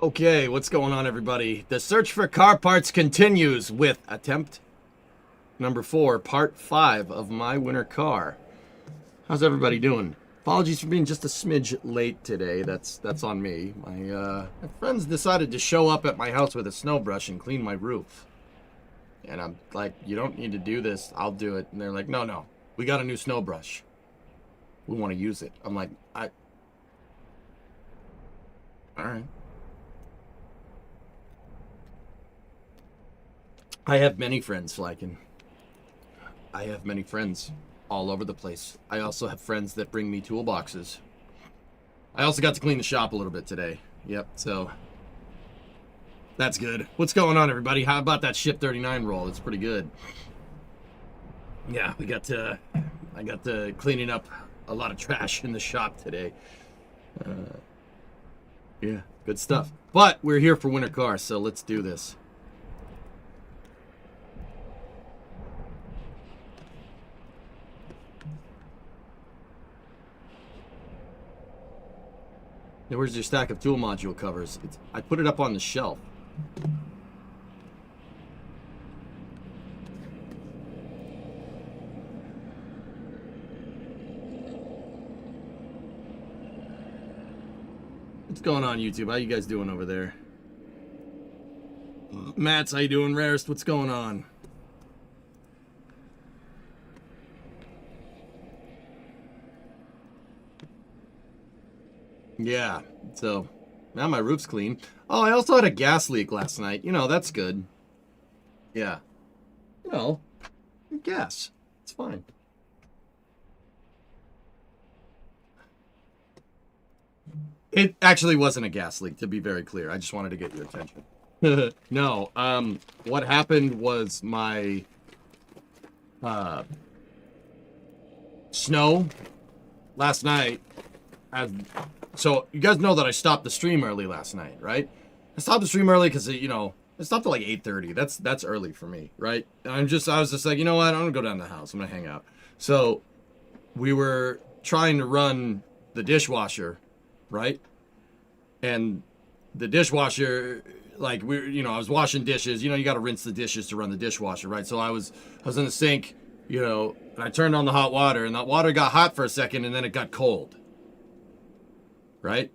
Okay, what's going on, everybody? The search for car parts continues with attempt number 4, part 5 of my winter car. How's everybody doing? Apologies for being just a smidge late today. That's on me. My friends decided to show up at my house with a snow brush and clean my roof. And I'm like, you don't need to do this. I'll do it. And they're like, no, we got a new snow brush. We want to use it. I'm like, all right. I have many friends, Flykin. I have many friends all over the place. I also have friends that bring me toolboxes. I also got to clean the shop a little bit today. Yep, so that's good. What's going on, everybody? How about that Ship 39 roll? It's pretty good. Yeah, I got to cleaning up a lot of trash in the shop today. Yeah, good stuff. But we're here for winter cars, so let's do this. Now, where's your stack of tool module covers? I put it up on the shelf. What's going on, YouTube? How you guys doing over there? Matt's, how you doing? Rarest, what's going on? Yeah, so now my roof's clean. Oh, I also had a gas leak last night. You know, that's good. Yeah. You know, gas. It's fine. It actually wasn't a gas leak, to be very clear. I just wanted to get your attention. No, what happened was my snow last night. So you guys know that I stopped the stream early last night, right? I stopped the stream early because, you know, I stopped at like 8:30. That's early for me, right? And I was just like, you know what? I'm gonna go down to the house. I'm gonna hang out. So we were trying to run the dishwasher, right? And the dishwasher, like I was washing dishes. You know, you got to rinse the dishes to run the dishwasher, right? So I was in the sink, you know, and I turned on the hot water, and that water got hot for a second, and then it got cold. Right?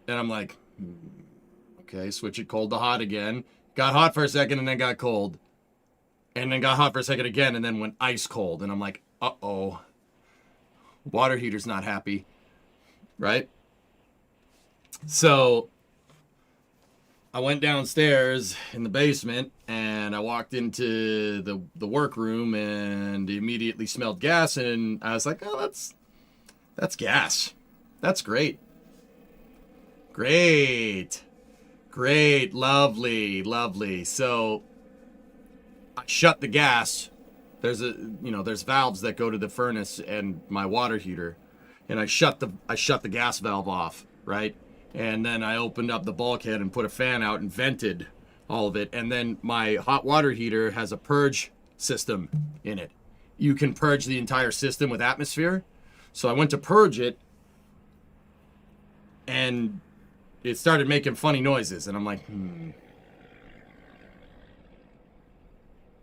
And I'm like, okay, switch it cold to hot again. Got hot for a second and then got cold. And then got hot for a second again and then went ice cold. And I'm like, uh-oh. Water heater's not happy. Right? So I went downstairs in the basement and I walked into the workroom and immediately smelled gas, and I was like, oh, that's gas. That's great. Great. Lovely. So I shut the gas. There's valves that go to the furnace and my water heater. And I shut the gas valve off, right? And then I opened up the bulkhead and put a fan out and vented all of it. And then my hot water heater has a purge system in it. You can purge the entire system with atmosphere. So I went to purge it, and it started making funny noises, and I'm like,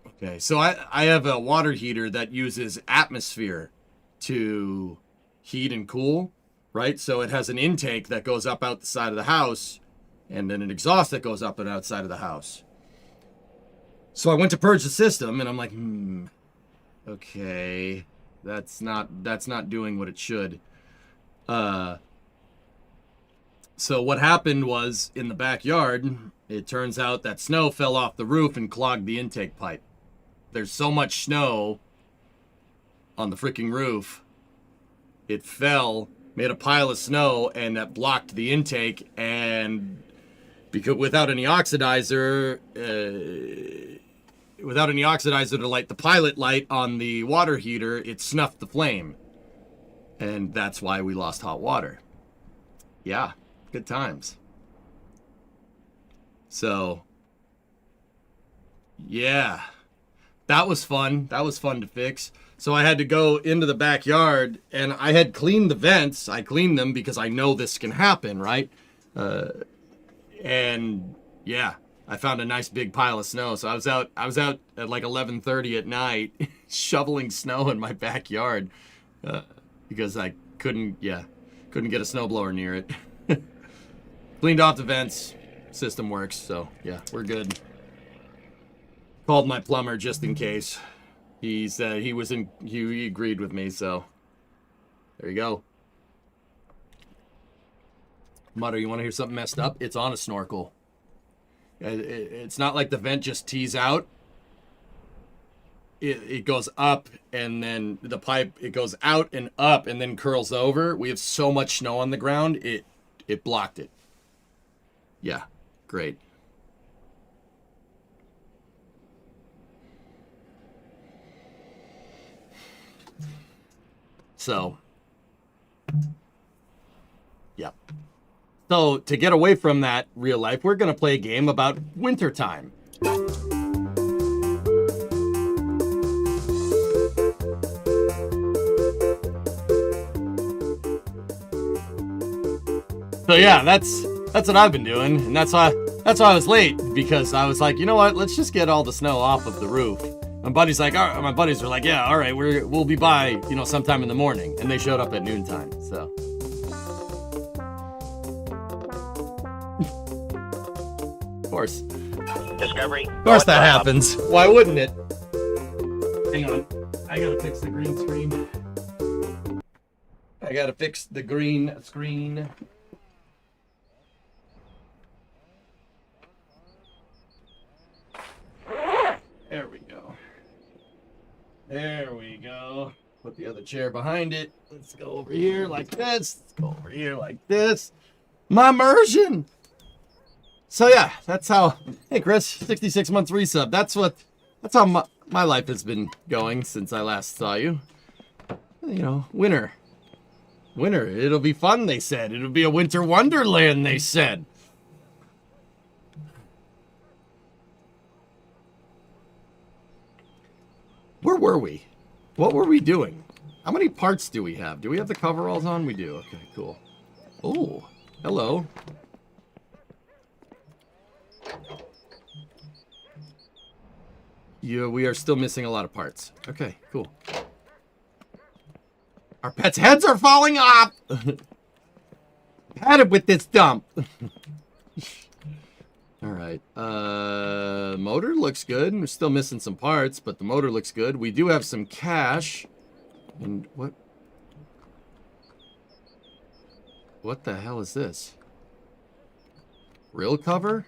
Okay, so I have a water heater that uses atmosphere to heat and cool, right? So it has an intake that goes up out the side of the house, and then an exhaust that goes up and outside of the house. So I went to purge the system, and I'm like, okay, that's not doing what it should. So what happened was, in the backyard, it turns out that snow fell off the roof and clogged the intake pipe. There's so much snow on the freaking roof, it fell, made a pile of snow, and that blocked the intake, and because without any oxidizer to light the pilot light on the water heater, it snuffed the flame. And that's why we lost hot water. Yeah. Good times. So, yeah, that was fun. That was fun to fix. So I had to go into the backyard, and I had cleaned the vents. I cleaned them because I know this can happen, right? And yeah, I found a nice big pile of snow. So I was out at like 11:30 at night shoveling snow in my backyard because I couldn't get a snowblower near it. Cleaned off the vents. System works, so yeah, we're good. Called my plumber just in case. He said he agreed with me, so there you go. Mutter, you want to hear something messed up? It's on a snorkel. It's not like the vent just tees out. It goes up, and then the pipe, it goes out and up and then curls over. We have so much snow on the ground, it blocked it. Yeah, great. So, yeah. So, to get away from that real life, we're going to play a game about wintertime. So yeah, that's what I've been doing, and that's why I was late, because I was like, you know what, let's just get all the snow off of the roof. My buddies were like, yeah, all right, we'll be by, sometime in the morning, and they showed up at noontime. So of course, Discovery. of course that happens. Why wouldn't it? Hang on, I gotta fix the green screen. I gotta fix the green screen. There we go. There we go. Put the other chair behind it. Let's go over here like this. Let's go over here like this. My immersion. So yeah, that's how. Hey Chris, 66 months resub. That's how my life has been going since I last saw you. Winter. It'll be fun, they said. It'll be a winter wonderland, they said. Where were we? What were we doing? How many parts do we have? Do we have the coveralls on? We do. Okay, cool. Oh, hello. Yeah, we are still missing a lot of parts. Okay, cool. Our pets' heads are falling off! Had it with this dump. Alright. Motor looks good. We're still missing some parts, but the motor looks good. We do have some cash. And what? What the hell is this? Grill cover?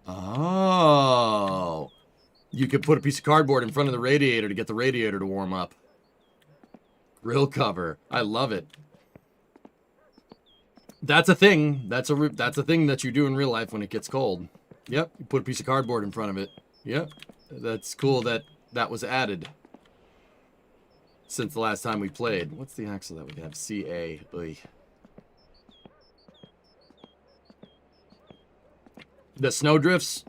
Oh. You could put a piece of cardboard in front of the radiator to get the radiator to warm up. Grill cover. I love it. That's a thing. That's a thing that you do in real life when it gets cold. Yep. You put a piece of cardboard in front of it. Yep. That's cool that was added since the last time we played. What's the axle that we have? CA. Oy. The snowdrifts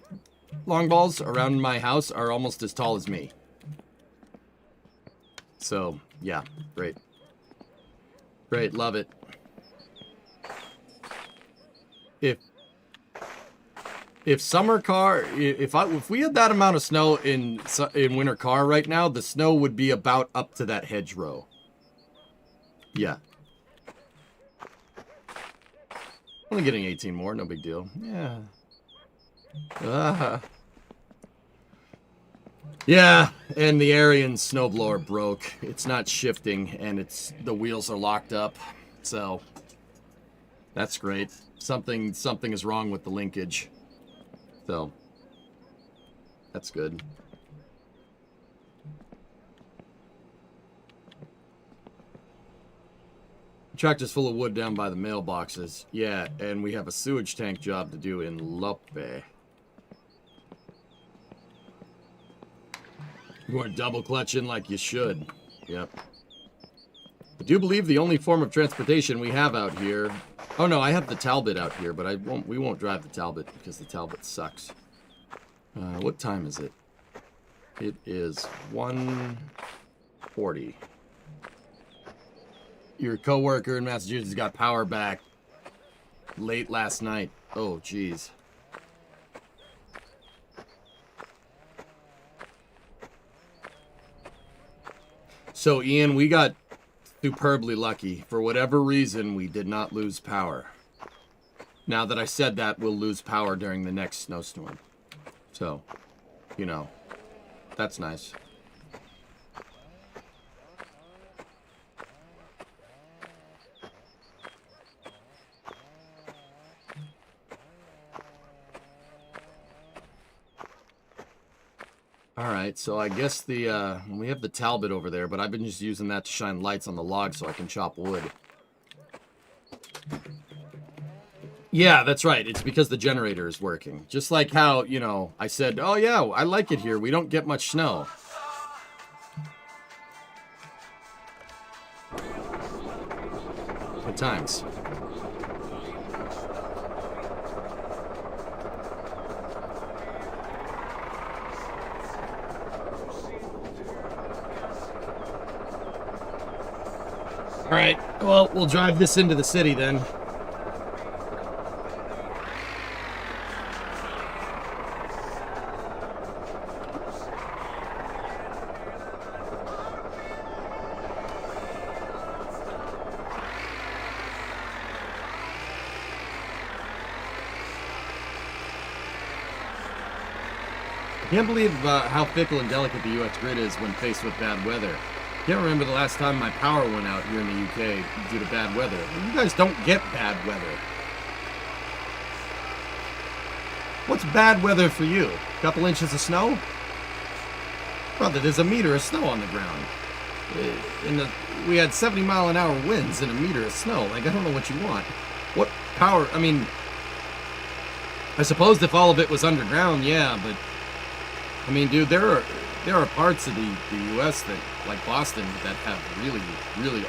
long balls around my house are almost as tall as me. So, yeah, great. Great, love it. If summer car, if we had that amount of snow in winter car right now, the snow would be about up to that hedgerow. Yeah. Only getting 18 more, no big deal. Yeah. Yeah, and the Arian snowblower broke. It's not shifting, and the wheels are locked up. So that's great. Something is wrong with the linkage. So that's good. The tractor's full of wood down by the mailboxes. Yeah, and we have a sewage tank job to do in Lope. You weren't double clutching like you should. Yep. I do believe the only form of transportation we have out here... Oh no, I have the Talbot out here, but we won't drive the Talbot because the Talbot sucks. What time is it? It is 1:40. Your coworker in Massachusetts got power back. late last night. Oh, jeez. So, Ian, we got superbly lucky. For whatever reason, we did not lose power. Now that I said that, we'll lose power during the next snowstorm. So, you know, that's nice. Alright, so I guess we have the Talbot over there, but I've been just using that to shine lights on the log so I can chop wood. Yeah, that's right. It's because the generator is working. Just like how, you know, I said, oh yeah, I like it here. We don't get much snow. Good times. Alright, well, we'll drive this into the city then. I can't believe how fickle and delicate the U.S. grid is when faced with bad weather. I can't remember the last time my power went out here in the UK due to bad weather. You guys don't get bad weather. What's bad weather for you? A couple inches of snow? Brother, there's a meter of snow on the ground. We had 70-mile-an-hour winds and a meter of snow. Like, I don't know what you want. What power? I mean, I suppose if all of it was underground, yeah, but I mean, dude, there are parts of the U.S. that, like Boston, that have really, really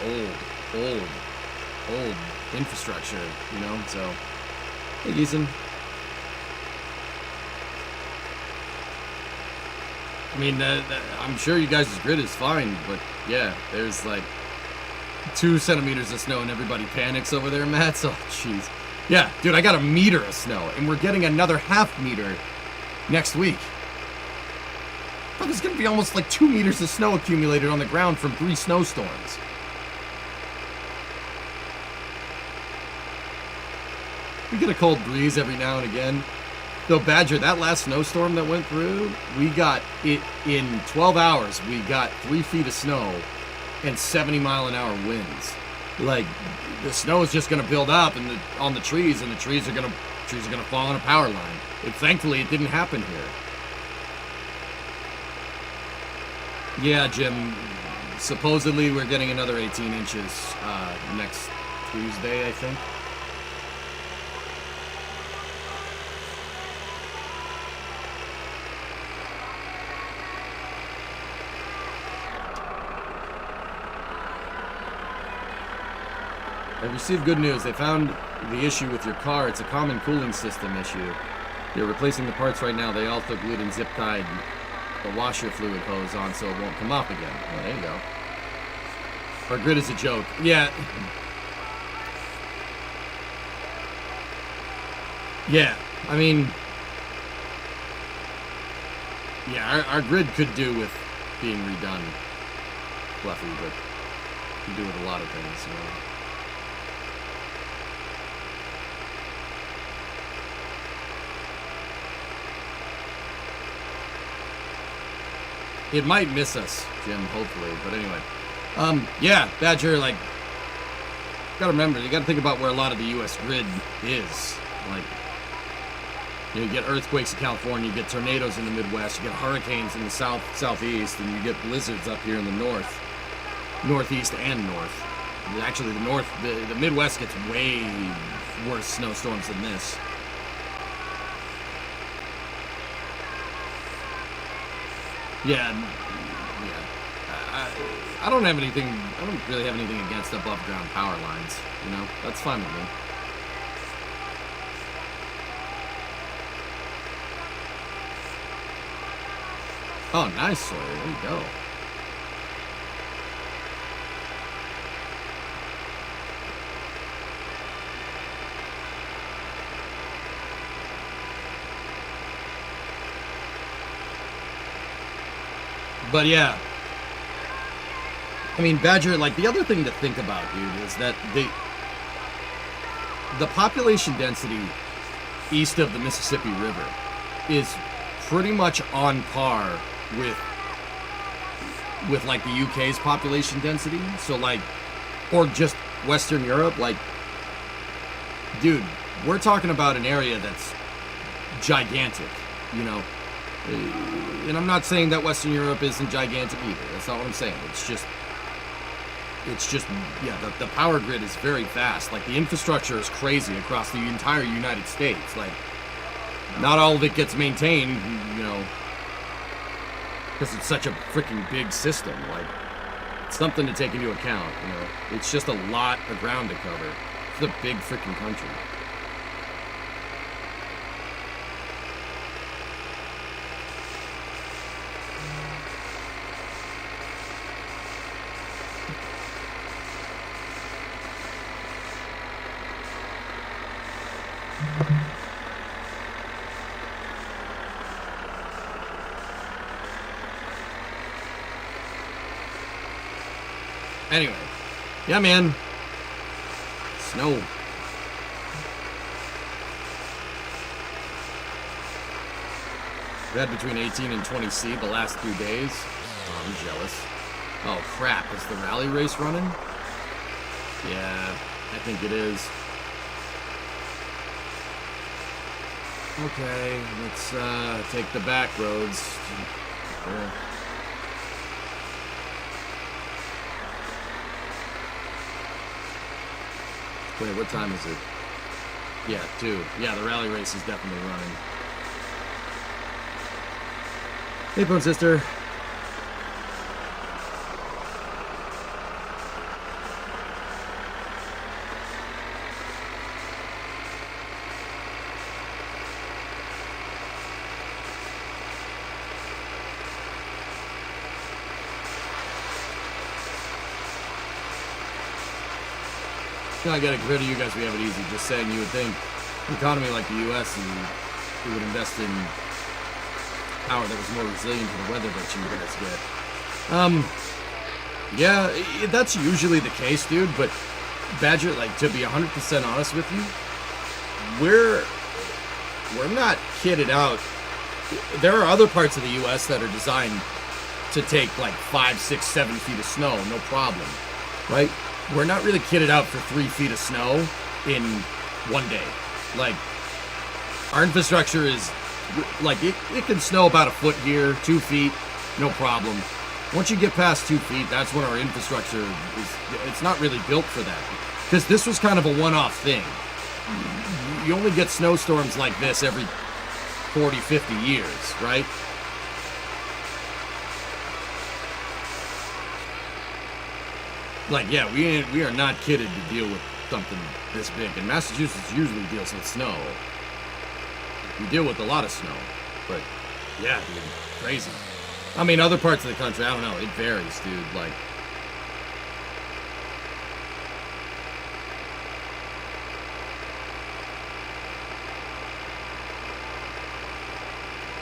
old infrastructure, you know, so, hey, Gieson. I mean, I'm sure you guys' grid is fine, but yeah, there's like 2 centimeters of snow and everybody panics over there, Matt, so, jeez. Yeah, dude, I got a meter of snow, and we're getting another half meter next week. Oh, there's gonna be almost like 2 meters of snow accumulated on the ground from 3 snowstorms. We get a cold breeze every now and again. Though, Badger, that last snowstorm that went through, we got it in 12 hours. We got 3 feet of snow and 70-mile-an-hour winds. Like, the snow is just gonna build up on the trees, and the trees are gonna fall on a power line. Thankfully, it didn't happen here. Yeah, Jim, supposedly we're getting another 18 inches next Tuesday, I think. I received good news. They found the issue with your car. It's a common cooling system issue. They're replacing the parts right now. They also glued and zip tied the washer fluid hose on so it won't come off again. Oh, there you go. Our grid is a joke. Yeah. Yeah, I mean, yeah, our grid could do with being redone, Fluffy, but could do with a lot of things, you know. It might miss us, Jim, hopefully, but anyway. Yeah, Badger, like, gotta remember, you gotta think about where a lot of the U.S. grid is. Like, you get earthquakes in California, you get tornadoes in the Midwest, you get hurricanes in the southeast, and you get blizzards up here in the northeast and north. Actually, the Midwest gets way worse snowstorms than this. Yeah. I don't really have anything against above ground power lines, you know? That's fine with me. Oh, nice, Sawyer. There you go. But yeah. I mean, Badger, like, the other thing to think about, dude, is that the population density east of the Mississippi River is pretty much on par with like the UK's population density. So like, or just Western Europe. Like, dude, we're talking about an area that's gigantic, you know. And I'm not saying that Western Europe isn't gigantic either. That's not what I'm saying. It's just, yeah, the power grid is very vast. Like, the infrastructure is crazy across the entire United States. Like, not all of it gets maintained, you know, because it's such a freaking big system. Like, it's something to take into account, you know. It's just a lot of ground to cover. It's a big freaking country. Anyway, yeah, man. Snow. We had between 18 and 20 C the last 2 days. Oh, I'm jealous. Oh, crap. Is the rally race running? Yeah, I think it is. Okay, let's take the back roads. Wait, what time is it? Yeah, 2. Yeah, the rally race is definitely running. Hey, Phone Sister. I gotta get rid of you guys, we have it easy. Just saying, you would think an economy like the U.S. and we would invest in power that was more resilient to the weather that you guys get. Yeah, that's usually the case, dude, but Badger, like, to be 100% honest with you, we're not kitted out. There are other parts of the U.S. that are designed to take, like, 5, 6, 7 feet of snow, no problem, right? We're not really kitted out for 3 feet of snow in 1 day. Like, our infrastructure is, like, it can snow about a foot here, 2 feet, no problem. Once you get past 2 feet, that's when our infrastructure is, it's not really built for that. Because this was kind of a one-off thing. You only get snowstorms like this every 40, 50 years, right? Like, yeah, we are not kitted to deal with something this big. And Massachusetts usually deals with snow. We deal with a lot of snow. But, yeah, dude, crazy. I mean, other parts of the country, I don't know. It varies, dude.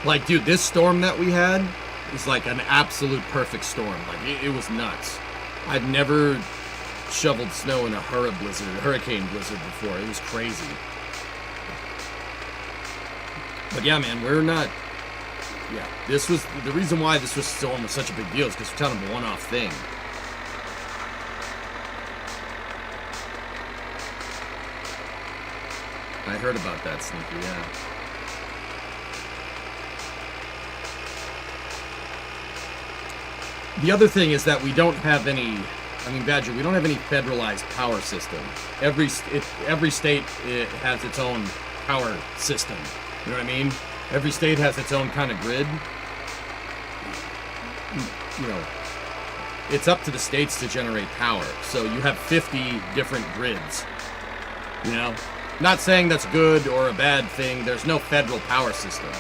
Like, dude, this storm that we had is like an absolute perfect storm. Like, it was nuts. I've never shoveled snow in a hurricane blizzard before. It was crazy. But yeah, man, we're not... Yeah, this was... The reason why this storm was such a big deal is because it's kind of a one-off thing. I heard about that, Sneaker, yeah. The other thing is that we don't have any, I mean, Badger, we don't have any federalized power system. Every state has its own power system. You know what I mean? Every state has its own kind of grid. You know, it's up to the states to generate power. So you have 50 different grids. You know? Not saying that's good or a bad thing. There's no federal power system.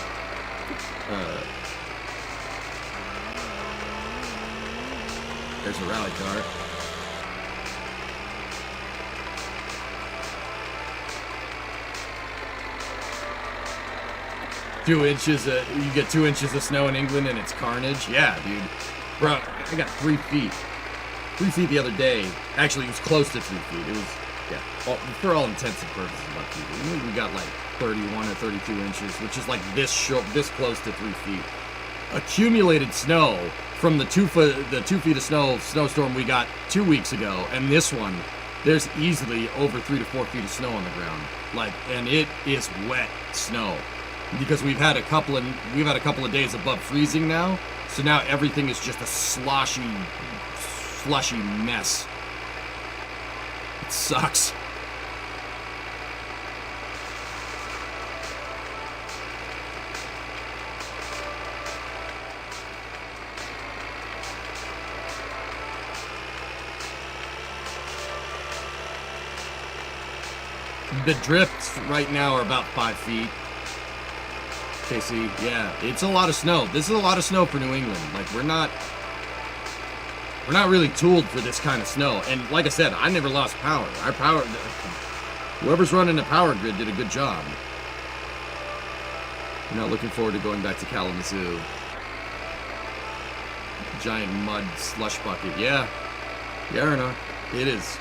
There's a rally car. You get 2 inches of snow in England and it's carnage. Yeah, dude. Bro, I got 3 feet. 3 feet the other day. Actually, it was close to 3 feet. It was, yeah, for all intents and purposes, about 3 feet. I mean, we got like 31 or 32 inches, which is like this short, this close to 3 feet. Accumulated snow from the 2 feet of snowstorm we got 2 weeks ago, and this one, there's easily over 3 to 4 feet of snow on the ground. Like, and it is wet snow because we've had a couple of days above freezing now. So now everything is just a slushy mess. It sucks. The drifts right now are about 5 feet. Casey, yeah, it's a lot of snow. This is a lot of snow for New England. Like, we're not really tooled for this kind of snow. And like I said, I never lost power. Whoever's running the power grid did a good job. I'm not looking forward to going back to Kalamazoo. Giant mud slush bucket. Yeah, Erna, it is.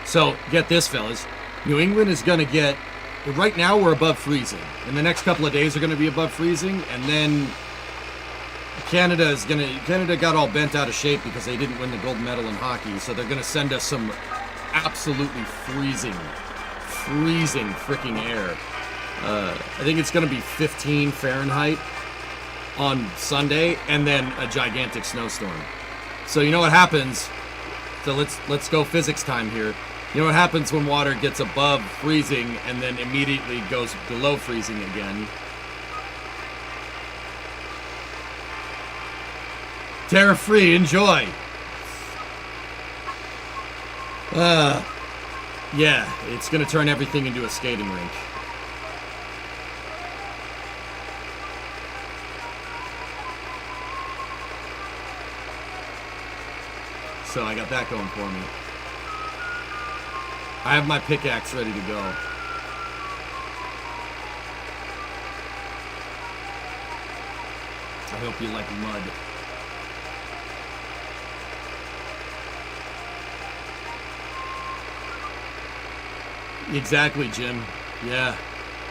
So, get this, fellas. New England is going to get... Right now, we're above freezing. In the next couple of days, are going to be above freezing. And then Canada got all bent out of shape because they didn't win the gold medal in hockey. So they're going to send us some absolutely freezing freaking air. I think it's going to be 15 Fahrenheit on Sunday. And then a gigantic snowstorm. So you know what happens? So let's go physics time here. You know what happens when water gets above freezing and then immediately goes below freezing again? Terra free, enjoy. Yeah, it's gonna turn everything into a skating rink. So I got that going for me. I have my pickaxe ready to go. I hope you like mud. Exactly, Jim. Yeah.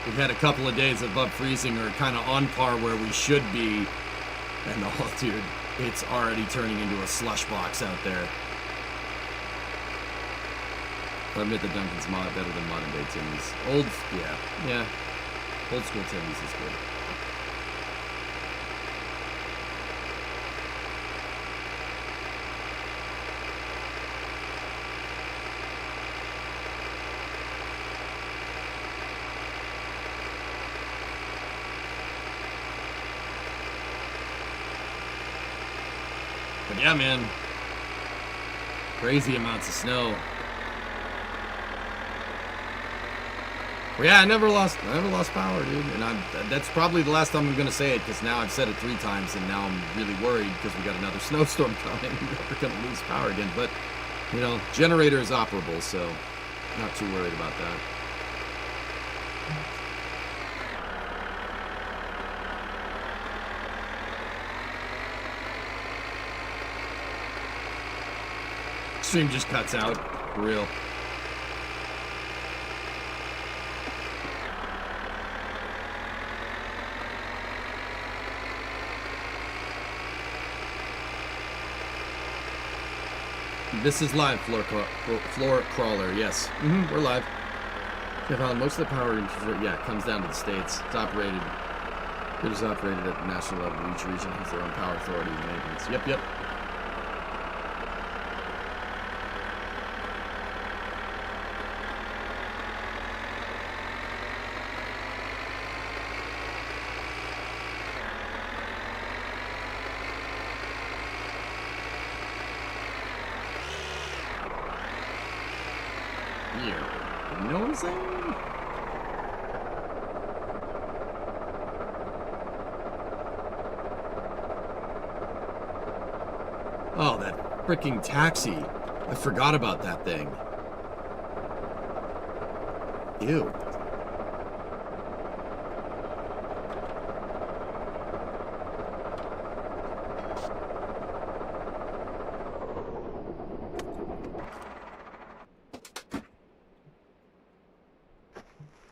We've had a couple of days above freezing or kind of on par where we should be. And oh, dude, it's already turning into a slush box out there. I admit the Duncan's mod better than modern day Timmy's. Old school Timmy's is good. But yeah, man, crazy amounts of snow. Well, yeah, I never lost power, dude. And that's probably the last time I'm gonna say it, because now I've said it 3 times, and now I'm really worried because we got another snowstorm coming. We're gonna lose power again. But you know, generator is operable, so not too worried about that. Stream just cuts out, for real. This is live, floor crawler. Yes, we're live. Yeah, most of the power, comes down to the states. It's operated. It is operated at the national level. Each region has their own power authority and maintenance. Yep. You know what I'm saying? Oh, that freaking taxi. I forgot about that thing. Ew.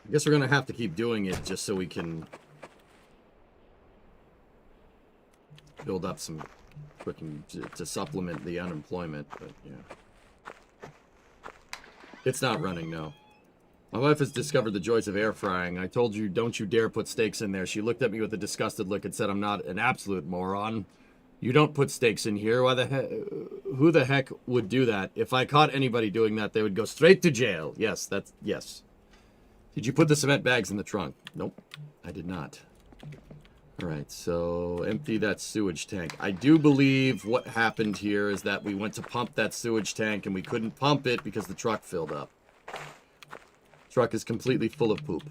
I guess we're gonna have to keep doing it just so we can build up some freaking to supplement the unemployment, but yeah. It's not running, no. My wife has discovered the joys of air frying. I told you, don't you dare put steaks in there. She looked at me with a disgusted look and said, I'm not an absolute moron. You don't put steaks in here. Why the heck? Who the heck would do that? If I caught anybody doing that, they would go straight to jail. Yes, that's, yes. Did you put the cement bags in the trunk? Nope, I did not. All right, so empty that sewage tank. I do believe what happened here is that we went to pump that sewage tank and we couldn't pump it because the truck filled up. Truck is completely full of poop.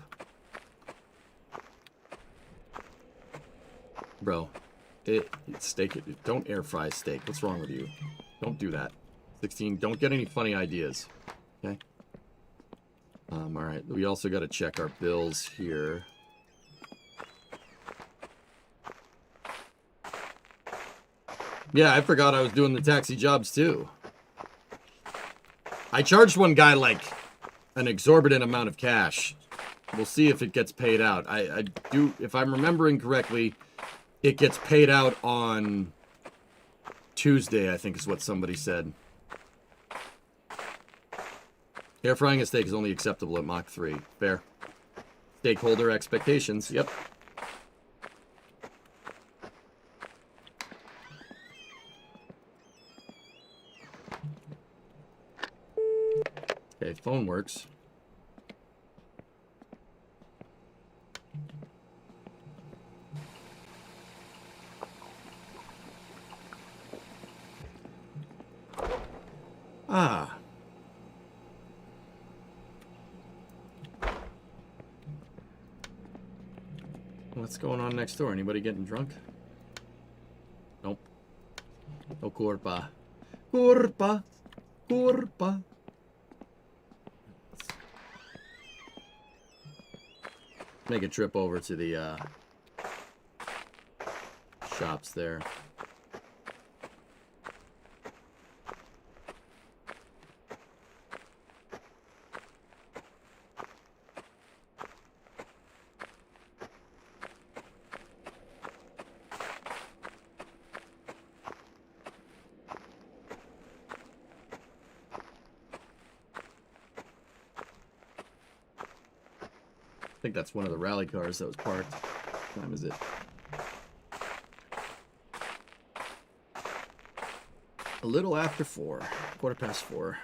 Bro, steak, don't air fry steak. What's wrong with you? Don't do that. 16, don't get any funny ideas. Okay? All right, we also got to check our bills here. Yeah, I forgot I was doing the taxi jobs too. I charged one guy like an exorbitant amount of cash. We'll see if it gets paid out. I do, if I'm remembering correctly, it gets paid out on Tuesday, I think is what somebody said. Air frying a steak is only acceptable at Mach 3. Fair. Stakeholder expectations. Yep. Okay, phone works. Ah. What's going on next door? Anybody getting drunk? Nope. No culpa. Culpa. Culpa. Make a trip over to the shops there. I think that's one of the rally cars that was parked. What time is it? A little after 4. 4:15.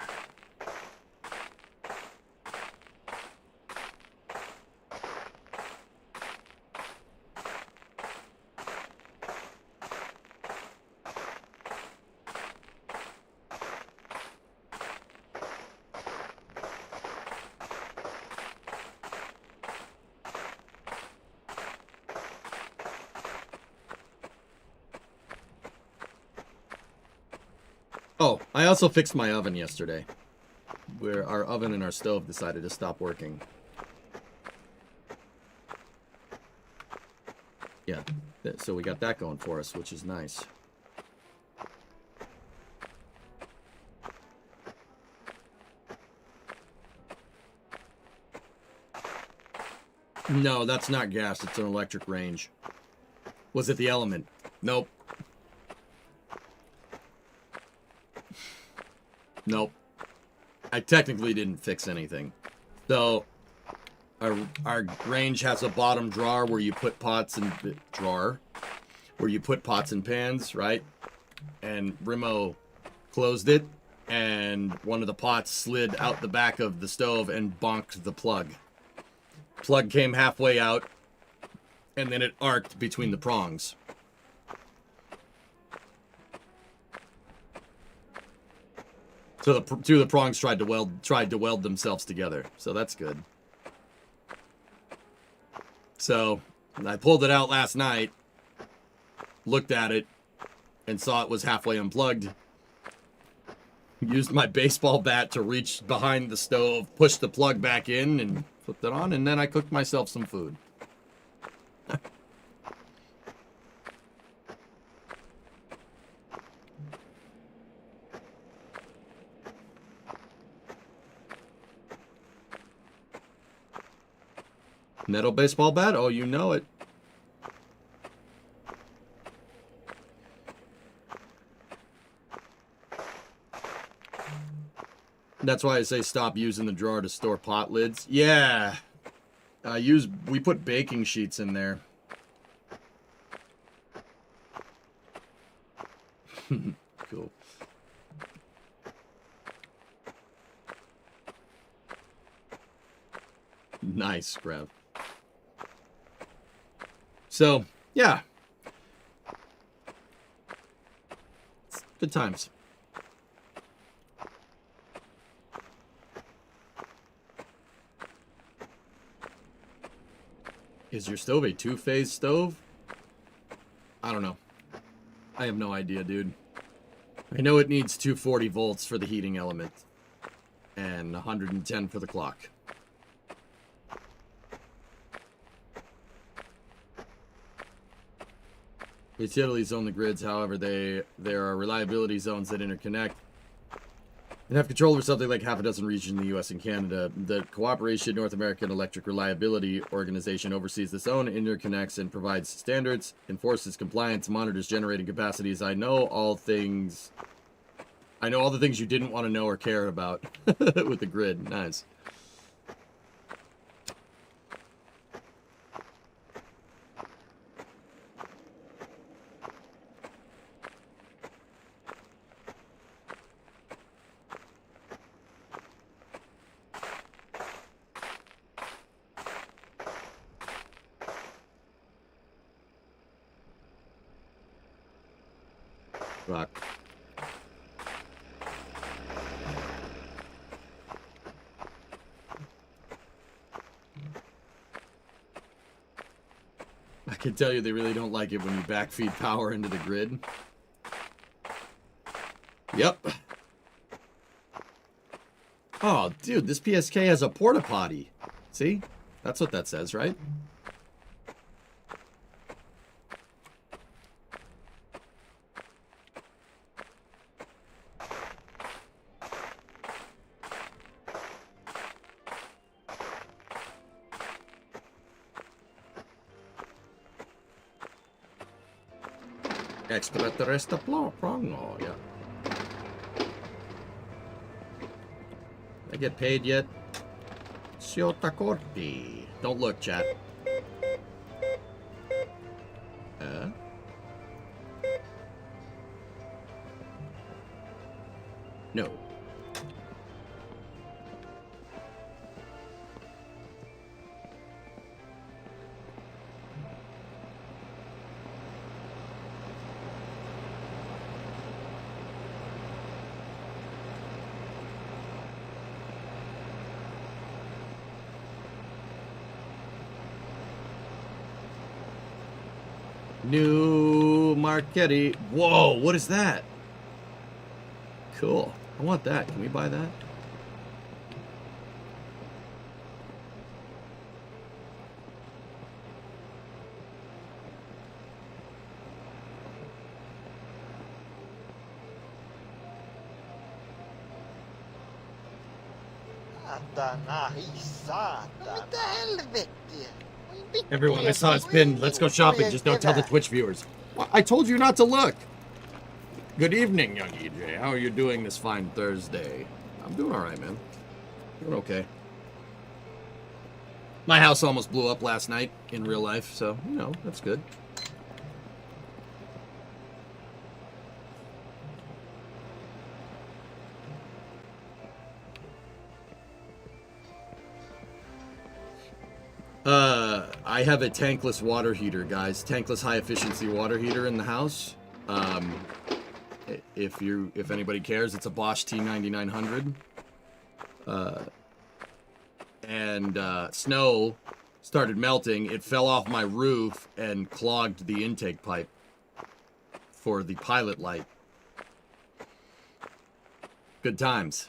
Oh, I also fixed my oven yesterday, where our oven and our stove decided to stop working. Yeah, so we got that going for us, which is nice. No, that's not gas, it's an electric range. Was it the element? Nope. Nope. I technically didn't fix anything. So, our range has a bottom drawer where you put pots and pans, right? And Rimo closed it, and one of the pots slid out the back of the stove and bonked the plug. Plug came halfway out, and then it arced between the prongs. So two of the prongs tried to weld themselves together. So that's good. So I pulled it out last night, looked at it, and saw it was halfway unplugged. Used my baseball bat to reach behind the stove, push the plug back in, and flipped it on, and then I cooked myself some food. Metal baseball bat? Oh, you know it. That's why I say stop using the drawer to store pot lids. Yeah. We put baking sheets in there. Cool. Nice, Brev. So, yeah. Good times. Is your stove a two-phase stove? I don't know. I have no idea, dude. I know it needs 240 volts for the heating element. And 110 for the clock. Utilities own the grids, however, there are reliability zones that interconnect and have control over something like half a dozen regions in the U.S. and Canada. The Cooperation North American Electric Reliability Organization oversees the zone, interconnects, and provides standards, enforces compliance, monitors generating capacities. I know all the things you didn't want to know or care about with the grid. Nice. Rock. I can tell you they really don't like it when you backfeed power into the grid. Yep. Oh, dude, this PSK has a porta potty. See? That's what that says, right? Extraterrestrial prongo, yeah. I get paid yet? Siota Corti. Don't look, chat. No. New Marchetti. Whoa, what is that? Cool. I want that. Can we buy that? Everyone, I saw it's pinned. Let's go shopping. Just don't tell the Twitch viewers. Well, I told you not to look. Good evening, young EJ. How are you doing this fine Thursday? I'm doing all right, man. Doing okay. My house almost blew up last night in real life, so, you know, that's good. I have a tankless water heater, guys. Tankless high-efficiency water heater in the house. If anybody cares, it's a Bosch T9900. Snow started melting. It fell off my roof and clogged the intake pipe for the pilot light. Good times.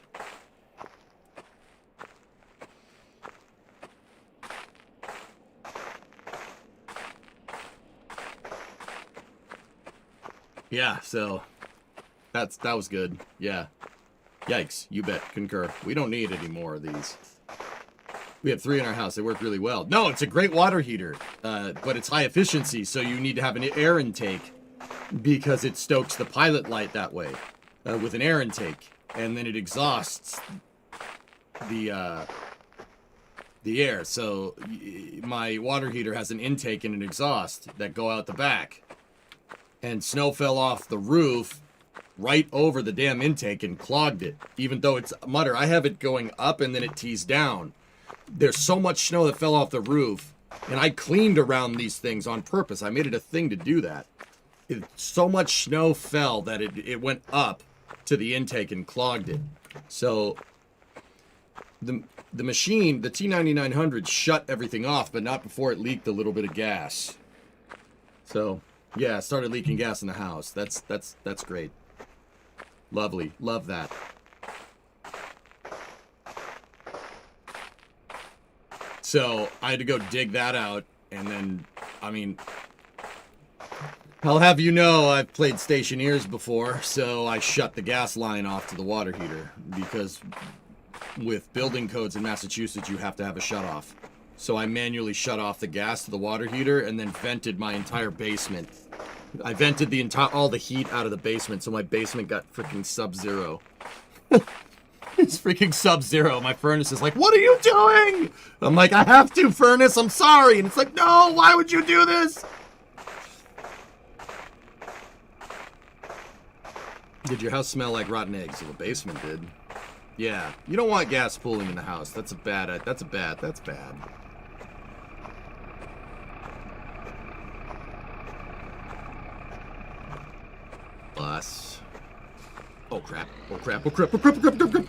Yeah, so that was good. Yeah. Yikes, you bet. Concur. We don't need any more of these. We have 3 in our house. They work really well. No, it's a great water heater, but it's high efficiency, so you need to have an air intake because it stokes the pilot light that way with an air intake, and then it exhausts the air. So my water heater has an intake and an exhaust that go out the back, and snow fell off the roof right over the damn intake and clogged it. Even though it's mutter, I have it going up and then it tees down. There's so much snow that fell off the roof, and I cleaned around these things on purpose. I made it a thing to do that. So much snow fell that it went up to the intake and clogged it. So the machine, the T9900, shut everything off, but not before it leaked a little bit of gas. So yeah, it started leaking gas in the house. That's great. Lovely. Love that. So I had to go dig that out, and then, I mean, I'll have you know I've played stationeers before, so I shut the gas line off to the water heater, because with building codes in Massachusetts, you have to have a shutoff. So I manually shut off the gas to the water heater, and then vented my entire basement. I vented all the heat out of the basement, so my basement got freaking sub-zero. It's freaking sub-zero. My furnace is like, what are you doing? I'm like, I have to, furnace. I'm sorry. And it's like, no, why would you do this? Did your house smell like rotten eggs? Well, the basement did. Yeah. You don't want gas pooling in the house. That's bad. Bus. Oh crap. Oh crap. Oh crap. Oh crap. Oh crap. Oh crap. Oh crap.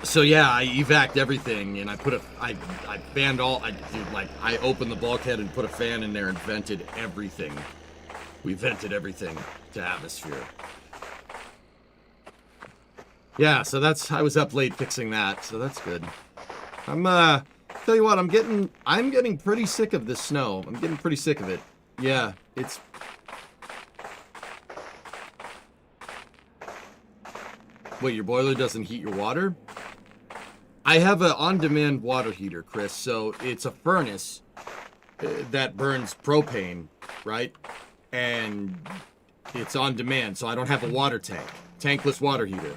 So yeah, I evac'd everything, and I fanned I opened the bulkhead and put a fan in there and vented everything. We vented everything to atmosphere. Yeah, so I was up late fixing that, so that's good. Tell you what, I'm getting pretty sick of this snow. I'm getting pretty sick of it. Yeah, it's... Wait, your boiler doesn't heat your water? I have an on-demand water heater, Chris, so it's a furnace that burns propane, right? And it's on demand, so I don't have a water tank. Tankless water heater.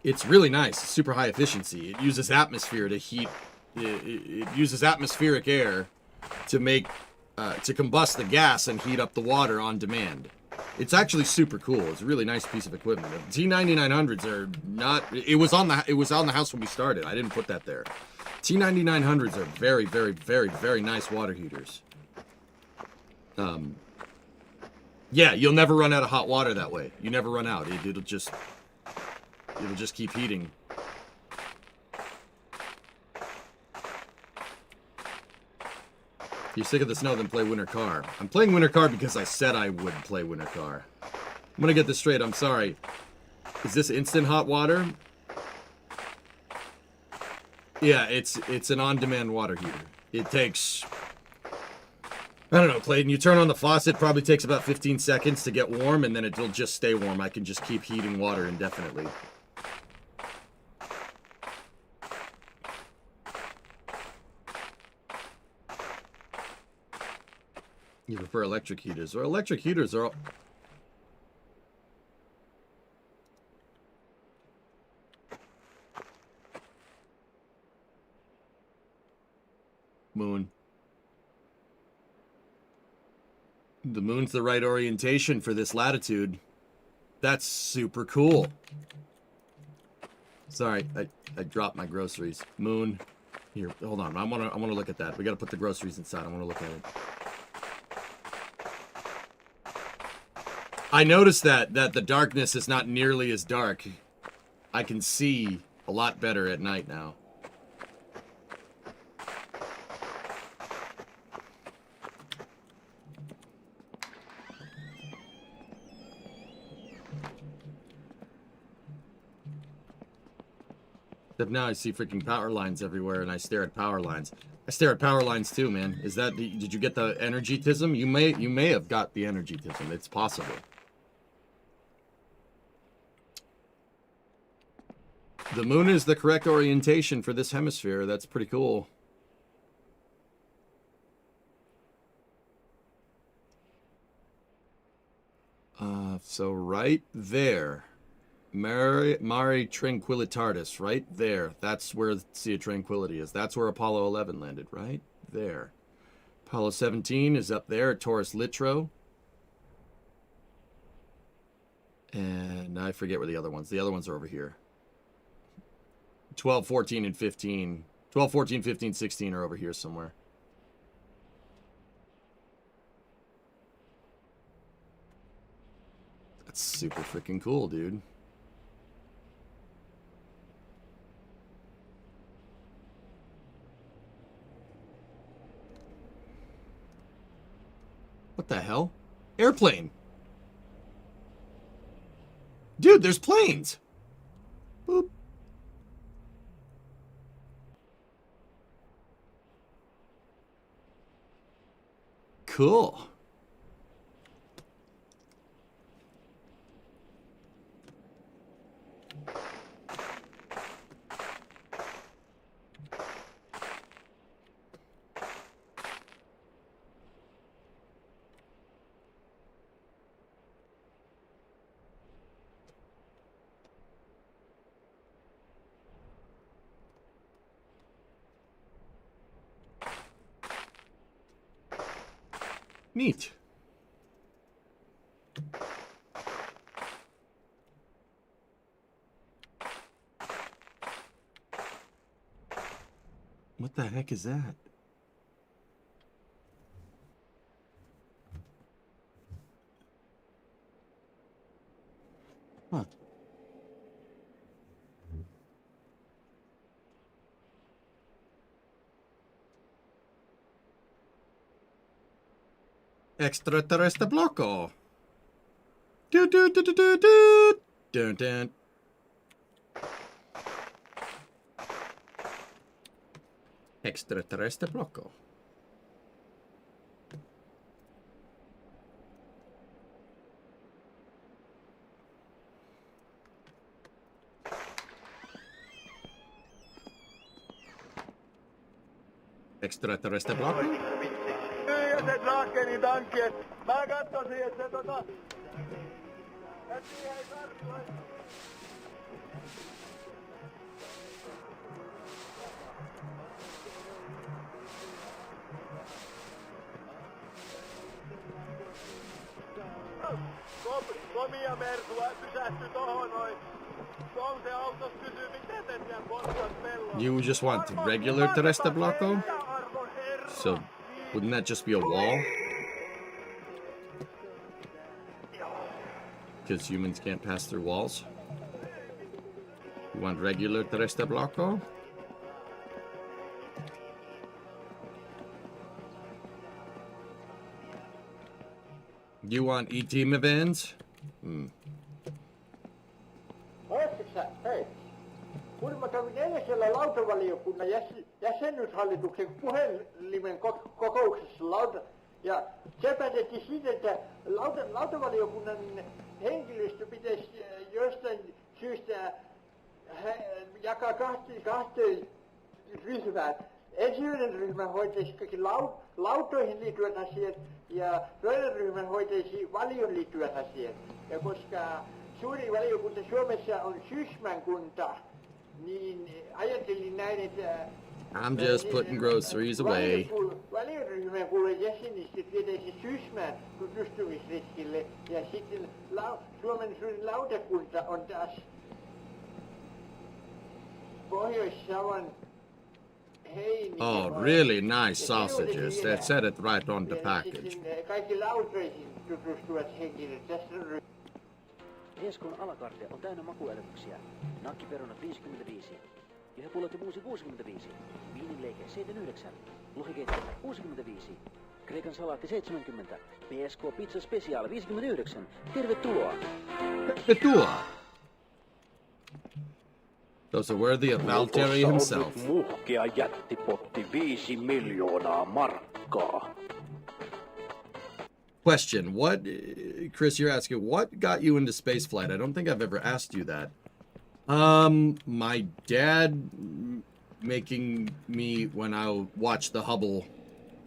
It's really nice. It's super high efficiency. It uses atmosphere to heat. It uses atmospheric air to make to combust the gas and heat up the water on demand. It's actually super cool. It's a really nice piece of equipment. The T9900s are not. It was on the house when we started. I didn't put that there. T9900s are very, very, very, very nice water heaters. Yeah, you'll never run out of hot water that way. You never run out. It'll just keep heating. You're sick of the snow, then play Winter Car. I'm playing Winter Car because I said I would play Winter Car. I'm gonna get this straight, I'm sorry. Is this instant hot water? Yeah, it's an on-demand water heater. It takes... I don't know, Clayton, you turn on the faucet, probably takes about 15 seconds to get warm, and then it'll just stay warm. I can just keep heating water indefinitely. You prefer electric heaters? Or electric heaters are... Moon. The moon's the right orientation for this latitude. That's super cool. Sorry, I dropped my groceries. Moon. Here, hold on. I wanna look at that. We gotta put the groceries inside. I wanna look at it. I noticed that the darkness is not nearly as dark. I can see a lot better at night now. Except now I see freaking power lines everywhere, and I stare at power lines. I stare at power lines too, man. Is that did you get the energy-tism? You may have got the energy-tism. It's possible. The moon is the correct orientation for this hemisphere. That's pretty cool. So right there. Mare Tranquillitatis, right there. That's where the Sea of Tranquility is. That's where Apollo 11 landed, right there. Apollo 17 is up there at Taurus Littrow. And I forget where the other ones. The other ones are over here. 12, 14, and 15. 12, 14, 15, 16 are over here somewhere. That's super freaking cool, dude. What the hell? Airplane. Dude, there's planes. Boop. Cool. Neat. What the heck is that? Huh. Extraterrestre bloco. Do do do do do do. Dun dun. Extraterrestre bloco. Extraterrestre bloco. Se trakkeni tankki, et mä katsosin, et se et siihen ei tarvitse. Komia Mertua pysähtyi tohon noin. Tom se autos kysyy, miten te siellä polttat pellolla. You just want regular terrestre bloco? So, wouldn't that just be a wall? Because humans can't pass through walls? You want regular terrestre bloco? You want E-team events? Hei, kun mä kävin eilisellä lautavaliokunnan jäsenyyshallituksen puhelimen kokouksessa ja se päätettiin siitä, että lautavaliokunnan henkilöstö pitäisi jostain syystä jakaa kahteen ryhmään. Ensimmäinen ryhmä hoitaisi kaikki lautoihin liittyvät asiat ja toinen ryhmä hoitaisi valioon liittyvät asiat. Ja koska suuri valiokunta Suomessa on syysmänkunta, niin ajattelin näin, että I'm just putting groceries away. Valioryhmän kuuluvat jäsenistä vietäisi Syysmään tutustumisretkille ja sitten Suomen suurin lautakunta on taas Pohjois-Savon. Oh, really nice sausages. That said it right on the package. Kaikki lautoihin tutustuvat henkilöt. Tässä on Eskon alakarte on täynnä makuelämyksiä. Nakkiperunat 55. Lihapullot muusi 65. Viininleike 79. Lohikeitto 65. Kreikan salaatti 70. PSK Pizza Special 59. Tervetuloa! Tervetuloa! Those are worthy of Valtteri himself. Muhkea jättipotti 5 miljoonaa markkaa. Question, what, Chris, you're asking, what got you into spaceflight? I don't think I've ever asked you that. My dad making me when I watched the Hubble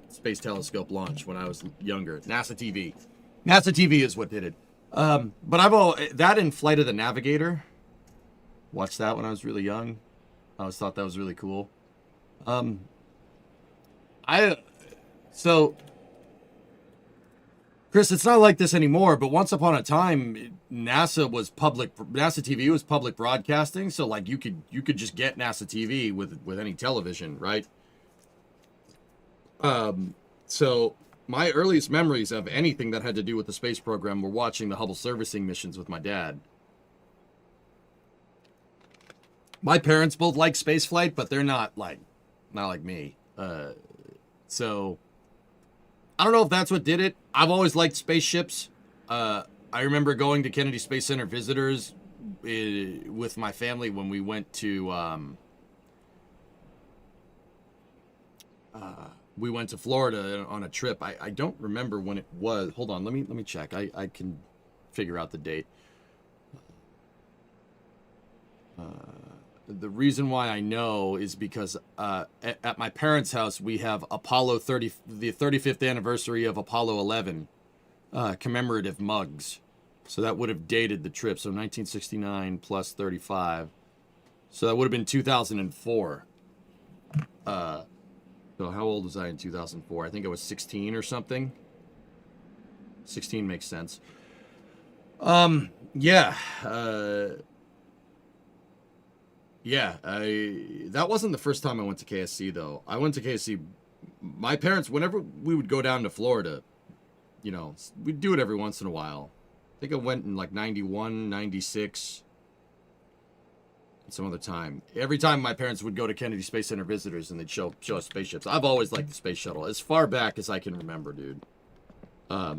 Space Telescope launch when I was younger. NASA TV. NASA TV is what did it. But that in Flight of the Navigator. Watched that when I was really young. I always thought that was really cool. So Chris, it's not like this anymore, but once upon a time, NASA TV was public broadcasting, so like you could just get NASA TV with any television, right? So my earliest memories of anything that had to do with the space program were watching the Hubble servicing missions with my dad. My parents both like spaceflight, but they're not like me. So I don't know if that's what did it. I've always liked spaceships. I remember going to Kennedy Space Center visitors with my family when we went to Florida on a trip. I don't remember when it was. Hold on, let me check. I can figure out the date. The reason why I know is because at my parents' house we have the 35th anniversary of Apollo 11 commemorative mugs. So that would have dated the trip. So 1969 plus 35. So that would have been 2004. So how old was I in 2004? I think I was 16 or something. 16 makes sense. Yeah. That wasn't the first time I went to KSC, though. I went to KSC. My parents, whenever we would go down to Florida, you know, we'd do it every once in a while. I think I went in like 91, 96, and some other time. Every time my parents would go to Kennedy Space Center visitors and they'd show us spaceships. I've always liked the space shuttle, as far back as I can remember, dude. I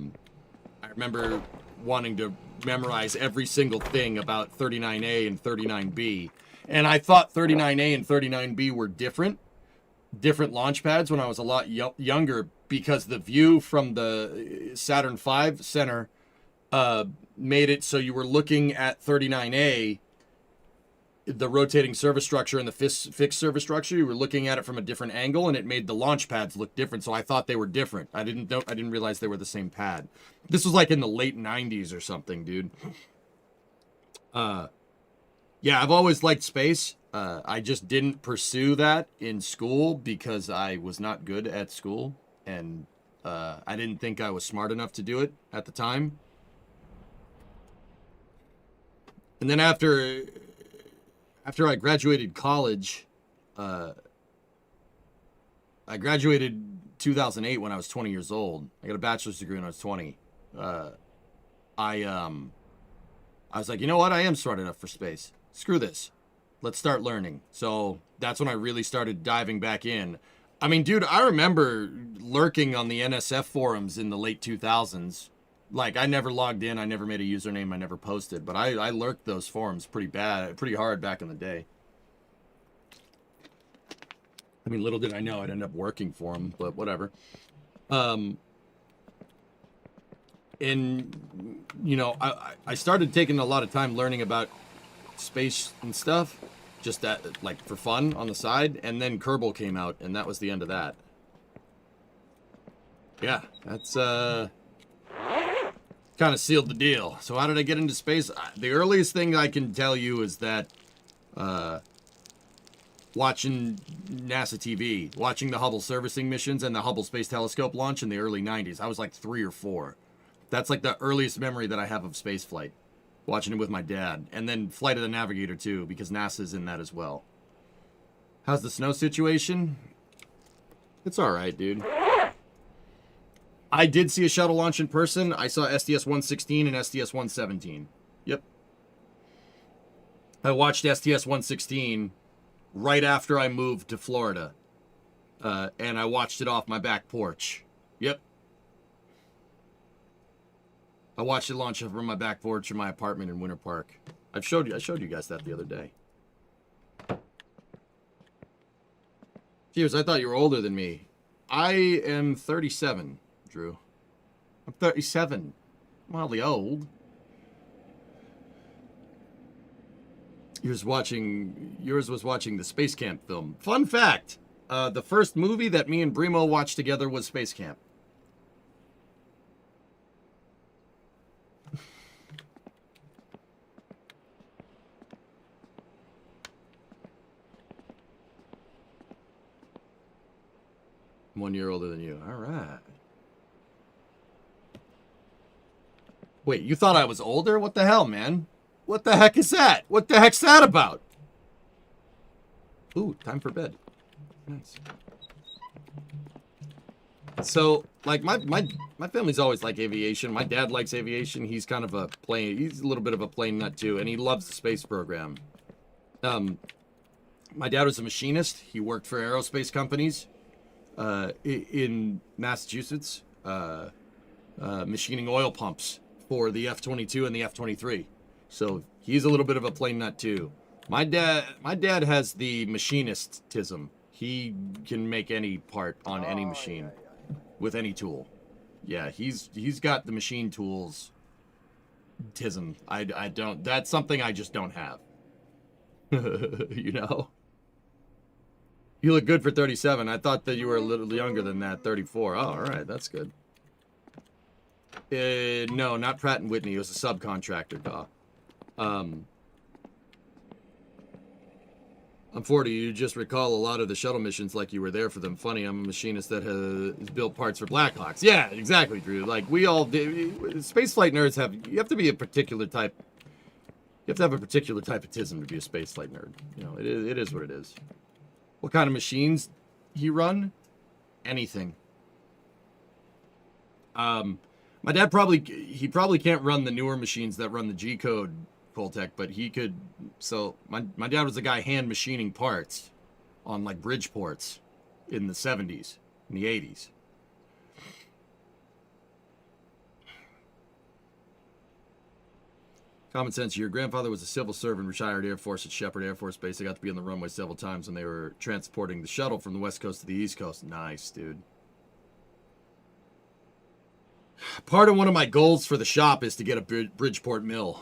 remember wanting to memorize every single thing about 39A and 39B. And I thought 39A and 39B were different launch pads when I was a lot younger, because the view from the Saturn V center made it so you were looking at 39A, the rotating service structure and the fixed service structure. You were looking at it from a different angle, and it made the launch pads look different. So I thought they were different. I didn't realize they were the same pad. This was like in the late 90s or something, dude. Yeah, I've always liked space. I just didn't pursue that in school because I was not good at school, and I didn't think I was smart enough to do it at the time. And then after I graduated college, I graduated 2008 when I was 20 years old. I got a bachelor's degree when I was 20. I was like, you know what? I am smart enough for space. Screw this. Let's start learning. So that's when I really started diving back in. I mean, dude, I remember lurking on the NSF forums in the late 2000s. Like, I never logged in. I never made a username. I never posted. But I lurked those forums pretty hard back in the day. I mean, little did I know I'd end up working for them, but whatever. And, you know, I started taking a lot of time learning about space and stuff, just that, like, for fun on the side. And then Kerbal came out, and that was the end of that. Yeah, that's, kind of sealed the deal. So how did I get into space? The earliest thing I can tell you is that, watching NASA TV, watching the Hubble servicing missions and the Hubble Space Telescope launch in the early 90s. I was like 3 or 4. That's like the earliest memory that I have of spaceflight. Watching it with my dad. And then Flight of the Navigator, too, because NASA's in that as well. How's the snow situation? It's alright, dude. I did see a shuttle launch in person. I saw STS-116 and STS-117. Yep. I watched STS-116 right after I moved to Florida. And I watched it off my back porch. Yep. I watched it launch from my back porch in my apartment in Winter Park. I showed you guys that the other day. Cheers, I thought you were older than me. I am 37, Drew. I'm 37. I'm hardly old. Yours was watching the Space Camp film. Fun fact, the first movie that me and Brimo watched together was Space Camp. I'm 1 year older than you. All right. Wait, you thought I was older? What the hell, man? What the heck is that? What the heck's that about? Ooh, time for bed. Nice. So, like, my family's always like aviation. My dad likes aviation. He's kind of he's a little bit of a plane nut too, and he loves the space program. My dad was a machinist. He worked for aerospace companies in Massachusetts, machining oil pumps for the F-22 and the F-23. So he's a little bit of a plane nut too. My dad has the machinistism. He can make any part on any machine with any tool. Yeah, he's got the machine tools tism. I don't. That's something I just don't have. You know. You look good for 37. I thought that you were a little younger than that, 34. Oh, all right, that's good. No, not Pratt & Whitney. It was a subcontractor, Daw. I'm 40. You just recall a lot of the shuttle missions like you were there for them. Funny, I'm a machinist that has built parts for Blackhawks. Yeah, exactly, Drew. Like, we all did. Spaceflight nerds you have to be a particular type. You have to have a particular type of tism to be a spaceflight nerd. You know, it is what it is. What kind of machines he run? Anything. My dad probably can't run the newer machines that run the G-code Coltech, but he could. So my dad was the guy hand machining parts on like Bridgeports in the 70s, in the 80s. Common sense, your grandfather was a civil servant, retired Air Force at Shepherd Air Force Base. I got to be on the runway several times when they were transporting the shuttle from the West Coast to the East Coast. Nice, dude. Part of one of my goals for the shop is to get a Bridgeport mill.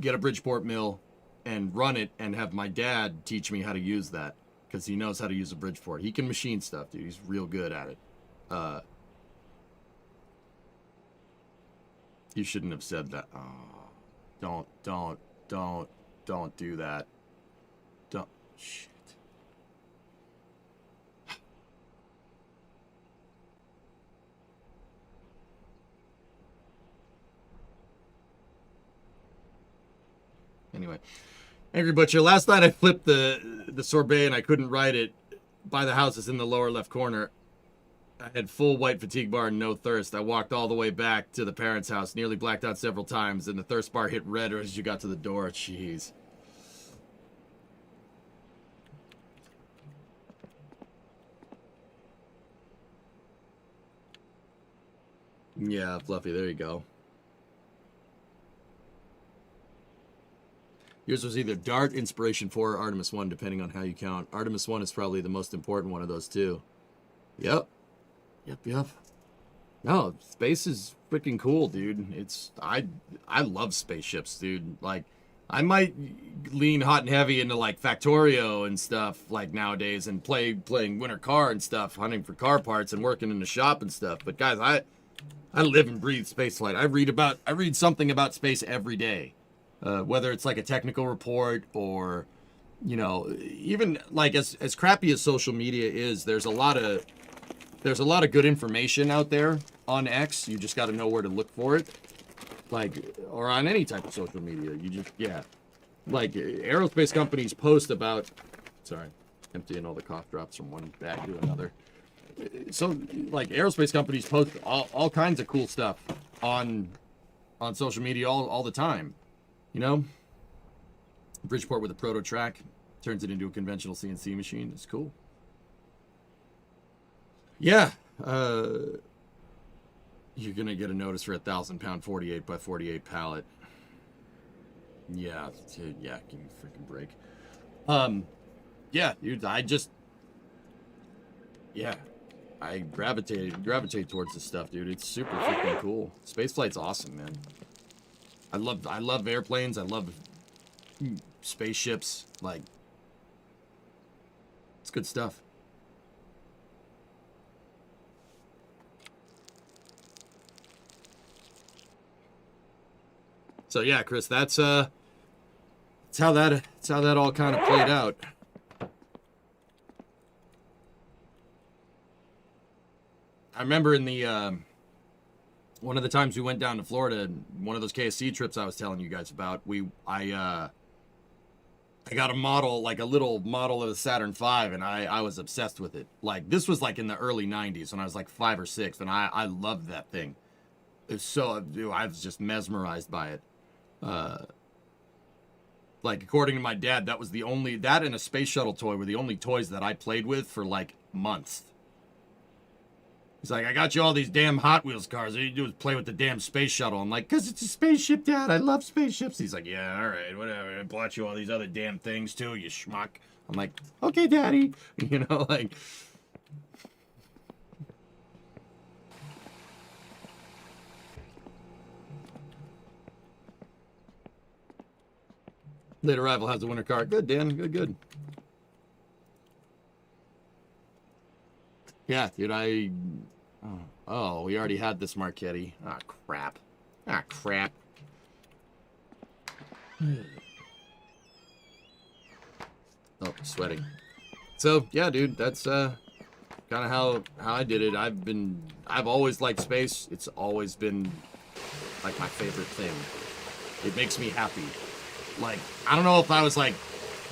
Get a Bridgeport mill and run it and have my dad teach me how to use that because he knows how to use a Bridgeport. He can machine stuff, dude. He's real good at it. You shouldn't have said that. Oh, don't do that. Don't. Shit. Anyway, Angry Butcher. Last night I flipped the sorbet and I couldn't write it. By the house is in the lower left corner. I had full white fatigue bar and no thirst. I walked all the way back to the parents' house, nearly blacked out several times, and the thirst bar hit red as you got to the door. Jeez. Yeah, Fluffy, there you go. Yours was either Dart, Inspiration 4, or Artemis 1, depending on how you count. Artemis 1 is probably the most important one of those two. Yep. Yep. No, space is freaking cool, dude. I love spaceships, dude. Like, I might lean hot and heavy into like Factorio and stuff like nowadays and playing Winter Car and stuff, hunting for car parts and working in the shop and stuff. But guys, I live and breathe spaceflight. I read something about space every day. Whether it's like a technical report or, you know, even like as crappy as social media is, there's a lot of good information out there on X. You just got to know where to look for it. Like, or on any type of social media. Like aerospace companies post about, sorry, emptying all the cough drops from one bag to another. So like aerospace companies post all kinds of cool stuff on social media all the time. You know, Bridgeport with a proto track turns it into a conventional CNC machine. It's cool. Yeah, you're gonna get a notice for a 1,000-pound 48 by 48 pallet. Yeah, give me a freaking break. Yeah, dude, I gravitate towards this stuff, dude. It's super freaking cool. Spaceflight's awesome, man. I love airplanes. I love spaceships. Like, it's good stuff. So yeah, Chris, that's how that all kind of played out. I remember in the one of the times we went down to Florida, one of those KSC trips I was telling you guys about, I got a model, like a little model of the Saturn V, and I was obsessed with it. Like, this was like in the early 90s when I was like 5 or 6, and I loved that thing. It's so, I was just mesmerized by it. Like, according to my dad, that was the only, that and a space shuttle toy were the only toys that I played with for like months. He's like, I got you all these damn Hot Wheels cars. All you do is play with the damn space shuttle. I'm like, because it's a spaceship, Dad. I love spaceships. He's like, yeah, all right, whatever. I bought you all these other damn things, too, you schmuck. I'm like, okay, Daddy. You know, like... Late arrival has a winter car. Good, Dan. Good, good. Yeah, dude, Oh, we already had this Marchetti. Ah, crap. Ah, crap. Oh, sweating. So, yeah, dude, that's kind of how I did it. I've always liked space. It's always been like my favorite thing. It makes me happy. Like, I don't know if I was like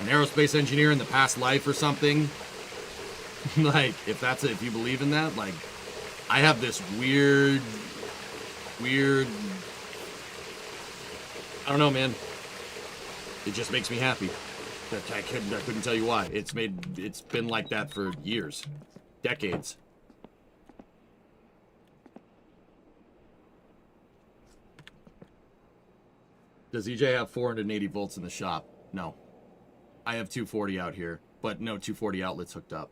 an aerospace engineer in the past life or something. Like, if you believe in that, like, I have this weird, I don't know, man. It just makes me happy. I couldn't tell you why. It's been like that for years, decades. Does EJ have 480 volts in the shop? No. I have 240 out here, but no 240 outlets hooked up.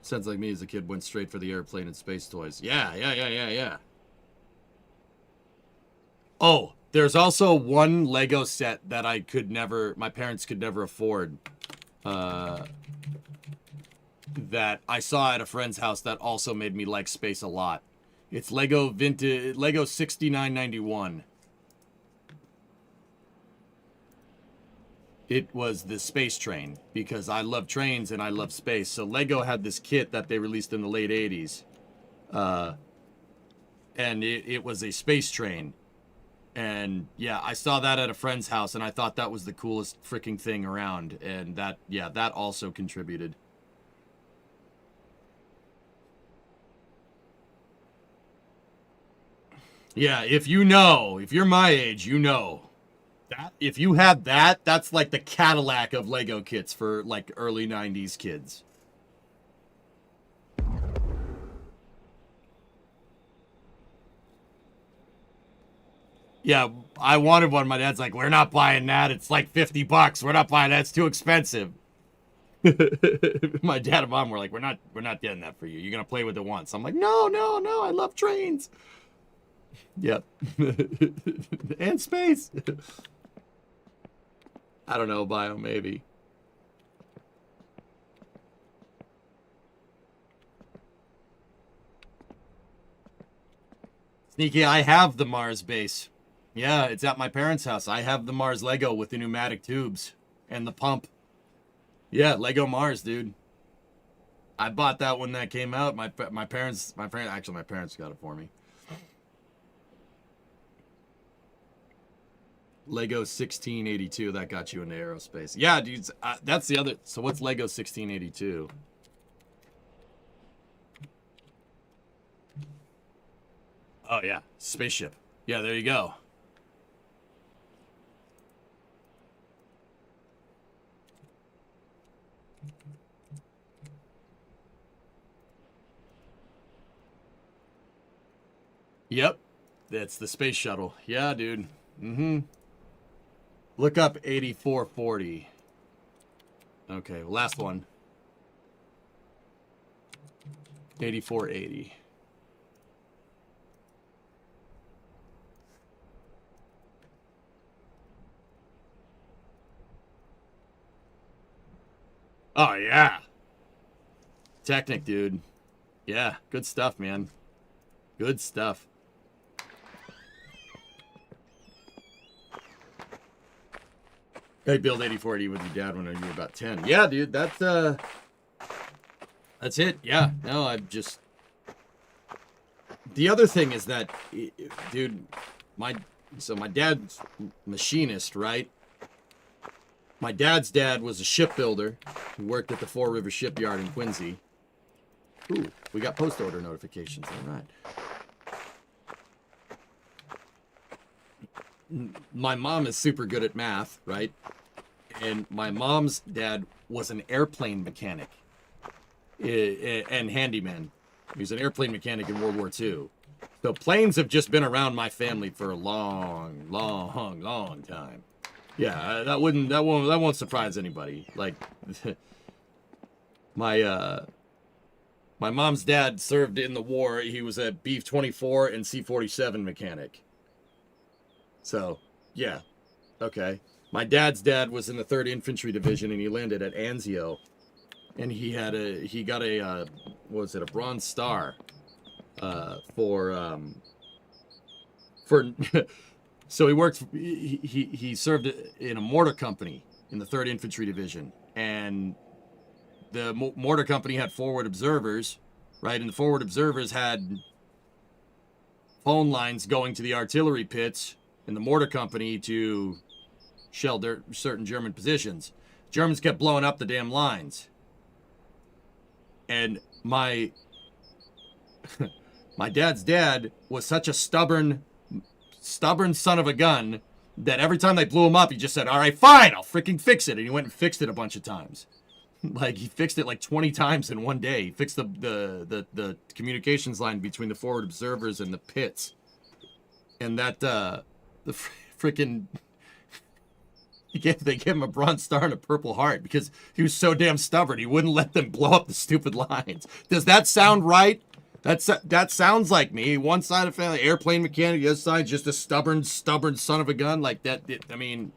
Sounds like me as a kid went straight for the airplane and space toys. Yeah. Oh, there's also one Lego set that my parents could never afford. That I saw at a friend's house that also made me like space a lot. It's Lego 6991. It was the space train, because I love trains and I love space. So Lego had this kit that they released in the late 80s. And it was a space train. And yeah, I saw that at a friend's house and I thought that was the coolest freaking thing around. And that also contributed. Yeah, if you're my age, you know. That, if you had that, that's like the Cadillac of Lego kits for like early 90s kids. Yeah, I wanted one. My dad's like, we're not buying that. It's like $50. We're not buying that. It's too expensive. My dad and mom were like, we're not getting that for you. You're going to play with it once. I'm like, no, I love trains. Yep. And space. I don't know, Bio, maybe. Sneaky, I have the Mars base. Yeah, it's at my parents' house. I have the Mars Lego with the pneumatic tubes and the pump. Yeah, Lego Mars, dude. I bought that when that came out. My parents got it for me. Lego 1682, that got you into aerospace. Yeah, dude, that's the other. So what's Lego 1682? Oh, yeah, spaceship. Yeah, there you go. Yep, that's the space shuttle. Yeah, dude. Mm-hmm. Look up 8440. Okay, last one. 8480. Oh, yeah. Technic, dude. Yeah, good stuff, man. Good stuff. I built 8480 with your dad when you were about 10. Yeah, dude, that's it. Yeah, no, I'm just... The other thing is that, dude, my dad's machinist, right? My dad's dad was a shipbuilder who worked at the Four River Shipyard in Quincy. Ooh, we got post order notifications. All right. My mom is super good at math, right? And my mom's dad was an airplane mechanic and handyman. He was an airplane mechanic in World War II. So planes have just been around my family for a long, long, long time. Yeah, that won't surprise anybody. Like, my mom's dad served in the war. He was a B-24 and C-47 mechanic. So, yeah, okay. My dad's dad was in the 3rd Infantry Division, and he landed at Anzio, and he got a what was it, a Bronze Star, for So he worked. He served in a mortar company in the 3rd Infantry Division, and the mortar company had forward observers, right? And the forward observers had phone lines going to the artillery pits in the mortar company to shell certain German positions. Germans kept blowing up the damn lines, and my dad's dad was such a stubborn son of a gun that every time they blew him up, he just said, all right, fine, I'll freaking fix it. And he went and fixed it a bunch of times. Like, he fixed it like 20 times in one day. He fixed the communications line between the forward observers and the pits. And that, the freaking, they gave him a Bronze Star and a Purple Heart because he was so damn stubborn. He wouldn't let them blow up the stupid lines. Does that sound right? That sounds like me. One side of family, airplane mechanic. The other side, just a stubborn son of a gun. Like that. I mean,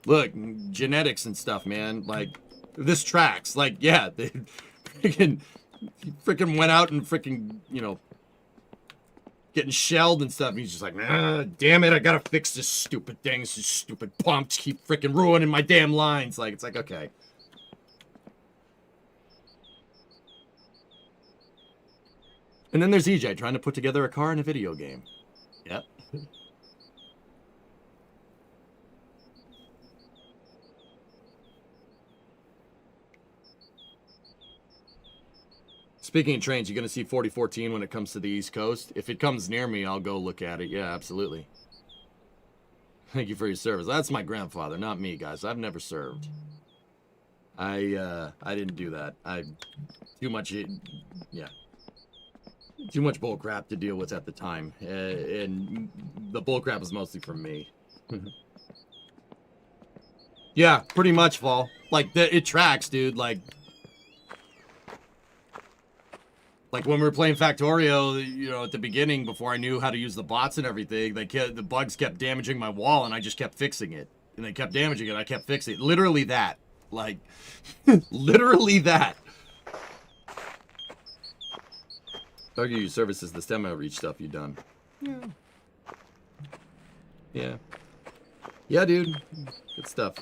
look, genetics and stuff, man. Like, this tracks. Like, yeah, they freaking went out and freaking, getting shelled and stuff. And he's just like, damn it, I gotta fix this stupid thing. This stupid pumps keep freaking ruining my damn lines. Like, it's like, okay. And then there's EJ trying to put together a car in a video game. Yep. Speaking of trains, you're going to see 4014 when it comes to the East Coast. If it comes near me, I'll go look at it. Yeah, absolutely. Thank you for your service. That's my grandfather, not me, guys. I've never served. I didn't do that. Too much, yeah. Too much bullcrap to deal with at the time, and the bullcrap was mostly from me. Yeah, pretty much, Vol. Like, it tracks, dude. Like when we were playing Factorio, at the beginning, before I knew how to use the bots and everything, the bugs kept damaging my wall, and I just kept fixing it. And they kept damaging it, I kept fixing it. Literally that. Like, literally that. Argue your services, the STEM outreach stuff you've done. Yeah. Yeah. Yeah, dude. Good stuff.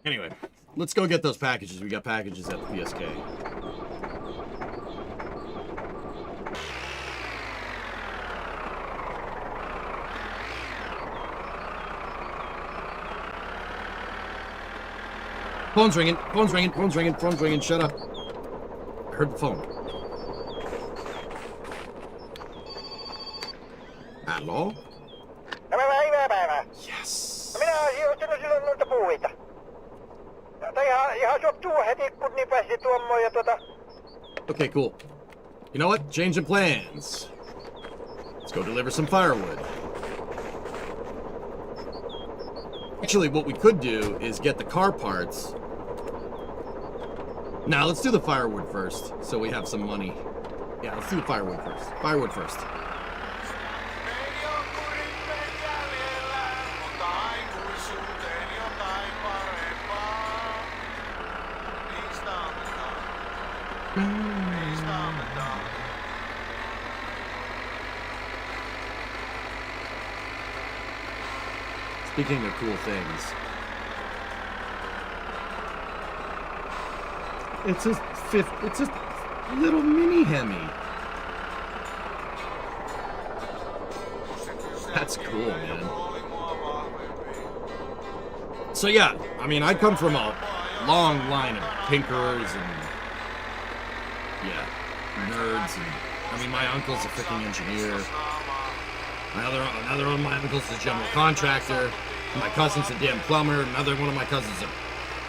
Anyway, let's go get those packages. We got packages at the PSK. Phone's ringing, phone's ringing, phone's ringing, phone's ringing, shut up. I heard the phone. Hello? Hyvää päivää. Yes. Minä olisin ottanut silloin noita puuita. Tai ihan soptuu heti, kun niin pääsi tuommoon ja Okay, cool. You know what? Changing plans. Let's go deliver some firewood. Actually, what we could do is get the car parts. Now, let's do the firewood first, so we have some money. Yeah, let's do the firewood first. Firewood first. Speaking of cool things, it's a little mini Hemi. That's cool, man. So yeah, I mean, I come from a long line of tinkerers and nerds, and I mean, my uncle's a freaking engineer. Another one of my uncles is a general contractor. My cousin's a damn plumber. Another one of my cousins is a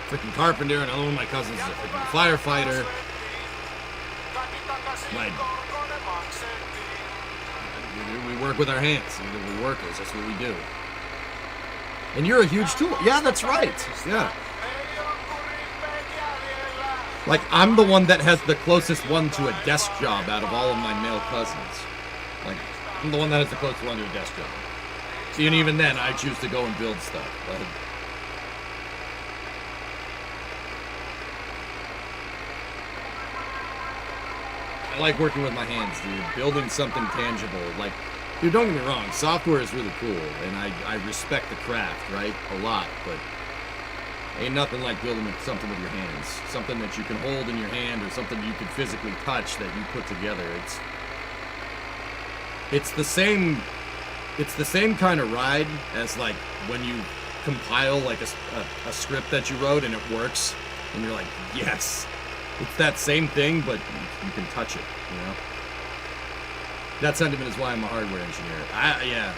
freaking carpenter. Another one of my cousins is a freaking firefighter. We work with our hands. We're workers. That's what we do. And you're a huge tool. Yeah, that's right. Yeah. Like, I'm the one that has the closest one to a desk job out of all of my male cousins. Like, I'm the one that has the closest one to a desk job. See, and even then, I choose to go and build stuff. Like, I like working with my hands, dude. Building something tangible. Like, dude, don't get me wrong. Software is really cool, and I respect the craft, right? A lot, but ain't nothing like building something with your hands. Something that you can hold in your hand, or something you can physically touch that you put together. It's the same kind of ride as like when you compile like a script that you wrote and it works and you're like, yes. It's that same thing, but you can touch it, you know? That sentiment is why I'm a hardware engineer. Yeah.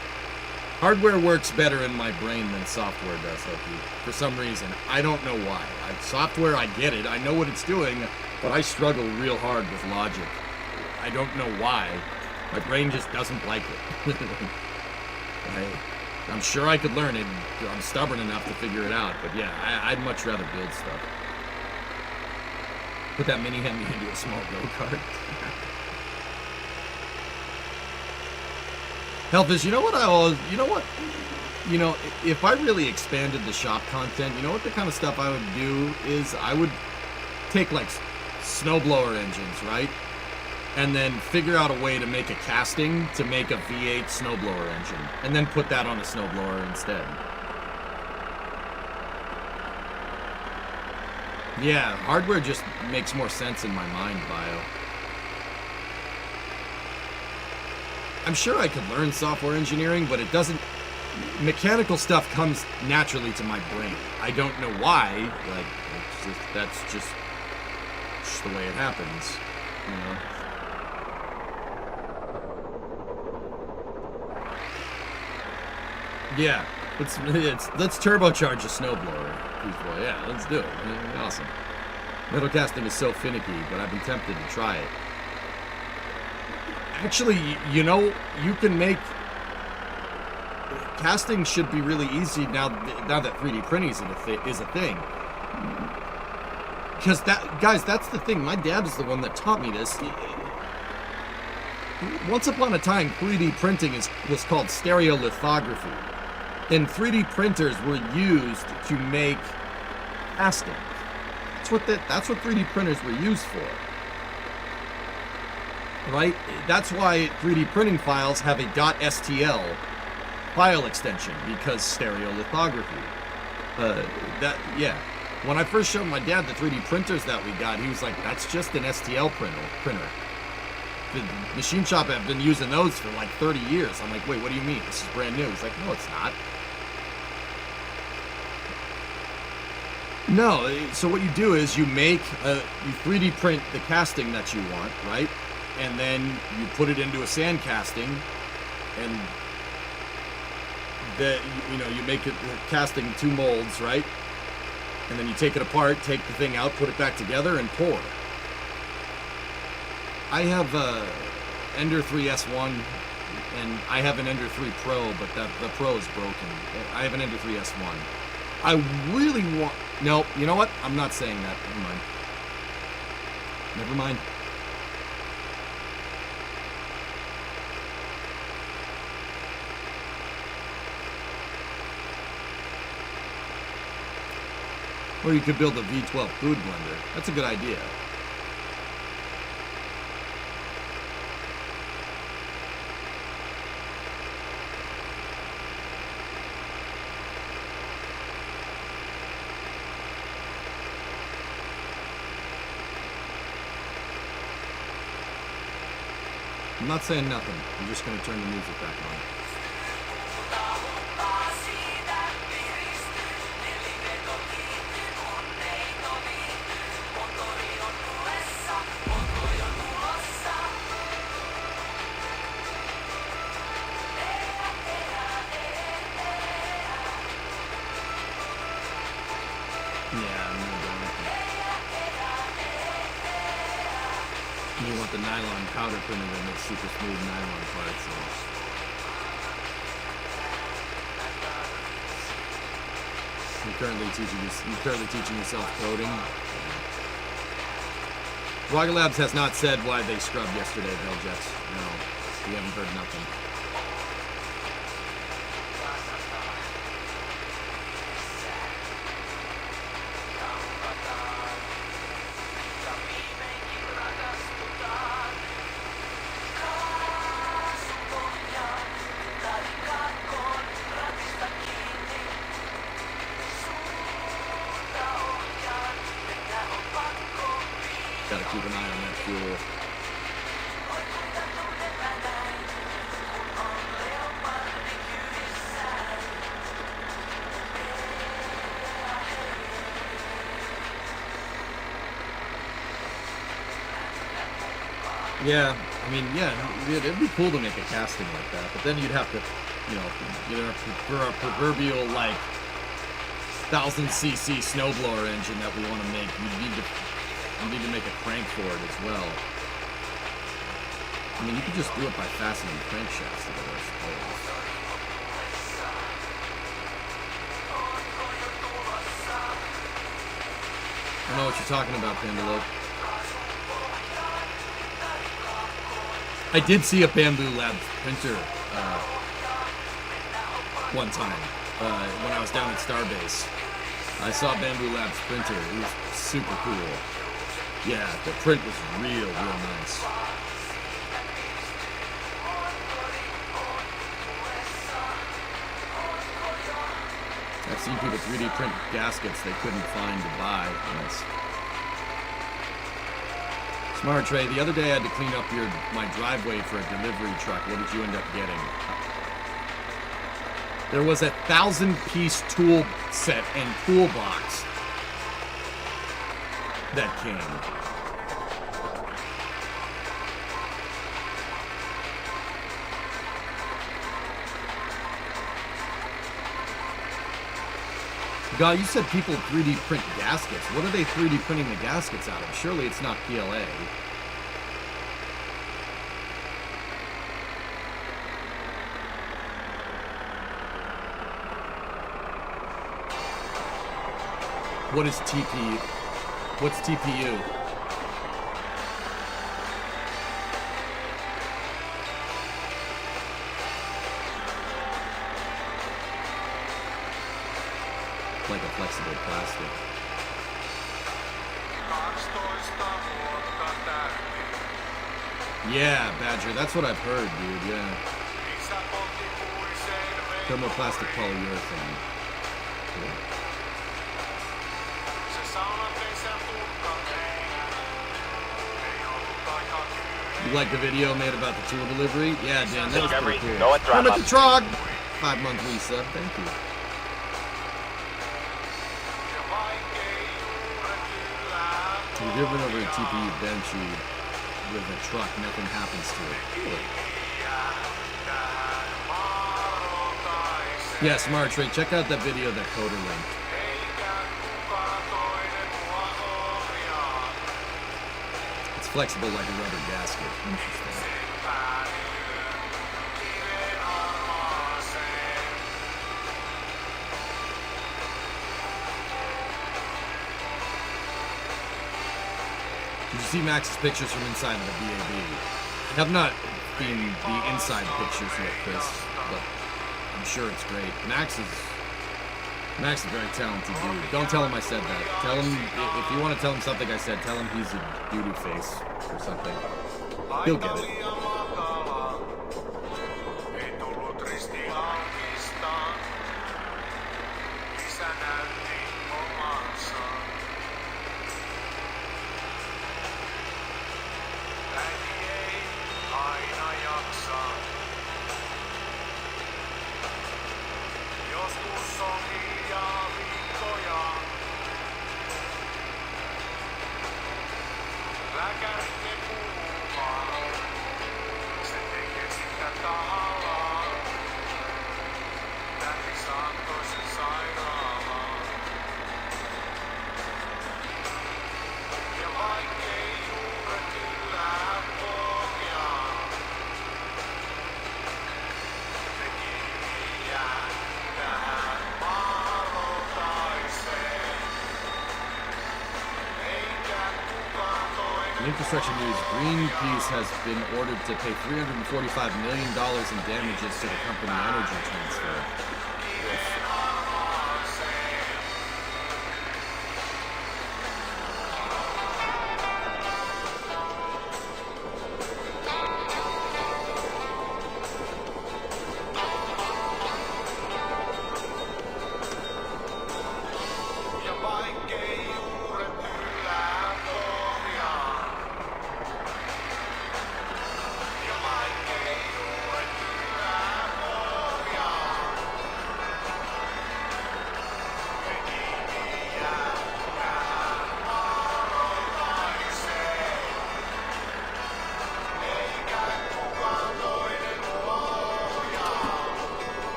Hardware works better in my brain than software does, Loki. For some reason. I don't know why. Software, I get it. I know what it's doing, but I struggle real hard with logic. I don't know why. My brain just doesn't like it. I'm sure I could learn it. I'm stubborn enough to figure it out. But yeah, I'd much rather build stuff. Put that mini Hemi into a small go-kart. Hellfish, you know, if I really expanded the shop content, you know what the kind of stuff I would do is I would take like snowblower engines, right? And then figure out a way to make a casting to make a V8 snowblower engine. And then put that on a snowblower instead. Yeah, hardware just makes more sense in my mind, Bio. I'm sure I could learn software engineering, but it doesn't... Mechanical stuff comes naturally to my brain. I don't know why. Like, that's just the way it happens, you know? Yeah, let's turbocharge a snowblower. Yeah, let's do it. Awesome. Metal casting is so finicky, but I've been tempted to try it. Actually, you know, you can make... Casting should be really easy now that 3D printing is a thing. Because guys, that's the thing. My dad is the one that taught me this. Once upon a time, 3D printing was called stereolithography. And 3D printers were used to make casting. That's what 3D printers were used for. Right? That's why 3D printing files have a .stl file extension, because stereolithography. Yeah. When I first showed my dad the 3D printers that we got, he was like, that's just an STL printer. The machine shop have been using those for like 30 years. I'm like, wait, what do you mean? This is brand new. He's like, no, it's not. No, so what you do is you 3D print the casting that you want, right? And then you put it into a sand casting, and you make it casting 2 molds, right? And then you take it apart, take the thing out, put it back together, and pour. I have Ender 3S1 and I have an Ender 3 Pro, but the Pro is broken. I have an Ender 3 S1. I really want... No, you know what? I'm not saying that. Never mind. Never mind. Or you could build a V12 food blender. That's a good idea. I'm not saying nothing. I'm just going to turn the music back on. You want the nylon powder printer that makes super smooth nylon parts. So. You're currently teaching yourself coding. Rocket Labs has not said why they scrubbed yesterday, Veljet. No, we haven't heard nothing. Gotta keep an eye on that fuel. Yeah, I mean, yeah, it'd be cool to make a casting like that, but then you'd have to, for our proverbial, like, 1000cc snowblower engine that we want to make, you need to make a crank for it as well. I mean, you could just do it by fastening crankshafts together, I suppose. I know what you're talking about, Pandalope. I did see a Bamboo Labs printer one time when I was down at Starbase. I saw Bamboo Labs printer. It was super cool. Yeah, the print was real nice. I've seen people 3D print gaskets they couldn't find to buy. Nice. Smart Trey, the other day I had to clean up my driveway for a delivery truck. What did you end up getting? There was a 1,000-piece tool set and toolbox that came. God, you said people 3D print gaskets. What are they 3D printing the gaskets out of? Surely it's not PLA. What is TPU? What's TPU? Like a flexible plastic. Yeah, Badger, that's what I've heard, dude, yeah. Thermoplastic polyurethane. Cool. You like the video made about the tool delivery? Yeah, Dan, that was pretty cool. Come at the Trog! 5-month resub, thank you. You're driven over a TPU Benchy with a truck, nothing happens to it. Really? Yeah, Smart Trade, check out that video that Coder linked. It's flexible like a rubber gasket. Interesting. you see Max's pictures from inside of the BAB? I have not seen the inside pictures yet, Chris, but I'm sure it's great. Max is a very talented dude. Don't tell him I said that. Tell him, if you want to tell him something I said, tell him he's a doo-doo face or something. He'll get it. Infrastructure news, Greenpeace has been ordered to pay $345 million in damages to the company Energy Transfer.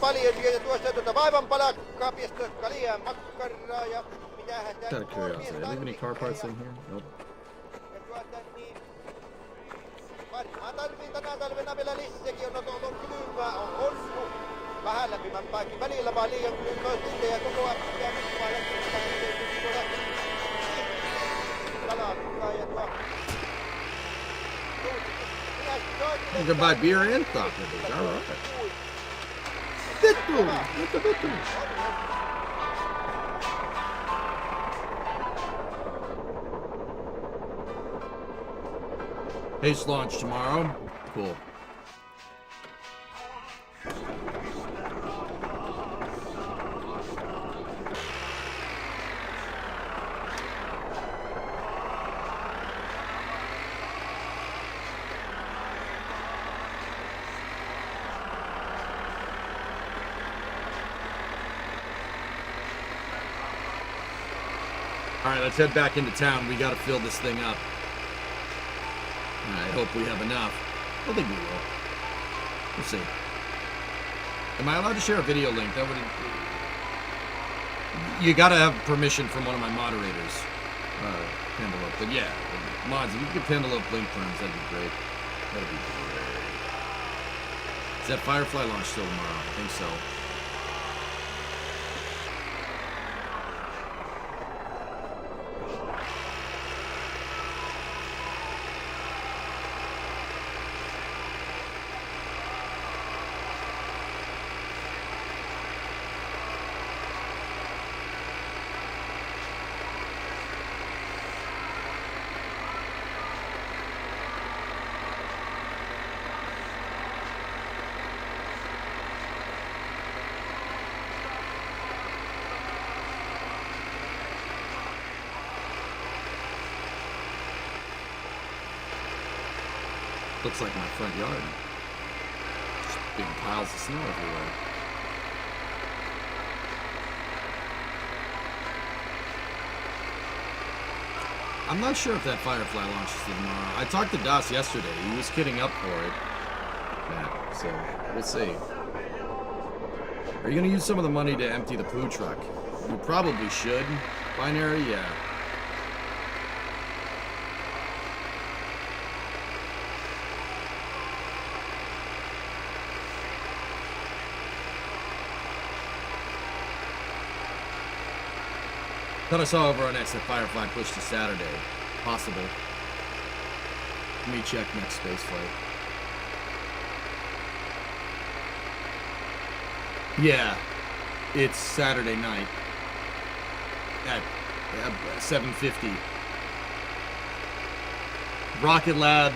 Paljon ja tuossa vaivan palakkaapista kalia makkaraa ja mitähän Out of curiosity, do they have any car parts in here? Nope. Varmaan tarvii tänä talvena vielä lisääkin, on kylmää on ollut. Vähän lämpimämpääkin välillä vaan liian kylmää sitten ja koko ajan pitää nyt vaan kalakkaa ja tuo. You can buy beer and sausages. All right. Haste launch tomorrow. Cool. All right, let's head back into town. We got to fill this thing up. I hope we have enough. I think we will. We'll see. Am I allowed to share a video link? That would. You got to have permission from one of my moderators. Pendelope. But yeah, mods, if you could Pendelope link terms, that'd be great. That'd be great. Is that Firefly launch still tomorrow? I think so. Looks like my front yard. Just big piles of snow everywhere. I'm not sure if that Firefly launches tomorrow. I talked to Das yesterday. He was kidding up for it. Yeah, so we'll see. Are you gonna use some of the money to empty the poo truck? You probably should. Binary, yeah. Thought I saw over on X that Firefly pushed to Saturday. Possible. Let me check next Spaceflight. Yeah, it's Saturday night at 7:50. Rocket Lab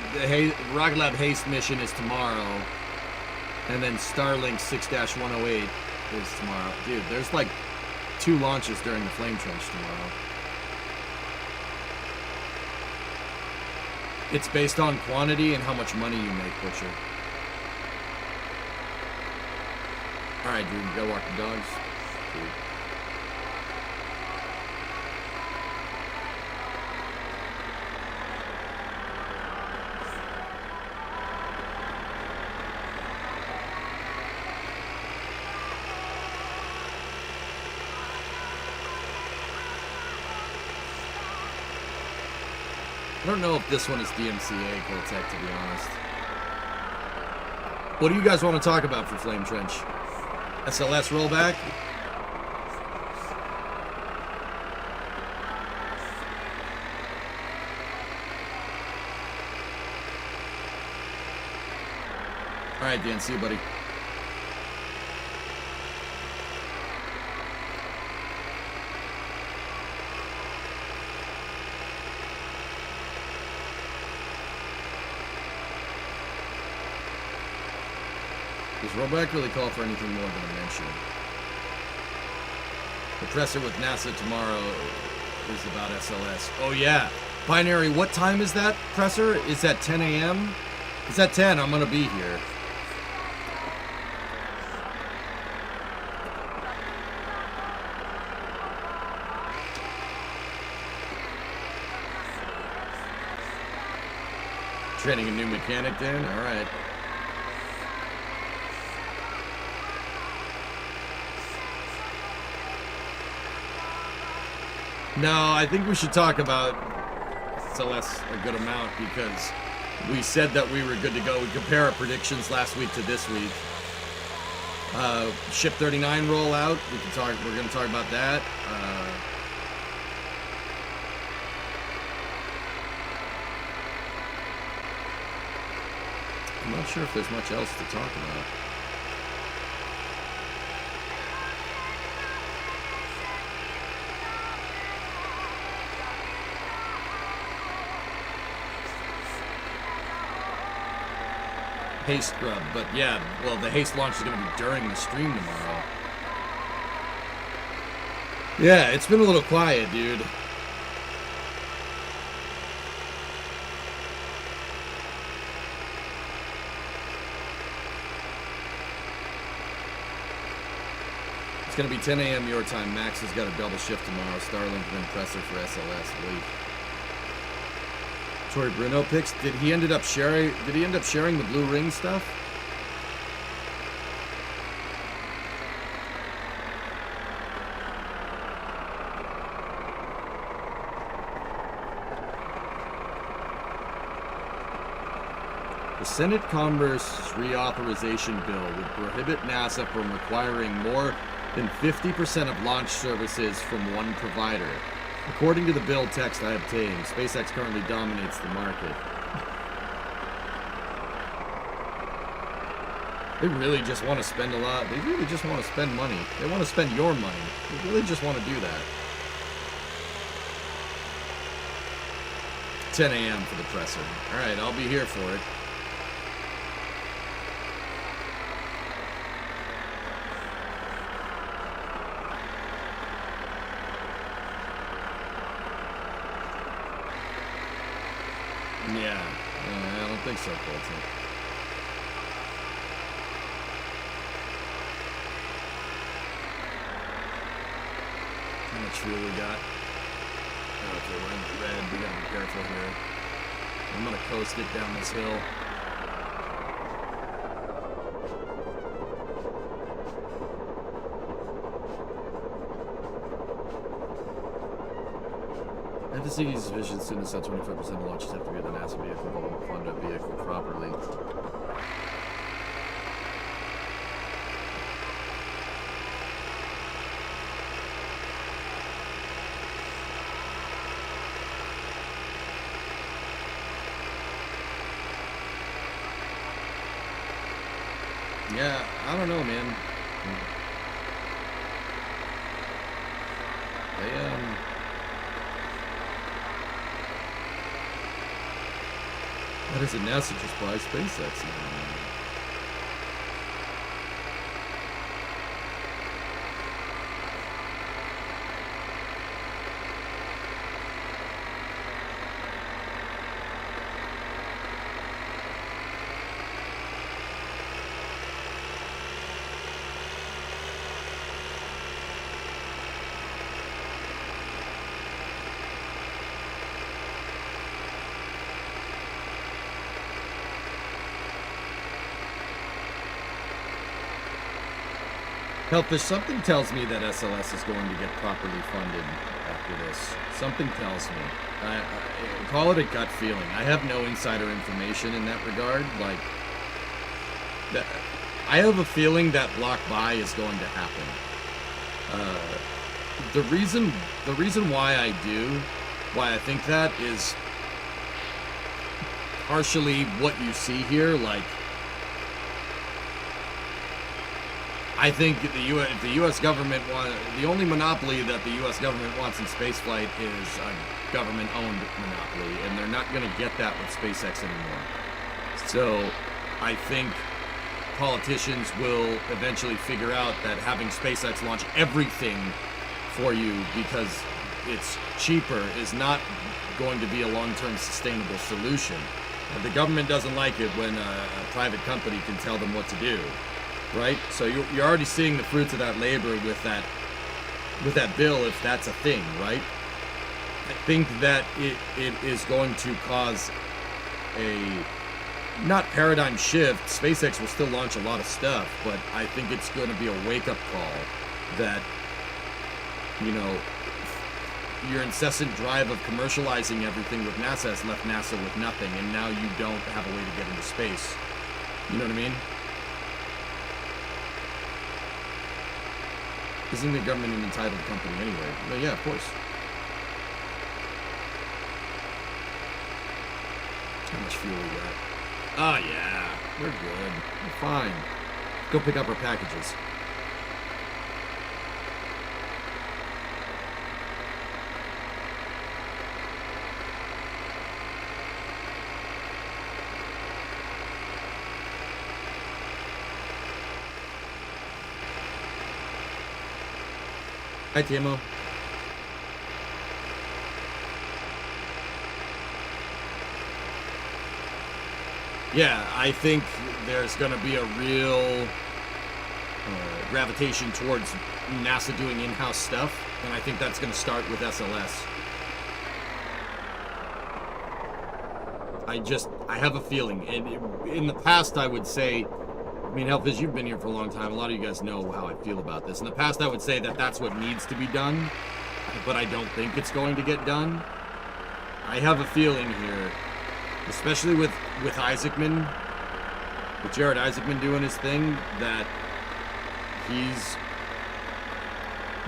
haste mission is tomorrow, and then Starlink 6-108 is tomorrow. Dude, there's like 2 launches during the flame trench tomorrow. It's based on quantity and how much money you make, Butcher. Alright, dude, you gotta walk the dogs. Dude. I don't know if this one is DMCA, Cortec, to be honest. What do you guys want to talk about for Flame Trench? SLS rollback? Alright, Dan, see you, buddy. Does rollback really call for anything more than a mention? The presser with NASA tomorrow is about SLS. Oh yeah. Binary, what time is that presser? Is that 10 a.m.? Is that 10? I'm gonna be here. Training a new mechanic, Dan? Alright. No, I think we should talk about SLS a good amount because we said that we were good to go. We compare our predictions last week to this week. Ship 39 rollout. We're going to talk about that. I'm not sure if there's much else to talk about. Haste scrub, but yeah, well, the haste launch is going to be during the stream tomorrow. Yeah, it's been a little quiet, dude. It's going to be 10 a.m. your time. Max has got a double shift tomorrow. Starlink and then presser for SLS. Wait. Tori Bruno picks. Did he end up sharing the blue ring stuff? The Senate Commerce reauthorization bill would prohibit NASA from requiring more than 50% of launch services from one provider. According to the bill text I obtained, SpaceX currently dominates the market. They really just want to spend a lot. They really just want to spend money. They want to spend your money. They really just want to do that. 10 a.m. for the presser. Alright, I'll be here for it. Yeah, I don't think so, Colton. How much fuel we got? Okay, we're in the red. We gotta be careful here. I'm gonna coast it down this hill. FSC is vision students that 25% of launches have to be the NASA vehicle, but will fund a vehicle properly. Yeah, I don't know, man. What is it? NASA just buy SpaceX now. Help, something tells me that SLS is going to get properly funded after this. Something tells me. I call it a gut feeling. I have no insider information in that regard. Like, I have a feeling that block buy is going to happen. The reason why I think that is partially what you see here. Like, I think the U.S. government the only monopoly that the U.S. government wants in spaceflight is a government-owned monopoly, and they're not going to get that with SpaceX anymore. So, I think politicians will eventually figure out that having SpaceX launch everything for you because it's cheaper is not going to be a long-term sustainable solution. The government doesn't like it when a private company can tell them what to do. Right? So you're already seeing the fruits of that labor with that bill, if that's a thing, right? I think that it is going to cause a not paradigm shift. SpaceX will still launch a lot of stuff, but I think it's going to be a wake-up call that, you know, your incessant drive of commercializing everything with NASA has left NASA with nothing, and now you don't have a way to get into space. You know what I mean? Isn't the government an entitled company anyway? Well, yeah, of course. How much fuel we got? Oh, yeah. We're good. We're fine. Go pick up our packages. Hi, Timo. Yeah, I think there's going to be a real gravitation towards NASA doing in-house stuff, and I think that's going to start with SLS. I have a feeling, and in the past I would say, I mean, Hellfish, you've been here for a long time. A lot of you guys know how I feel about this. In the past, I would say that that's what needs to be done, but I don't think it's going to get done. I have a feeling here, especially with Isaacman, with Jared Isaacman doing his thing, that he's...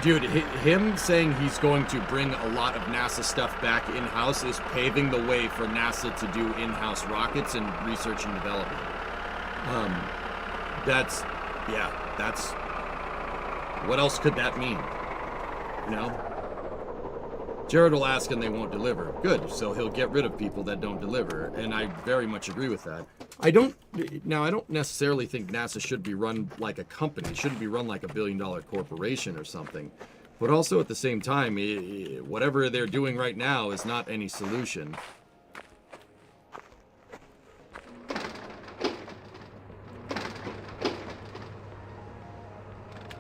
Dude, him saying he's going to bring a lot of NASA stuff back in-house is paving the way for NASA to do in-house rockets and research and development. That's what else could that mean? You know? Jared will ask and they won't deliver. Good, so he'll get rid of people that don't deliver, and I very much agree with that. I don't necessarily think NASA should be run like a company. It shouldn't be run like a billion-dollar corporation or something. But also at the same time, whatever they're doing right now is not any solution.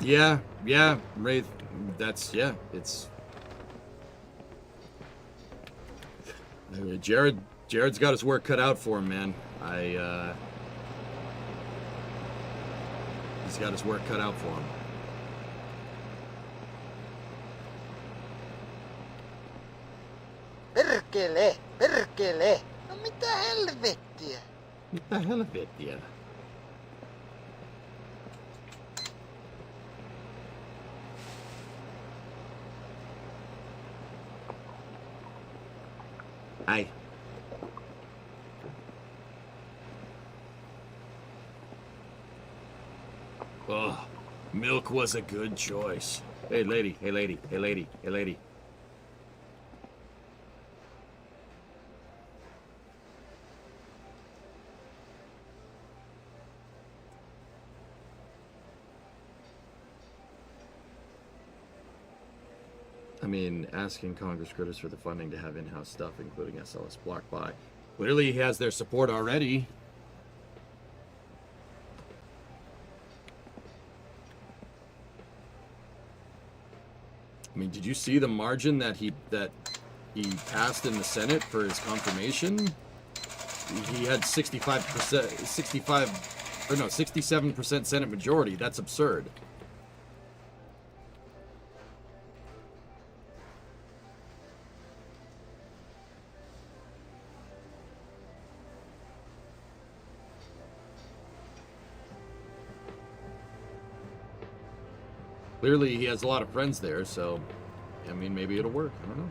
Yeah, Wraith, it's... Jared's got his work cut out for him, man. He's got his work cut out for him. Perkele! Perkele! No mitä helvettiä? Mitä helvettiä? Ai. Oh, milk was a good choice. Hey lady, hey lady, hey lady, hey lady. I mean, asking Congress critters for the funding to have in-house stuff, including SLS block by. Clearly he has their support already. I mean, did you see the margin that he passed in the Senate for his confirmation? He had 67% Senate majority. That's absurd. Clearly, he has a lot of friends there, so, I mean, maybe it'll work. I don't know.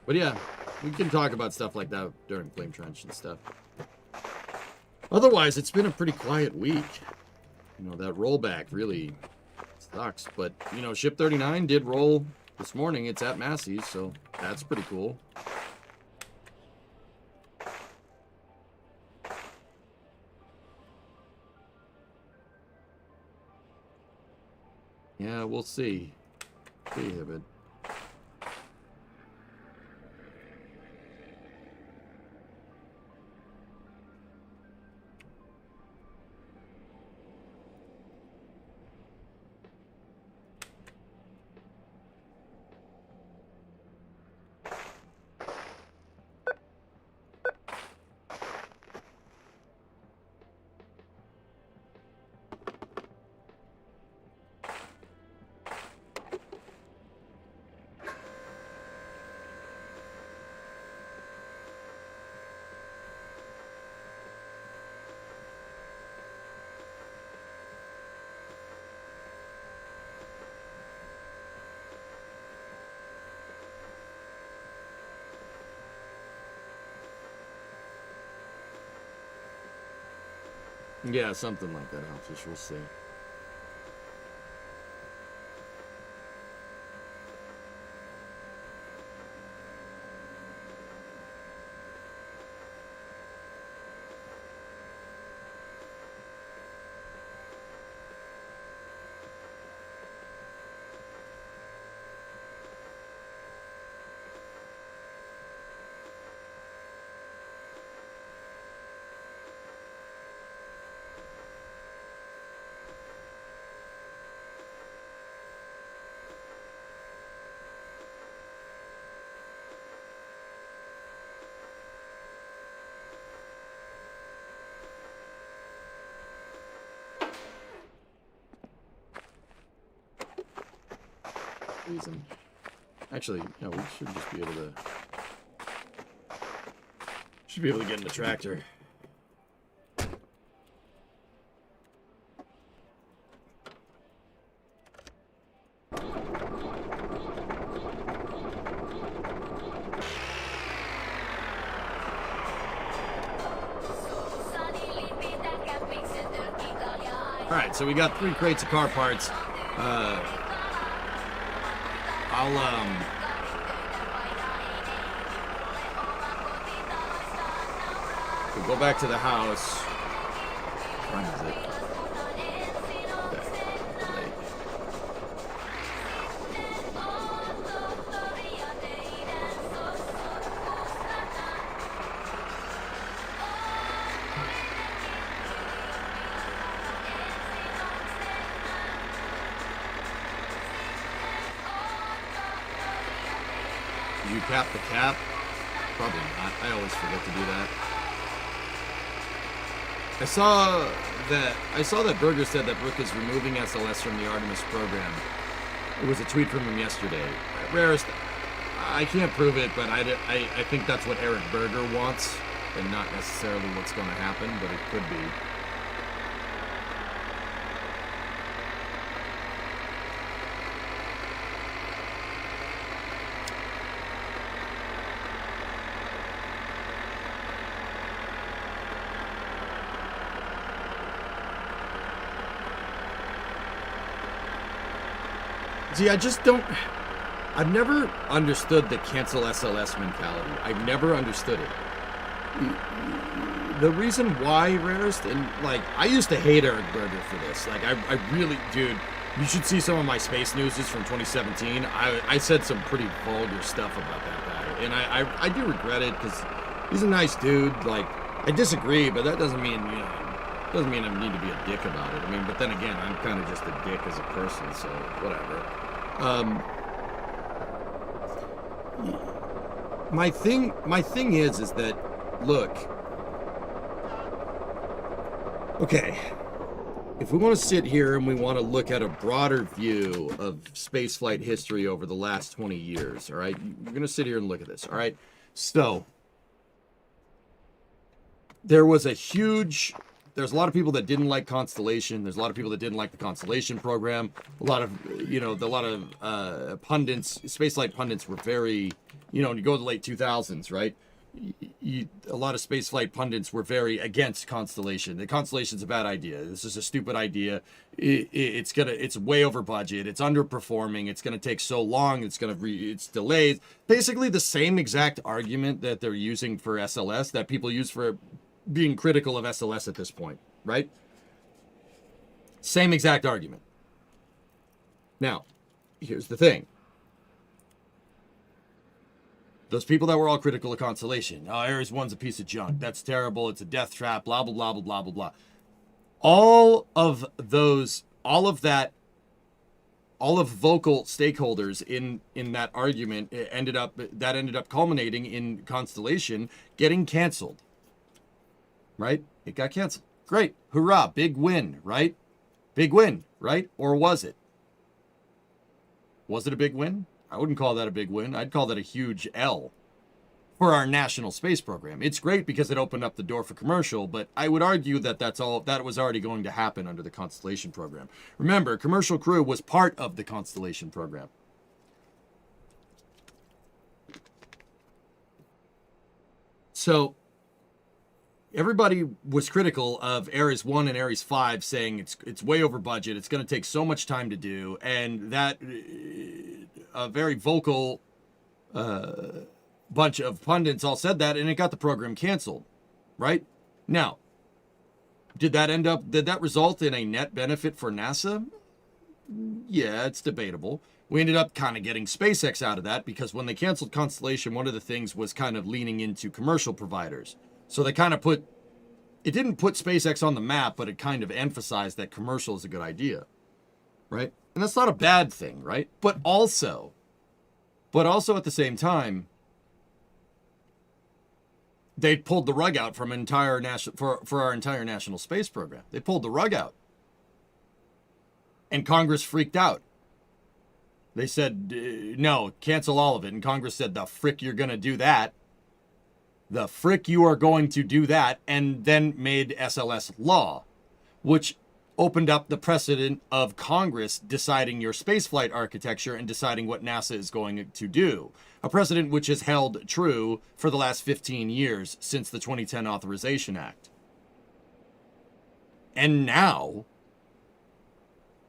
But yeah, we can talk about stuff like that during Flame Trench and stuff. Otherwise, it's been a pretty quiet week. You know, that rollback really sucks, but you know, Ship 39 did roll this morning. It's at Massey's, so that's pretty cool. Yeah, we'll see. See, Hibbit. Yeah, something like that, Alfish. We'll see. Reason. Actually, no, we should just be able to get in the tractor. All right, so we got 3 crates of car parts. We'll go back to the house. What time is it? Did you cap the cap? Probably not. I always forget to do that. I saw that Berger said that Brooke is removing SLS from the Artemis program. It was a tweet from him yesterday. Rarest, I can't prove it, but I think that's what Eric Berger wants, and not necessarily what's going to happen, but it could be. See, I've never understood the cancel SLS mentality. I've never understood it. The reason why, Rarest, and like, I used to hate Eric Berger for this. Like, I really, dude, you should see some of my space newses from 2017. I said some pretty vulgar stuff about that guy. And I do regret it, because he's a nice dude. Like, I disagree, but that doesn't mean, doesn't mean I need to be a dick about it. I mean, but then again, I'm kind of just a dick as a person, so whatever. My thing is that, look, okay, if we want to sit here and we want to look at a broader view of spaceflight history over the last 20 years, all right, we're going to sit here and look at this, all right? So, there's a lot of people that didn't like Constellation. There's a lot of people that didn't like the Constellation program. A lot of pundits, spaceflight pundits were very, you go to the late 2000s, right? A lot of spaceflight pundits were very against Constellation. The Constellation's a bad idea. This is a stupid idea. It's way over budget. It's underperforming. It's gonna take so long. It's delayed. Basically, the same exact argument that they're using for SLS that people use for being critical of SLS at this point, right? Same exact argument. Now, here's the thing. Those people that were all critical of Constellation, Ares 1's a piece of junk, that's terrible, it's a death trap, blah, blah, blah, blah, blah, blah, blah. All of vocal stakeholders in that argument ended up culminating in Constellation getting canceled. Right? It got canceled. Great. Hurrah. Big win, right? Big win, right? Or was it? Was it a big win? I wouldn't call that a big win. I'd call that a huge L for our national space program. It's great because it opened up the door for commercial, but I would argue that that was already going to happen under the Constellation program. Remember, Commercial Crew was part of the Constellation program. So, everybody was critical of Ares 1 and Ares 5, saying it's way over budget, it's going to take so much time to do, and that a very vocal bunch of pundits all said that, and it got the program canceled, right? Now, did that result in a net benefit for NASA? Yeah, it's debatable. We ended up kind of getting SpaceX out of that, because when they canceled Constellation, one of the things was kind of leaning into commercial providers. So they kind of it didn't put SpaceX on the map, but it kind of emphasized that commercial is a good idea, right? And that's not a bad thing, right? But also at the same time, they pulled the rug out from our entire national space program. They pulled the rug out. And Congress freaked out. They said, no, cancel all of it. And Congress said, the frick you're going to do that. The frick you are going to do that, and then made SLS law, which opened up the precedent of Congress deciding your spaceflight architecture and deciding what NASA is going to do. A precedent which has held true for the last 15 years since the 2010 Authorization Act. And now,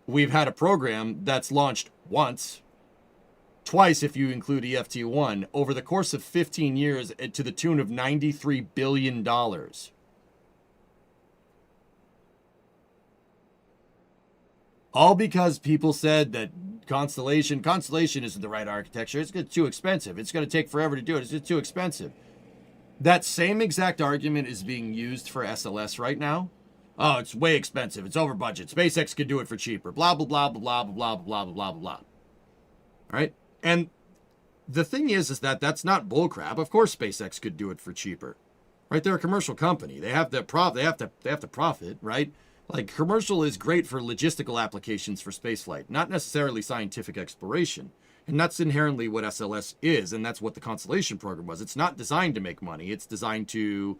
we've had a program that's launched once, twice if you include EFT1, over the course of 15 years to the tune of $93 billion. All because people said that Constellation isn't the right architecture. It's too expensive. It's going to take forever to do it. It's just too expensive. That same exact argument is being used for SLS right now. Oh, it's way expensive. It's over budget. SpaceX could do it for cheaper. Blah, blah, blah, blah, blah, blah, blah, blah, blah, blah, blah. All right? And the thing is that that's not bullcrap. Of course, SpaceX could do it for cheaper, right? They're a commercial company. They have to profit, right? Like, commercial is great for logistical applications for spaceflight, not necessarily scientific exploration. And that's inherently what SLS is, and that's what the Constellation program was. It's not designed to make money. It's designed to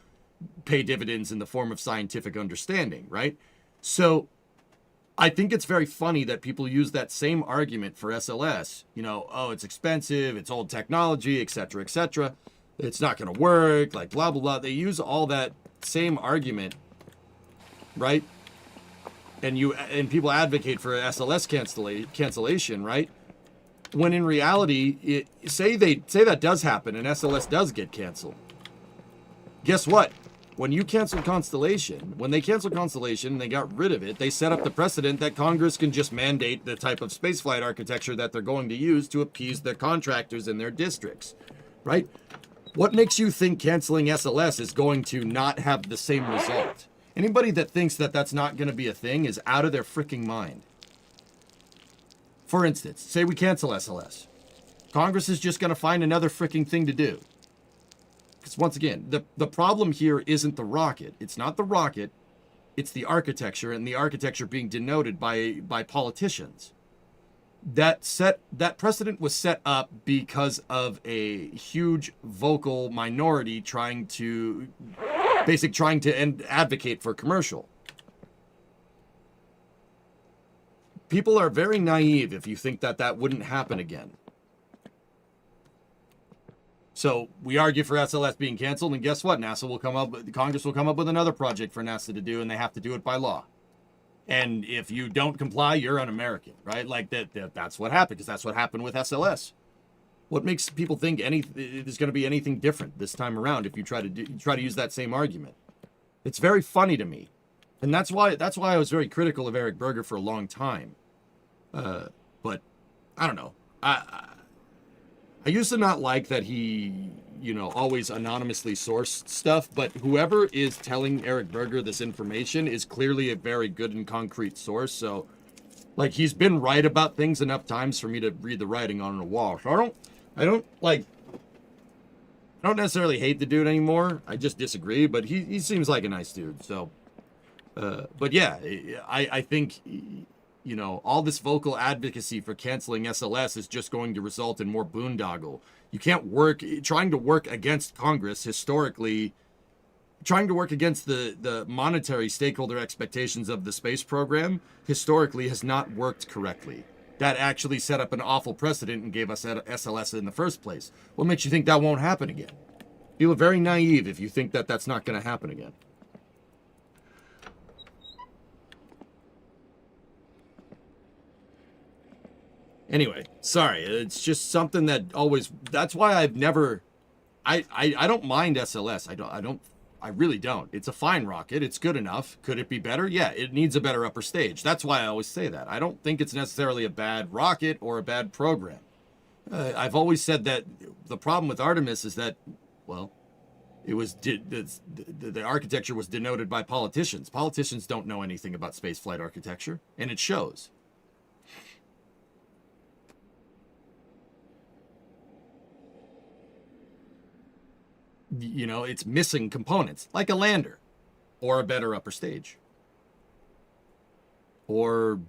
pay dividends in the form of scientific understanding, right? So I think it's very funny that people use that same argument for SLS. You know, oh, it's expensive, it's old technology, etc., etc. It's not going to work, like blah, blah, blah. They use all that same argument, right? And people advocate for SLS cancellation, right? When in reality, say that does happen and SLS does get canceled. Guess what? When you cancel Constellation, when they canceled Constellation and they got rid of it, they set up the precedent that Congress can just mandate the type of spaceflight architecture that they're going to use to appease their contractors in their districts, right? What makes you think canceling SLS is going to not have the same result? Anybody that thinks that that's not going to be a thing is out of their freaking mind. For instance, say we cancel SLS. Congress is just going to find another freaking thing to do. Because once again, the problem here isn't the rocket. It's not the rocket. It's the architecture, and the architecture being denoted by politicians. That precedent was set up because of a huge vocal minority trying to advocate for commercial. People are very naive if you think that wouldn't happen again. So we argue for SLS being canceled, and guess what? Congress will come up with another project for NASA to do, and they have to do it by law. And if you don't comply, you're un-American, right? Like that's what happened, because that's what happened with SLS. What makes people think there's going to be anything different this time around if you try to use that same argument? It's very funny to me, and that's why I was very critical of Eric Berger for a long time. But I don't know. I used to not like that he, always anonymously sourced stuff, but whoever is telling Eric Berger this information is clearly a very good and concrete source. So, like, he's been right about things enough times for me to read the writing on the wall. So I don't necessarily hate the dude anymore. I just disagree, but he seems like a nice dude. So, but yeah, I think, all this vocal advocacy for canceling SLS is just going to result in more boondoggle. You can't trying to work against Congress historically, trying to work against the monetary stakeholder expectations of the space program historically has not worked correctly. That actually set up an awful precedent and gave us SLS in the first place. What makes you think that won't happen again? You are very naive if you think that that's not going to happen again. Anyway, sorry. It's just something that that's why I've never, I don't mind SLS. I really don't. It's a fine rocket. It's good enough. Could it be better? Yeah, it needs a better upper stage. That's why I always say that. I don't think it's necessarily a bad rocket or a bad program. I've always said that the problem with Artemis is that, well, it was the architecture was denoted by politicians. Politicians don't know anything about spaceflight architecture, and it shows. It's missing components, like a lander, or a better upper stage, or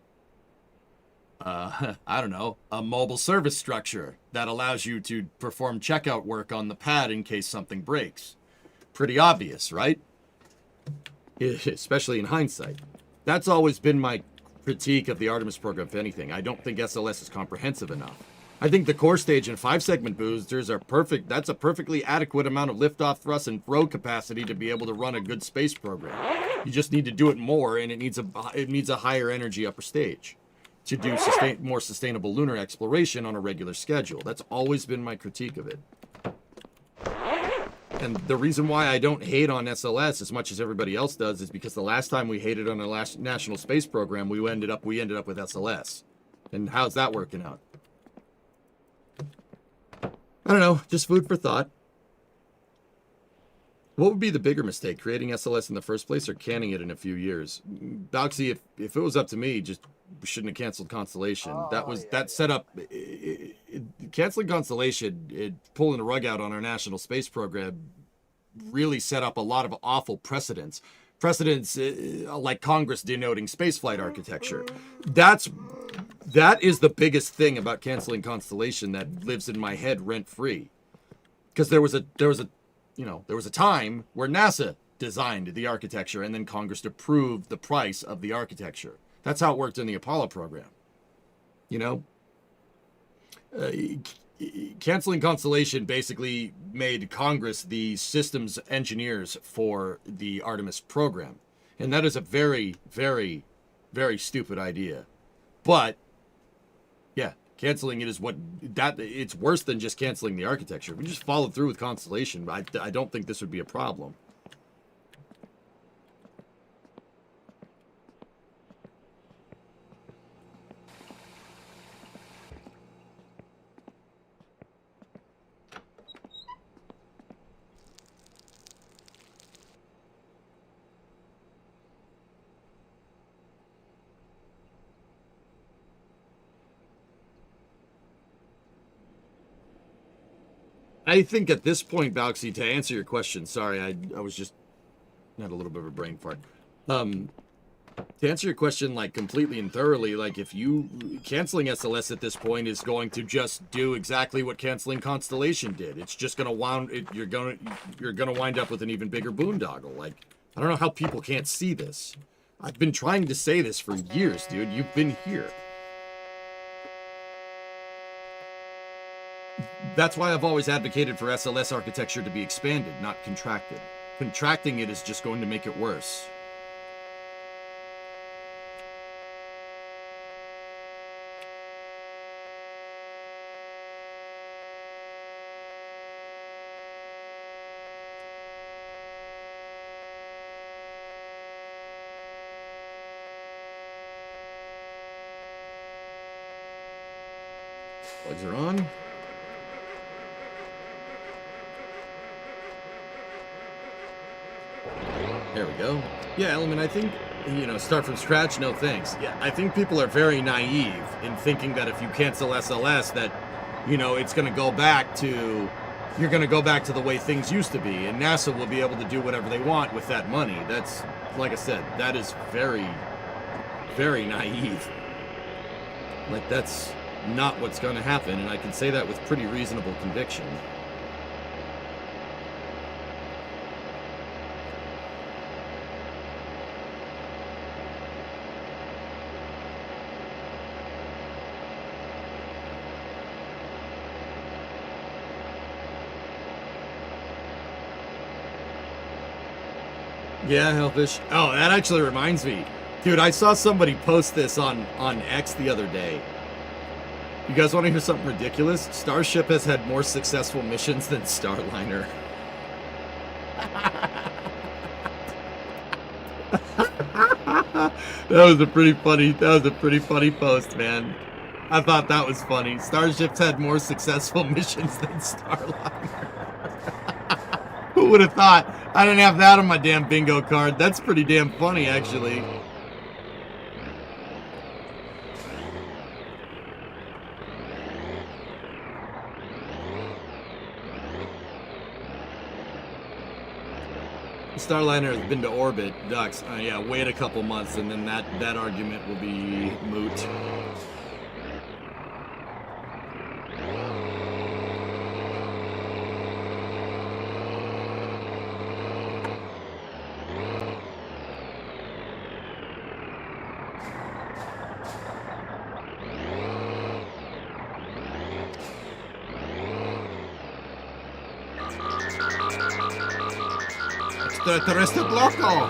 I don't know, a mobile service structure that allows you to perform checkout work on the pad in case something breaks. Pretty obvious, right? Especially in hindsight. That's always been my critique of the Artemis program, if anything. I don't think SLS is comprehensive enough. I think the core stage and 5-segment boosters are perfect. That's a perfectly adequate amount of liftoff thrust and throw capacity to be able to run a good space program. You just need to do it more, and it needs a higher energy upper stage to do more sustainable lunar exploration on a regular schedule. That's always been my critique of it. And the reason why I don't hate on SLS as much as everybody else does is because the last time we hated on the last national space program, we ended up with SLS. And how's that working out? I don't know, just food for thought. What would be the bigger mistake, creating SLS in the first place or canning it in a few years? Boxy, if it was up to me, we shouldn't have canceled Constellation. That set up canceling Constellation, pulling the rug out on our national space program, really set up a lot of awful precedents. Precedents like Congress denoting spaceflight architecture. That is the biggest thing about canceling Constellation that lives in my head rent free. Because there was a time where NASA designed the architecture and then Congress approved the price of the architecture. That's how it worked in the Apollo program. You know, canceling Constellation basically made Congress the systems engineers for the Artemis program. And that is a very, very, very stupid idea. But, yeah, canceling it is it's worse than just canceling the architecture. If we just followed through with Constellation, I don't think this would be a problem. I think at this point, Balxy, to answer your question, sorry, I was just had a little bit of a brain fart. To answer your question, like, completely and thoroughly, like, if you canceling SLS at this point is going to just do exactly what canceling Constellation did. It's just gonna you're gonna wind up with an even bigger boondoggle. Like, I don't know how people can't see this. I've been trying to say this for years, dude. You've been here. That's why I've always advocated for SLS architecture to be expanded, not contracted. Contracting it is just going to make it worse. Plugs are on. There we go. Yeah, Element, I think, start from scratch, no thanks. Yeah, I think people are very naive in thinking that if you cancel SLS that, it's going to go back to, you're going to go back to the way things used to be, and NASA will be able to do whatever they want with that money. That's, like I said, that is very, very naive. Like, that's not what's going to happen, and I can say that with pretty reasonable conviction. Yeah, Hellfish. Oh, that actually reminds me. Dude, I saw somebody post this on X the other day. You guys want to hear something ridiculous? Starship has had more successful missions than Starliner. That was a pretty funny post, man. I thought that was funny. Starship's had more successful missions than Starliner. Who would have thought? I didn't have that on my damn bingo card. That's pretty damn funny, actually. Starliner has been to orbit, ducks. Yeah, wait a couple months and then that argument will be moot. Extraterrestre loco!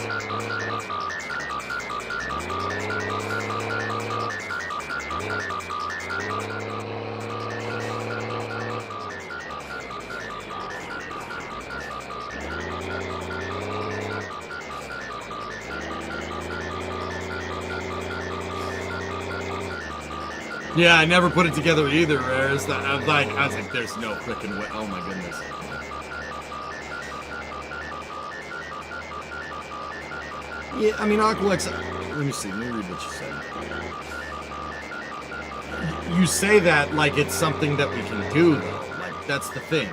Yeah, I never put it together either, Rares. I was like, there's no freaking way. Oh my goodness. Yeah, I mean, Aqualex, let me see, let me read what you said. you say that like it's something that we can do, though. Like, that's the thing.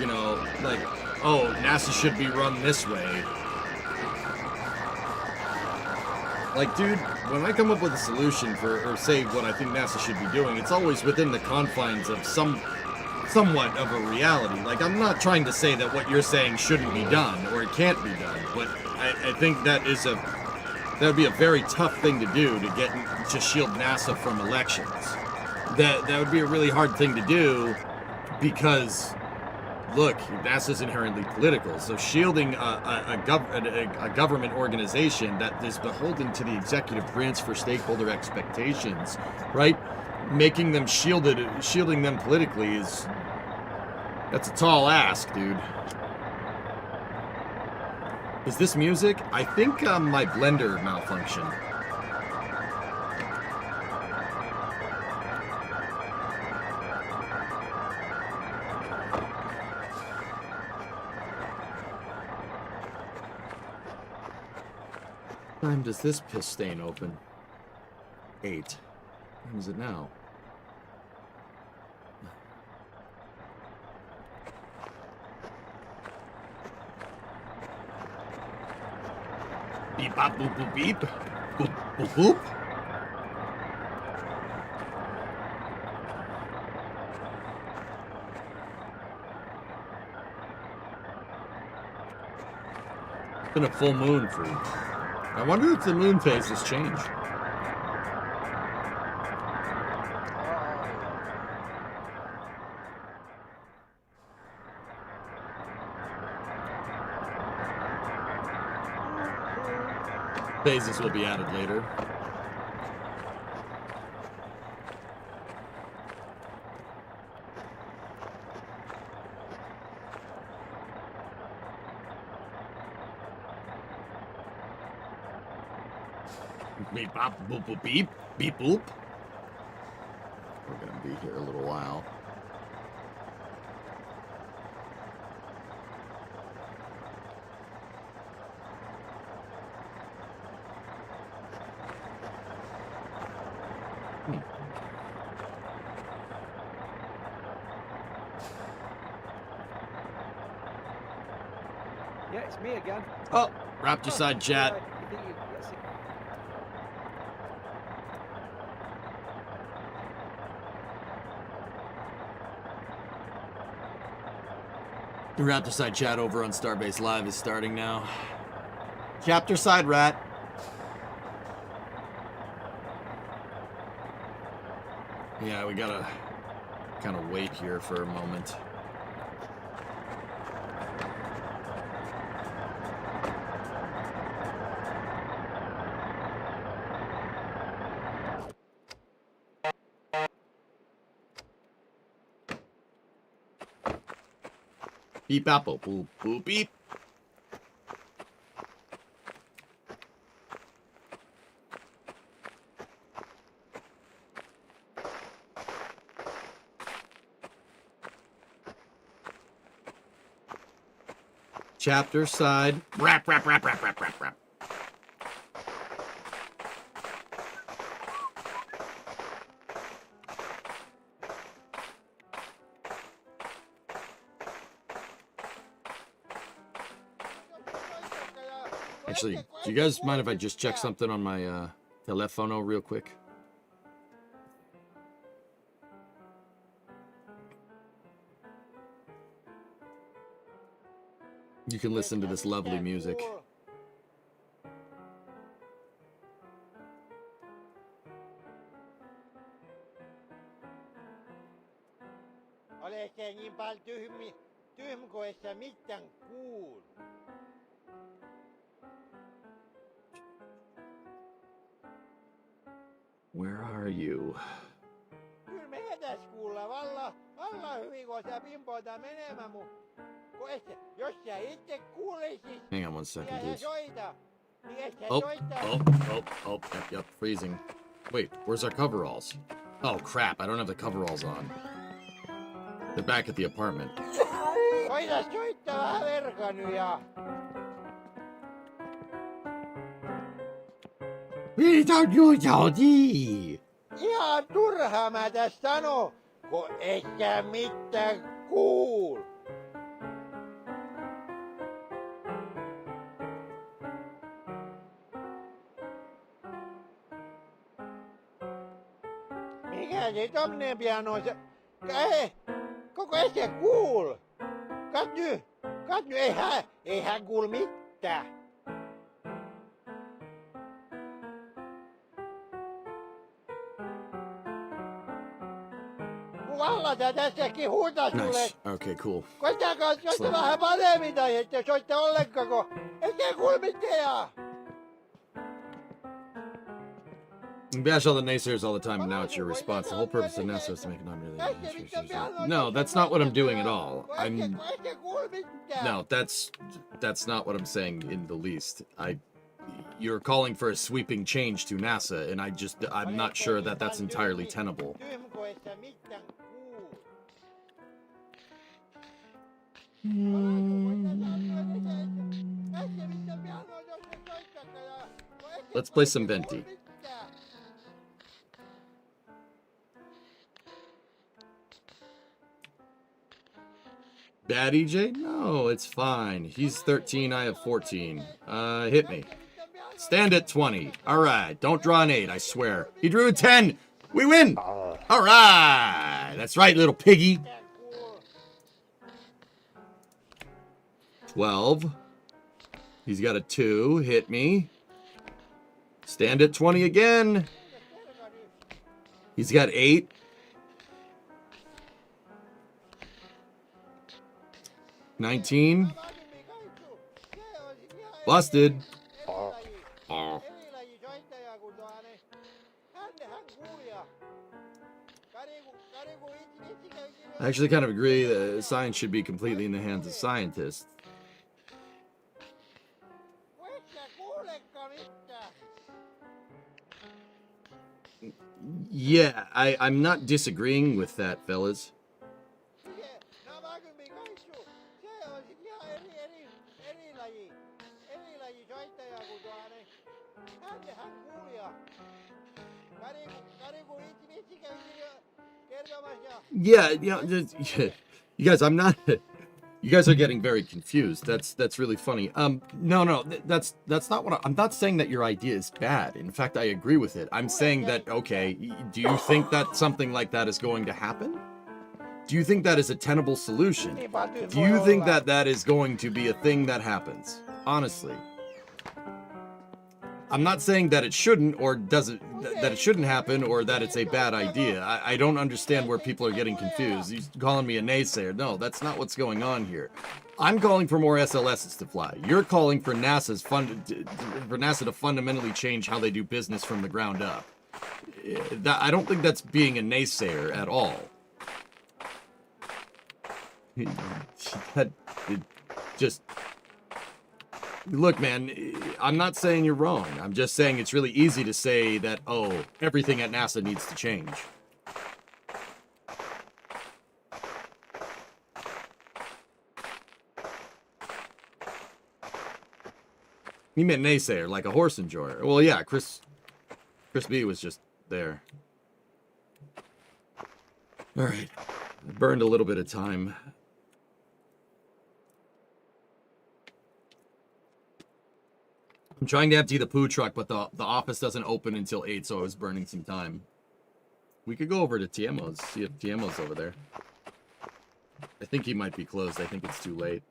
You know, like, oh, NASA should be run this way. Like, dude, when I come up with a solution for, or say what I think NASA should be doing, it's always within the confines of somewhat of a reality. Like, I'm not trying to say that what you're saying shouldn't be done, or it can't be done, but I think that would be a very tough thing to do to shield NASA from elections. That would be a really hard thing to do, because look, NASA's inherently political, so shielding a government organization that is beholden to the executive branch for stakeholder expectations, right? Making them shielding them politically that's a tall ask, dude. Is this music? I think my blender malfunctioned. What time does this piss stain open? 8. When is it now? Beep bop boop boop beep. Boop boop boop. It's been a full moon for I wonder if the moon phases change. Phases will be added later. Beep bop boop boop beep beep boop. We're gonna be here a little while. Yeah, it's me again. Oh, Raptor side chat. Right. The Raptor side chat over on Starbase Live is starting now. Chapter side rat. Yeah, we gotta kind of wait here for a moment. Beep apple, boop boop beep. Chapter side. Rap, rap, rap, rap, rap, rap, rap. Actually, do you guys mind if I just check something on my telephono real quick? You can listen to this lovely music. Ole se niin paljon tyhmkoessa mitään kuul. Where are you? Kyllä me hätäs kuulla valla hyvin kun sä pimpoita menemään mun. Kun jos sä itse kuulisit, Hang on one second, ja sä please. soita, niin et sä Oh, soita. yep, freezing. Wait, where's our coveralls? Oh crap, I don't have the coveralls on. They're back at the apartment. Koita soittaa vähän verkan nyt ja... Ihan turhaa mä tässä sano, kun et sä mitään kuul. Mikä se tommonen piano se... Koko äsken kuul. Kat nyt, ei hän kuul mitään. Vallata tässäkin huutaa sulle. Nice. Okay, cool. Koittakaa soittaa vähän paremmin tai ette soittaa ollenkaan, kun ette kuul mitään. You bash all the naysayers all the time, and now it's your response. The whole purpose of NASA is to make it non-really. No, that's not what I'm doing at all. No, that's not what I'm saying in the least. You're calling for a sweeping change to NASA, and I'm not sure that that's entirely tenable. Let's play some Venti. Bad EJ? No, it's fine. He's 13, I have 14. Hit me. Stand at 20. Alright, don't draw an 8, I swear. He drew a 10! We win! Alright! That's right, little piggy. 12. He's got a 2. Hit me. Stand at 20 again. He's got 8. $19. Busted. Oh. I actually kind of agree that science should be completely in the hands of scientists. Yeah, I'm not disagreeing with that, fellas. Yeah, you guys, I'm not. You guys are getting very confused. That's really funny. No, that's not what I'm not saying that your idea is bad. In fact, I agree with it. I'm saying that, okay, do you think that something like that is going to happen? Do you think that is a tenable solution? Do you think that that is going to be a thing that happens? Honestly. I'm not saying that it shouldn't or that it shouldn't happen or that it's a bad idea. I don't understand where people are getting confused. He's calling me a naysayer. No, that's not what's going on here. I'm calling for more SLSs to fly. You're calling for NASA to fundamentally change how they do business from the ground up. I don't think that's being a naysayer at all. Look, man, I'm not saying you're wrong. I'm just saying it's really easy to say that, oh, everything at NASA needs to change. He meant naysayer, like a horse enjoyer. Well, yeah, Chris B was just there. All right, I burned a little bit of time. I'm trying to empty the poo truck, but the office doesn't open until 8, so I was burning some time. We could go over to Tiamo's, see if Tiamo's over there. I think he might be closed. I think it's too late.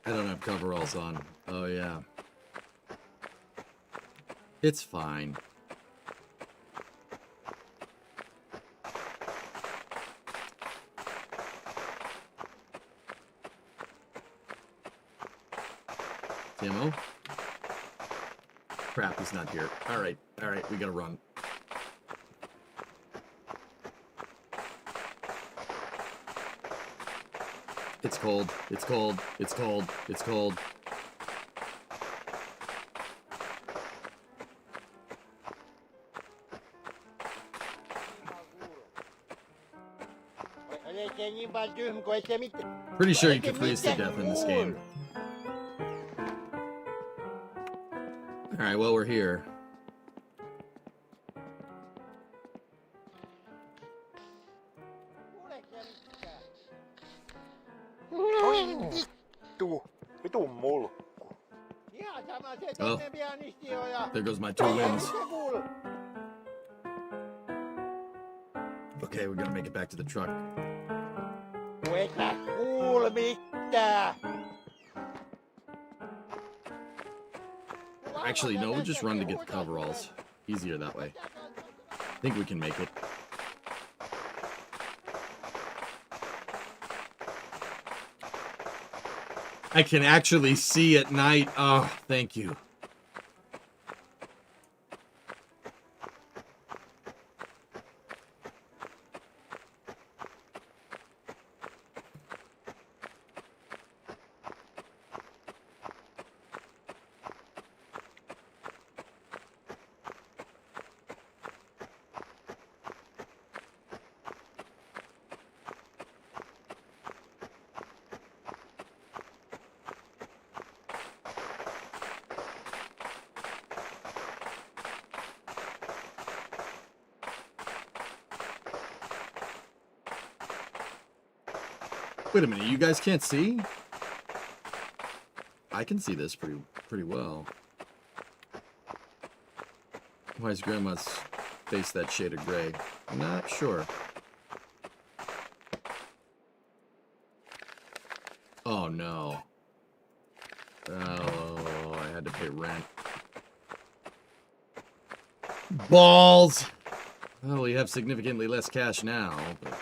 I don't have coveralls on. Oh, yeah. It's fine. Timo? Crap, he's not here. All right. All right, we gotta run. It's cold. It's cold. It's cold. It's cold. Pretty sure you can freeze to death in this game. All right, well, we're here. Vitun mulkku. Oh, there goes my 2 wins. Okay, we're gonna make it back to the truck. Actually, no, we'll just run to get the coveralls. Easier that way. I think we can make it. I can actually see at night. Oh, thank you. Wait a minute, you guys can't see? I can see this pretty well. Why is Grandma's face that shade of gray? Not sure. Oh no. Oh, I had to pay rent. Balls! Well, we have significantly less cash now, but...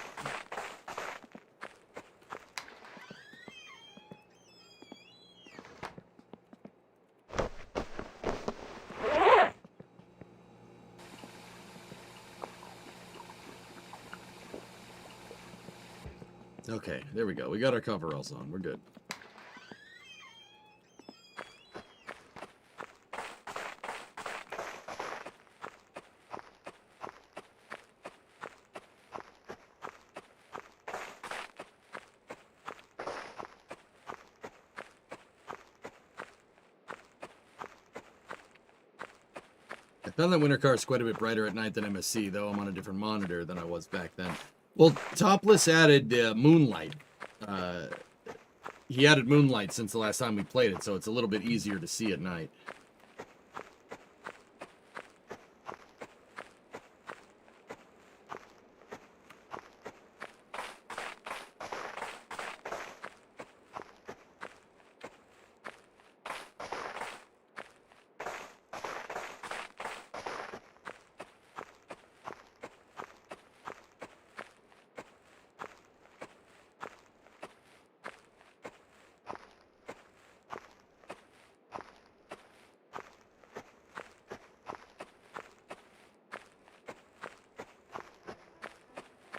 Okay, there we go. We got our coveralls on. We're good. I found that winter car is quite a bit brighter at night than MSC, though I'm on a different monitor than I was back then. Well, Topless added Moonlight. He added Moonlight since the last time we played it, so it's a little bit easier to see at night.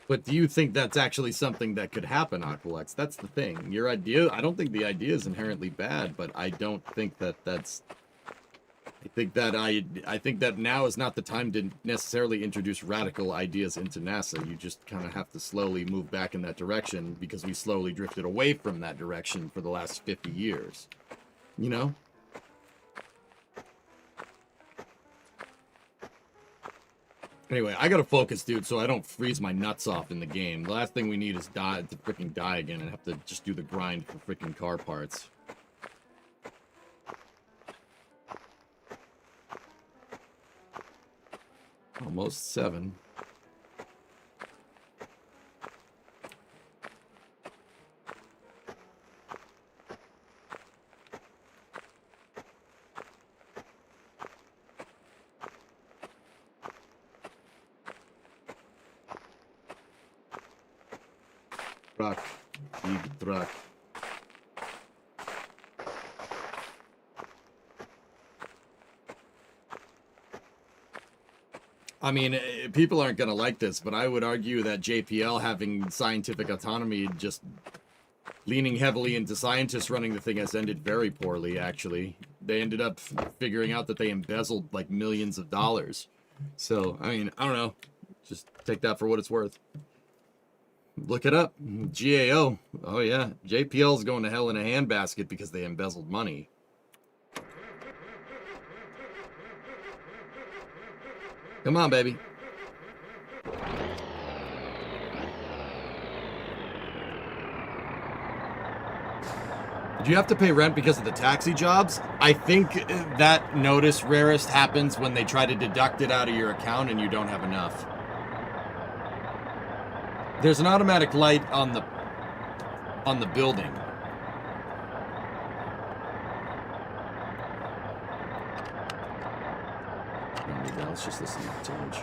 But do you think that's actually something that could happen, Aqualex? That's the thing. Your idea, I don't think the idea is inherently bad, but I don't think that that's... I think that now is not the time to necessarily introduce radical ideas into NASA. You just kind of have to slowly move back in that direction because we slowly drifted away from that direction for the last 50 years. You know? Anyway, I gotta focus, dude, so I don't freeze my nuts off in the game. The last thing we need is to freaking die again and have to just do the grind for freaking car parts. Almost 7. Truck. Big truck. I mean, people aren't going to like this, but I would argue that JPL having scientific autonomy, just leaning heavily into scientists running the thing, has ended very poorly, actually. They ended up figuring out that they embezzled like millions of dollars. So, I mean, I don't know. Just take that for what it's worth. Look it up. GAO. Oh, yeah. JPL's going to hell in a handbasket because they embezzled money. Come on, baby. Do you have to pay rent because of the taxi jobs? I think that notice rarest happens when they try to deduct it out of your account and you don't have enough. There's an automatic light on the building. Let's just listen to the change.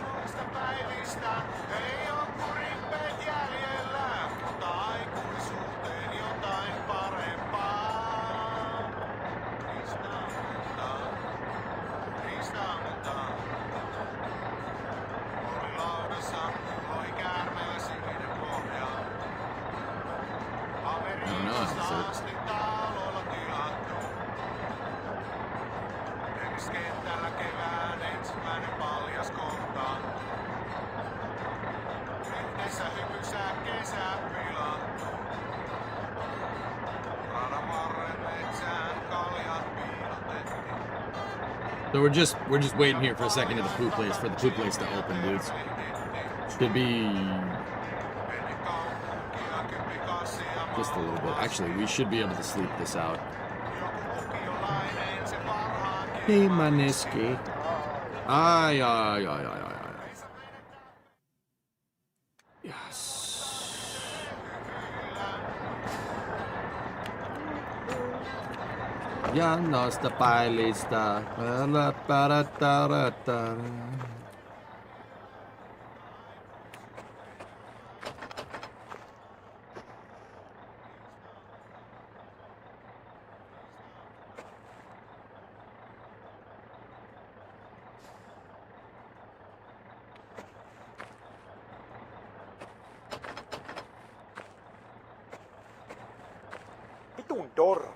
So we're just waiting here for a second for the poo place to open, dudes. Should be just a little bit. Actually, we should be able to sleep this out. Hey, Maniski. Ay. Yes. Ya no está lista. Vitun dorka.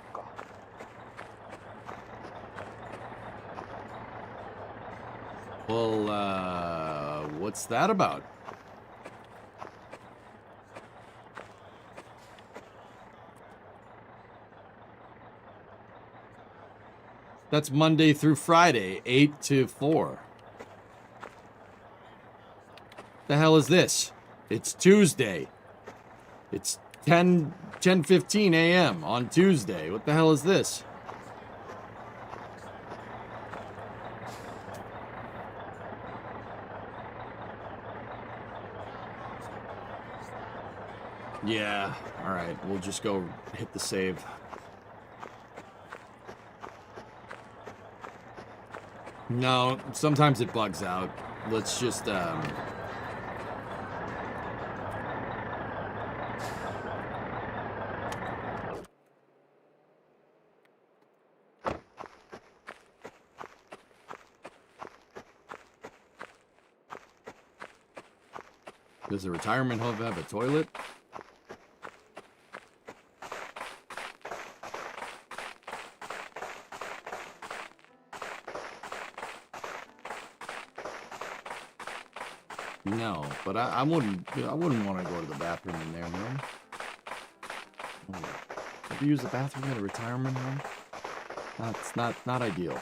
Well, what's that about? That's Monday through Friday, 8 to 4. The hell is this? It's Tuesday. It's 10:15 a.m. on Tuesday. What the hell is this? Yeah, all right. We'll just go hit the save. No, sometimes it bugs out. Let's just Does the retirement home have a toilet? No, but I wouldn't want to go to the bathroom in there, man. Have you used the bathroom at a retirement home? That's not ideal.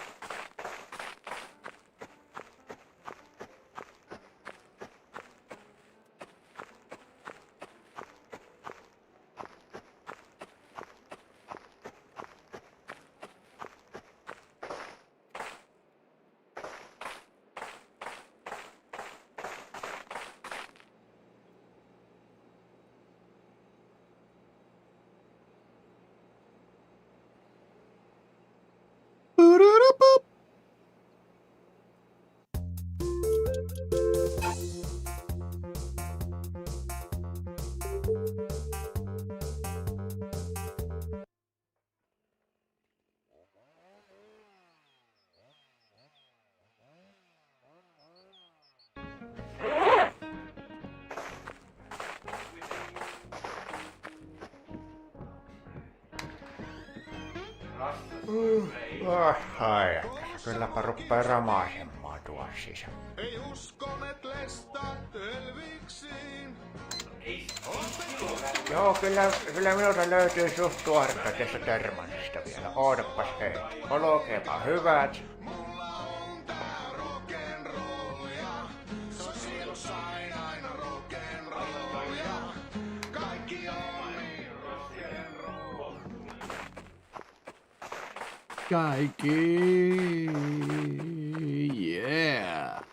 Ai, kylläpä ruppaa ramaisemaan tuon sisään. Ei uskoneet lestat elviksiin. Joo, kyllä minulta löytyy suht tuoretta tässä Termanista vielä. Ootapas hei. Olkeepa hyvät. Mulla on tää rock'n'rollia. Sosial sain aina rock'n'rollia. Kaikki on niin rock'n'roll. Kaikki. Yeah.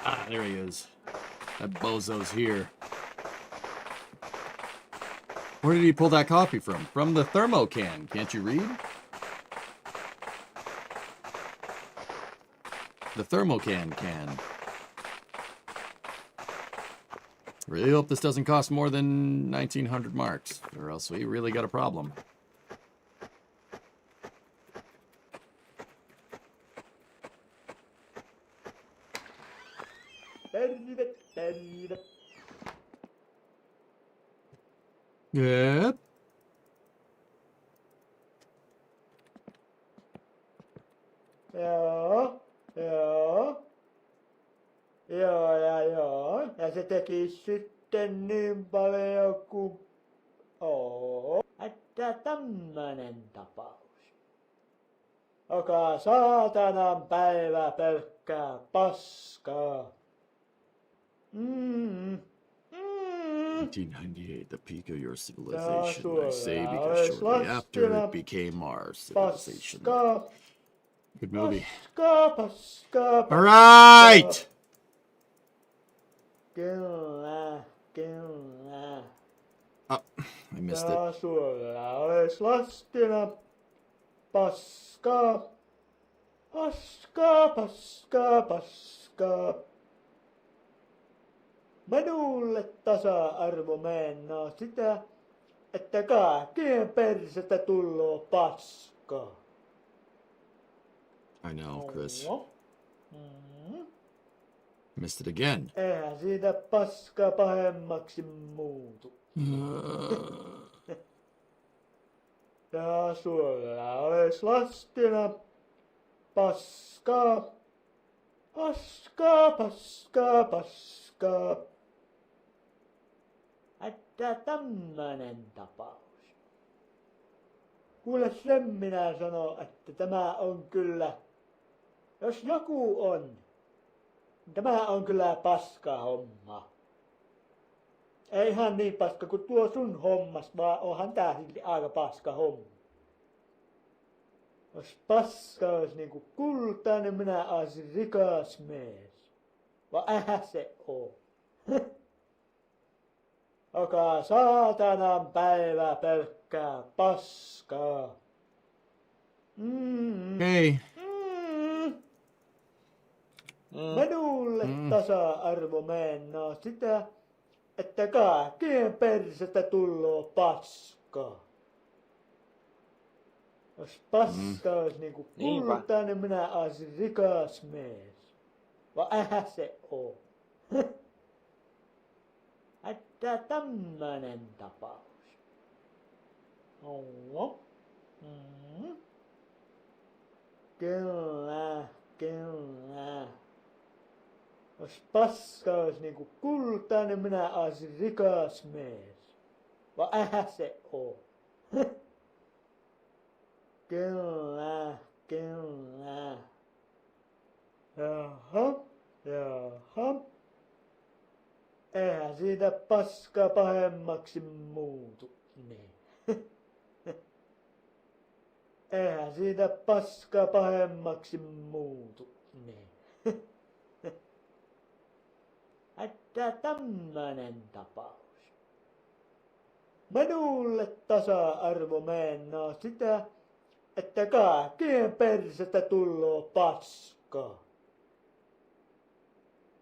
Ah, there he is. That bozo's here. Where did he pull that coffee from? From the thermo can. Can't you read? The thermo can. Really hope this doesn't cost more than 1,900 marks, or else we really got a problem. Yep. Joo. Ja se teki sitten niin paljon kuin... Että tämmönen tapaus. Joka saatanan päivä pelkkää paskaa. 1998, the peak of your civilization. I say because shortly after it became our civilization. Good movie. Paskaa. All right. Kyllä. Oh, I missed it. Ja sulla olis lastina paskaa. Minulle tasa-arvo meinaa sitä, että kaikkien persestä tulloo paskaa. I know, Chris. Missed it again. Eihän siitä paska pahemmaksi muutu. Ja sulla olis lastina paskaa. Että tämmönen tapaus. Kuule, sen minä sanon, että tämä on kyllä, jos joku on, niin tämä on kyllä paska homma. Ei ihan niin paska kuin tuo sun hommas, vaan onhan tää silti aika paska homma. Jos paska olisi niinku kultaa, niin minä olisin rikas mies. Vaan eihän se oo. Joka saatanan päivä pelkkää paskaa. Hey. Minulle tasa-arvo meinaa sitä, että kaikkien persestä tulloo paskaa. Jos paska olisi niinku kultaa, niin minä olisin rikas mies. Vaan eihän se oo. Että tämmönen tapaus. Kyllä. Jos paska olisi niinku kultaa, niin minä olisin rikas mies. Vaan eihän se oo. Kyllä. Jaha. Eihän siitä paska pahemmaksi muutu. Niin. Eihän siitä paska pahemmaksi muutu. Niin. Että tämmönen tapaus. Minulle tasa-arvo meinaa sitä, että kaikkien persestä tulloo paskaa.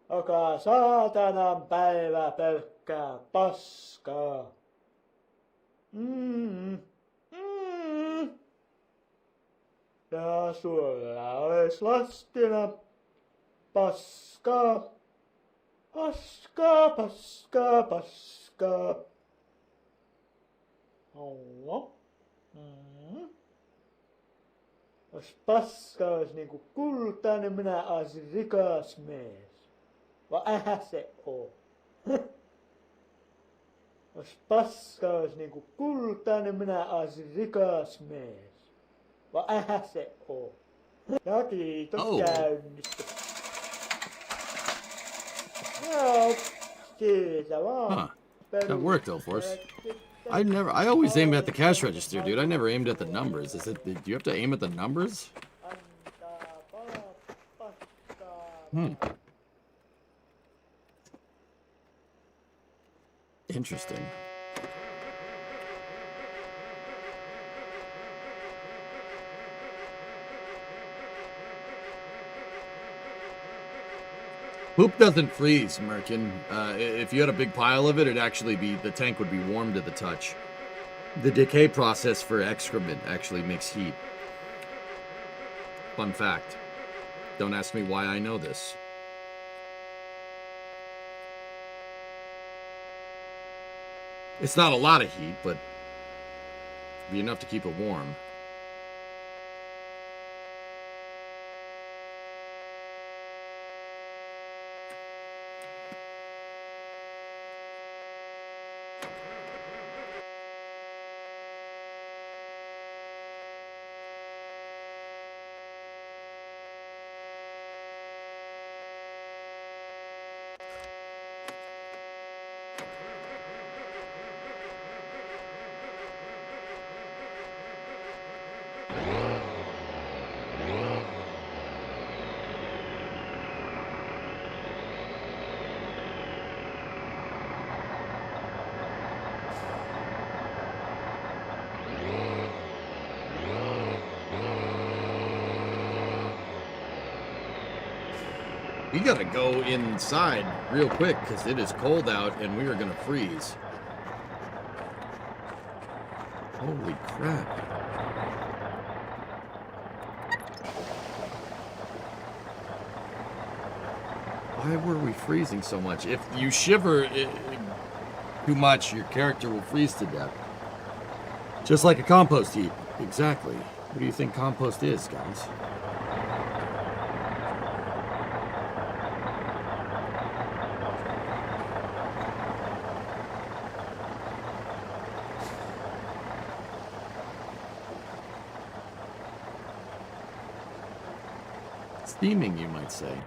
Joka saatanan päivä pelkkää paskaa. Mm. Mm. Ja sulla olis lastina paskaa. Paskaa, paskaa, paskaa. Oho. Mm. Jos paska olis niinku kultaa, niin minä oisin rikas mies. Vai ähä se oo? Jos paska olis niinku kultaa, niin minä oisin rikas mies. Vai ähä se oo? Ja kiitos käynnistä. Joo, siitä vaan. Huh. That worked, Elforce. I always aim at the cash register, dude. I never aimed at the numbers. Do you have to aim at the numbers? Interesting. Poop doesn't freeze, Merkin. If you had a big pile of it, the tank would be warm to the touch. The decay process for excrement actually makes heat. Fun fact. Don't ask me why I know this. It's not a lot of heat, but it'd be enough to keep it warm. We gotta go inside real quick because it is cold out and we are gonna freeze. Holy crap. Why were we freezing so much? If you shiver too much, your character will freeze to death. Just like a compost heap. Exactly. What do you think compost is, guys? Steaming, you might say.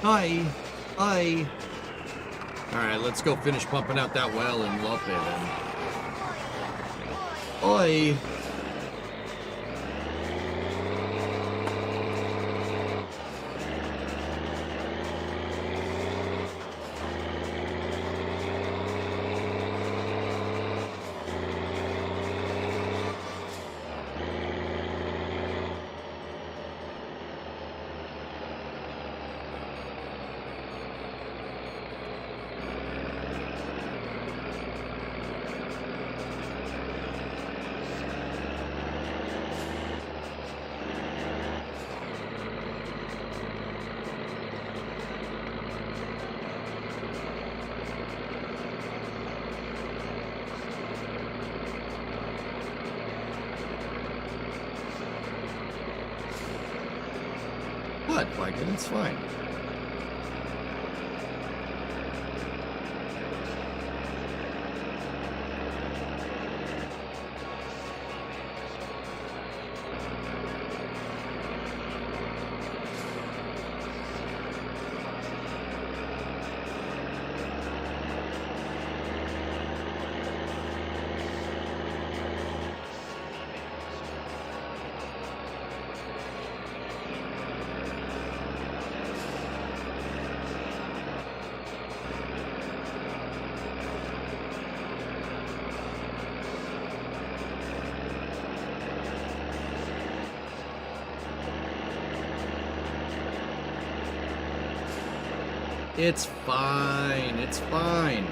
Hi. Hi. Alright, let's go finish pumping out that well in Lope then. Oi. What? Like it? It's fine. It's fine. It's fine.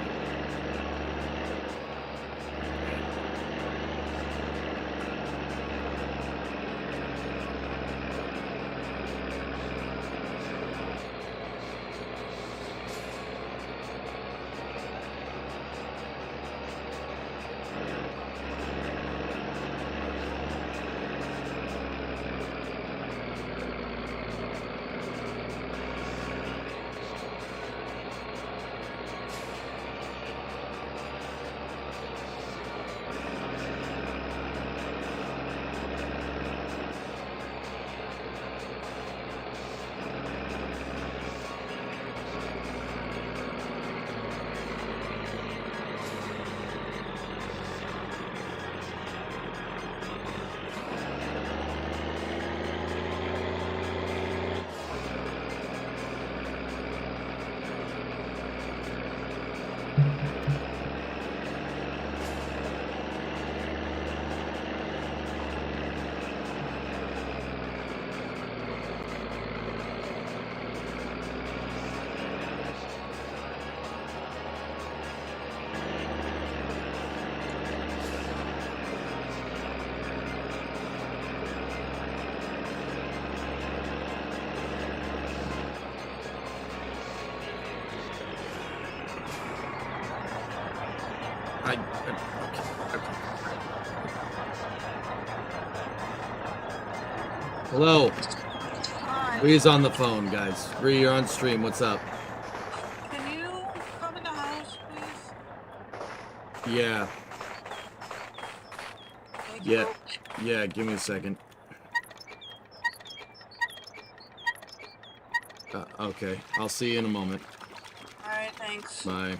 Hello. Hi. Bree's on the phone, guys. Bree, you're on stream. What's up? Can you come in the house, please? Yeah. Thank Yeah. you. Yeah, give me a second. Okay. I'll see you in a moment. All right, thanks. Bye.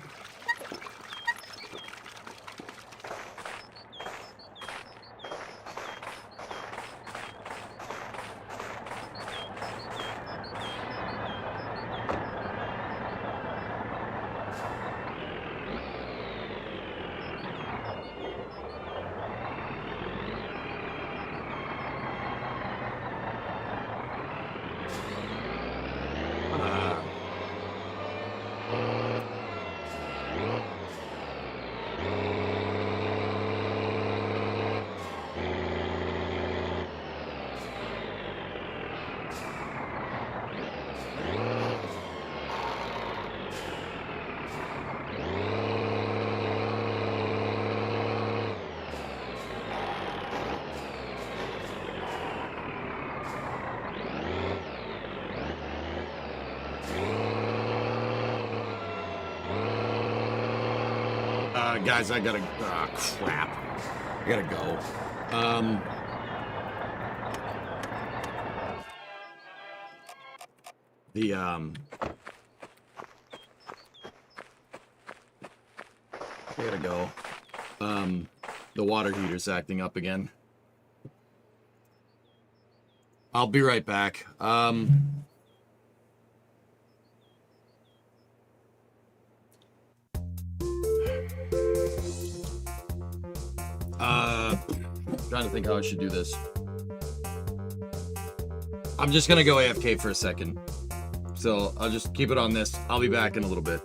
Guys, I gotta. Crap. I gotta go. I gotta go. The water heater's acting up again. I'll be right back. Trying to think how I should do this. I'm just gonna go AFK for a second. So I'll just keep it on this. I'll be back in a little bit.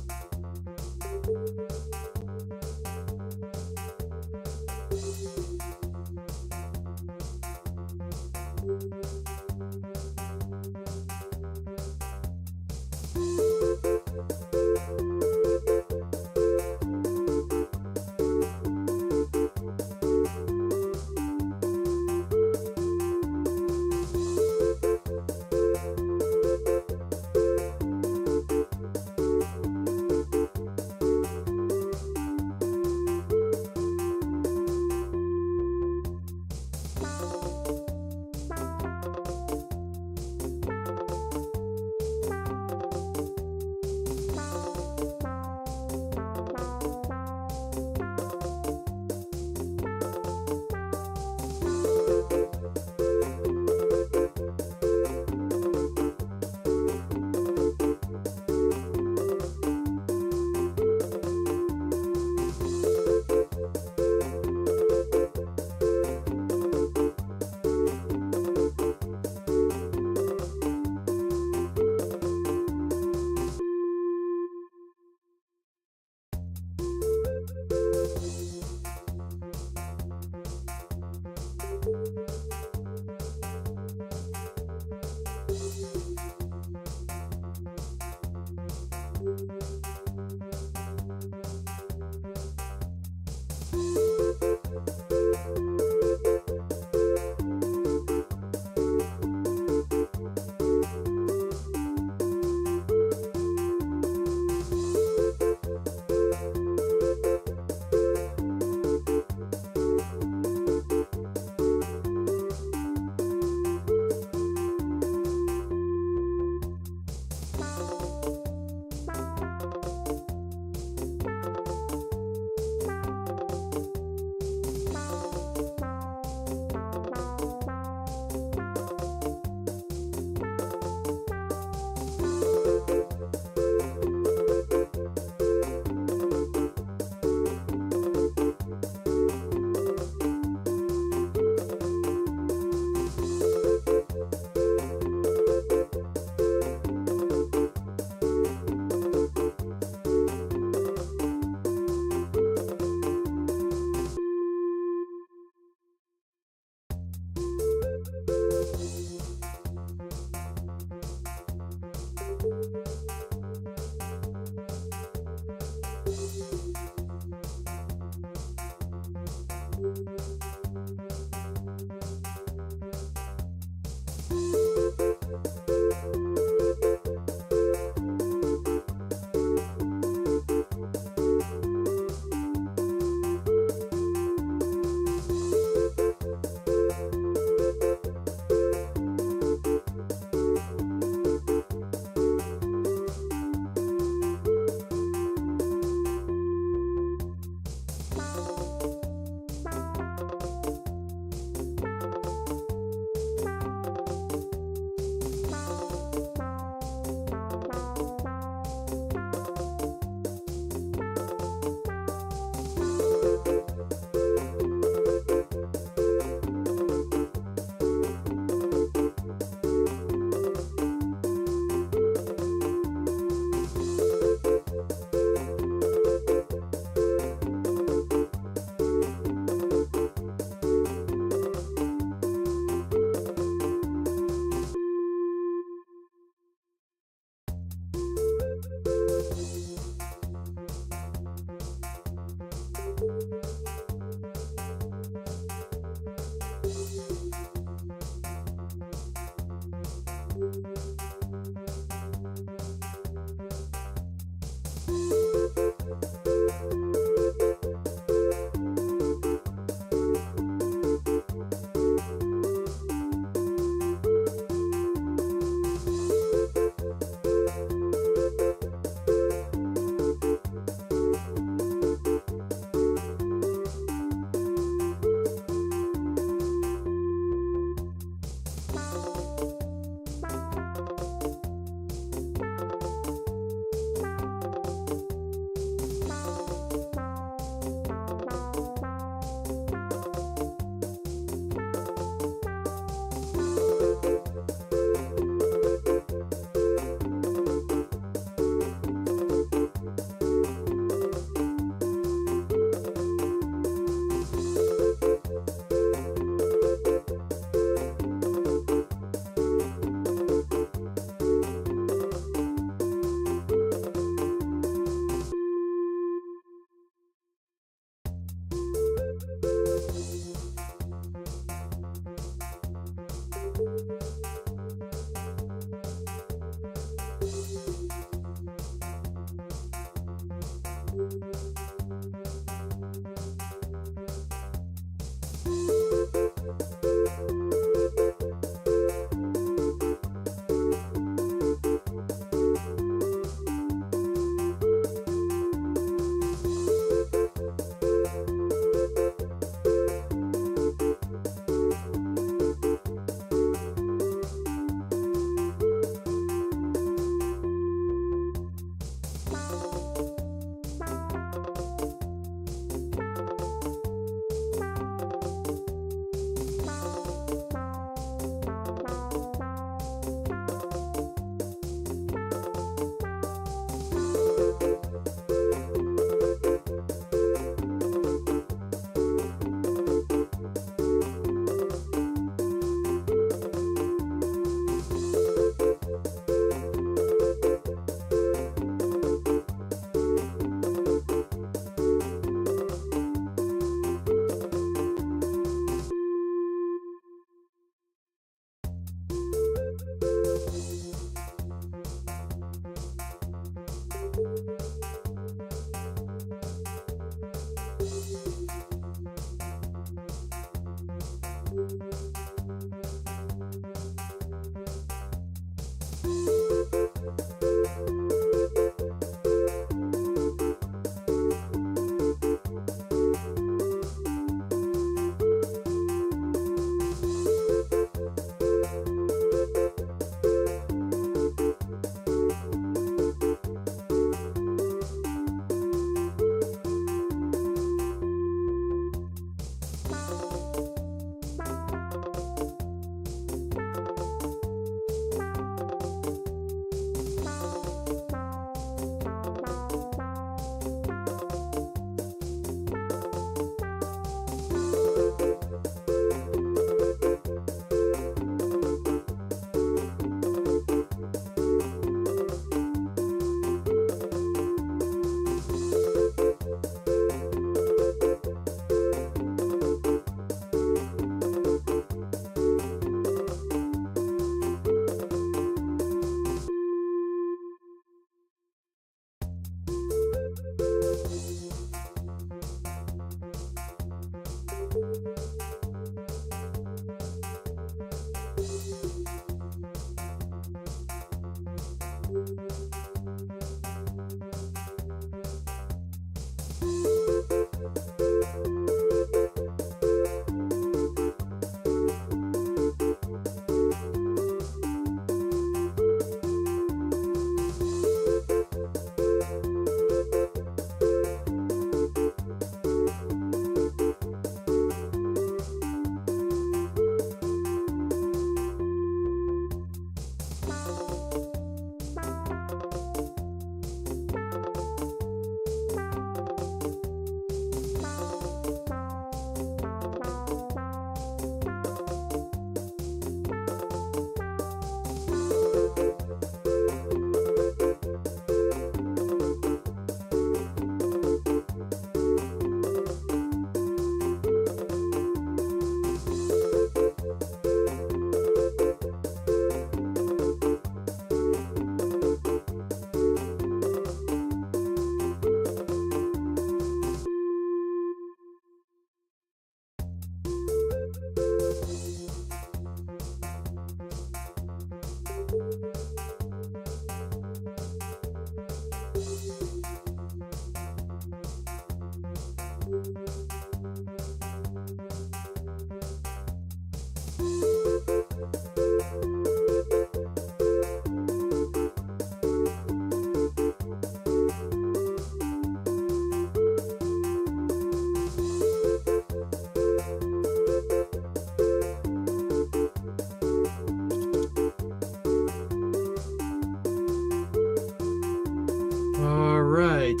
All right.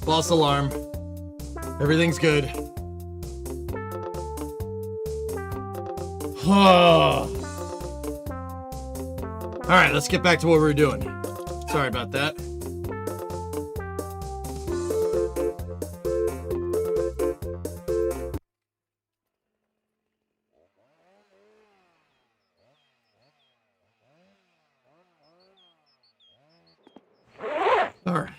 False alarm. Everything's good. All right, let's get back to what we were doing. Sorry about that. All right.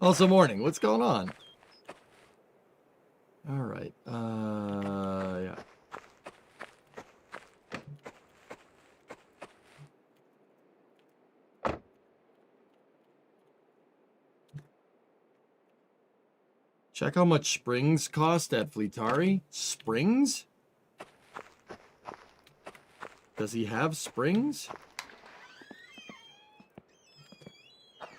Also morning. What's going on? All right. Yeah. Check how much springs cost at Fleetari. Springs? Does he have springs?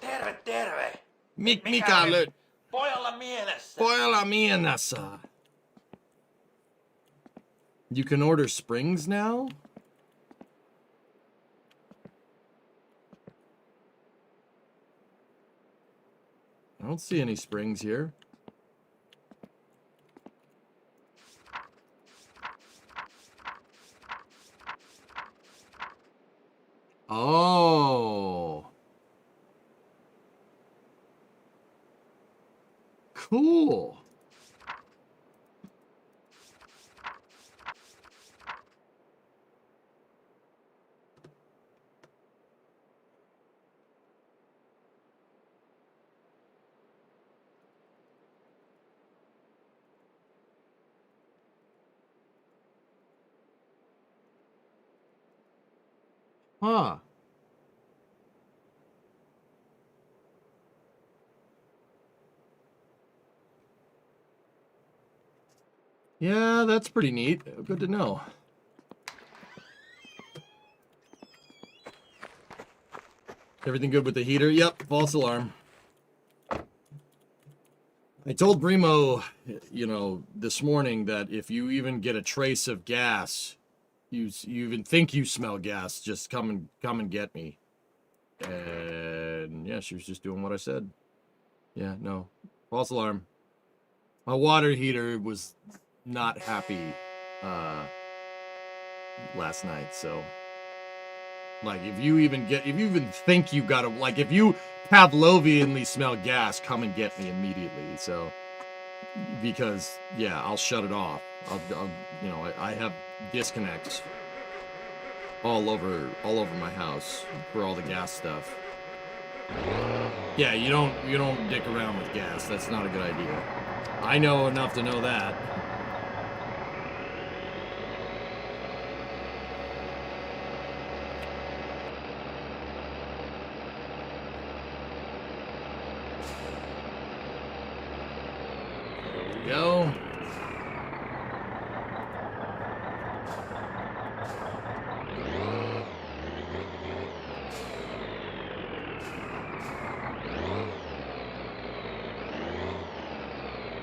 Terve, terve! Mikä löydät? Pojalla mielessä! Pojalla mielessä. You can order springs now? I don't see any springs here. Oh. Cool. Huh. Yeah, that's pretty neat. Good to know. Everything good with the heater? Yep, false alarm. I told Brimo, you know, this morning that if you even get a trace of gas, you even think you smell gas, just come and get me. And yeah, she was just doing what I said. Yeah, no, false alarm. My water heater was not happy last night, so like if you even think you gotta, like if you Pavlovianly smell gas, come and get me immediately. So because yeah, I'll shut it off. I'll you know, I have disconnects all over my house for all the gas stuff. Yeah, you don't dick around with gas. That's not a good idea. I know enough to know that. There we go.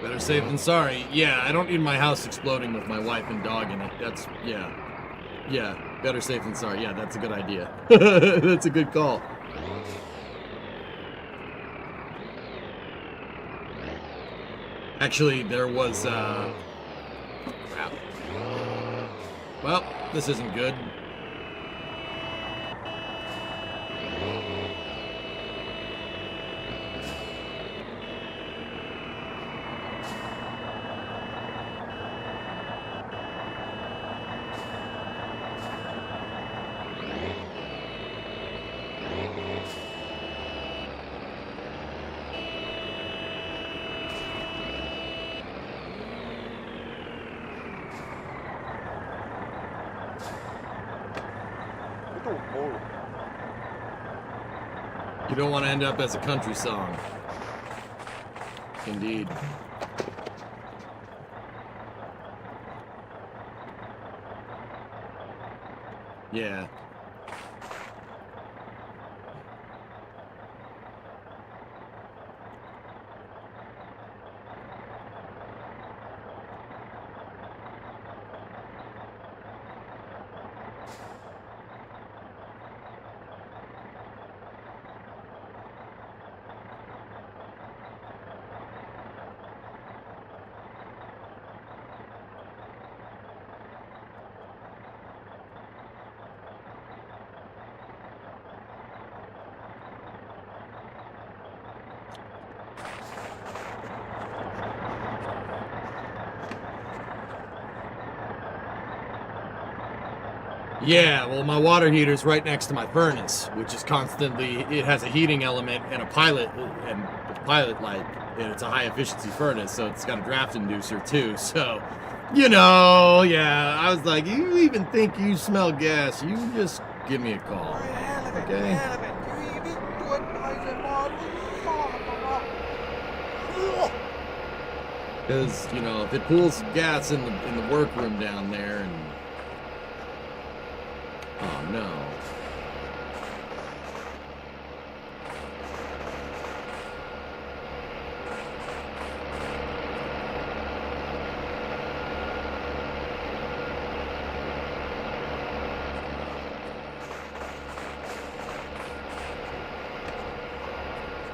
Better safe than sorry. Yeah, I don't need my house exploding with my wife and dog in it. That's, yeah. Yeah, better safe than sorry. Yeah, that's a good idea. That's a good call. Actually, there was, crap. Well, this isn't good. You don't want to end up as a country song. Indeed. Yeah. Yeah, well, my water heater's right next to my furnace, which is constantly, it has a heating element and a pilot light, and it's a high efficiency furnace, so it's got a draft inducer too, so, you know, yeah, I was like, you even think you smell gas, you just give me a call, okay? Because, you know, if it pools gas in the workroom down there and oh no.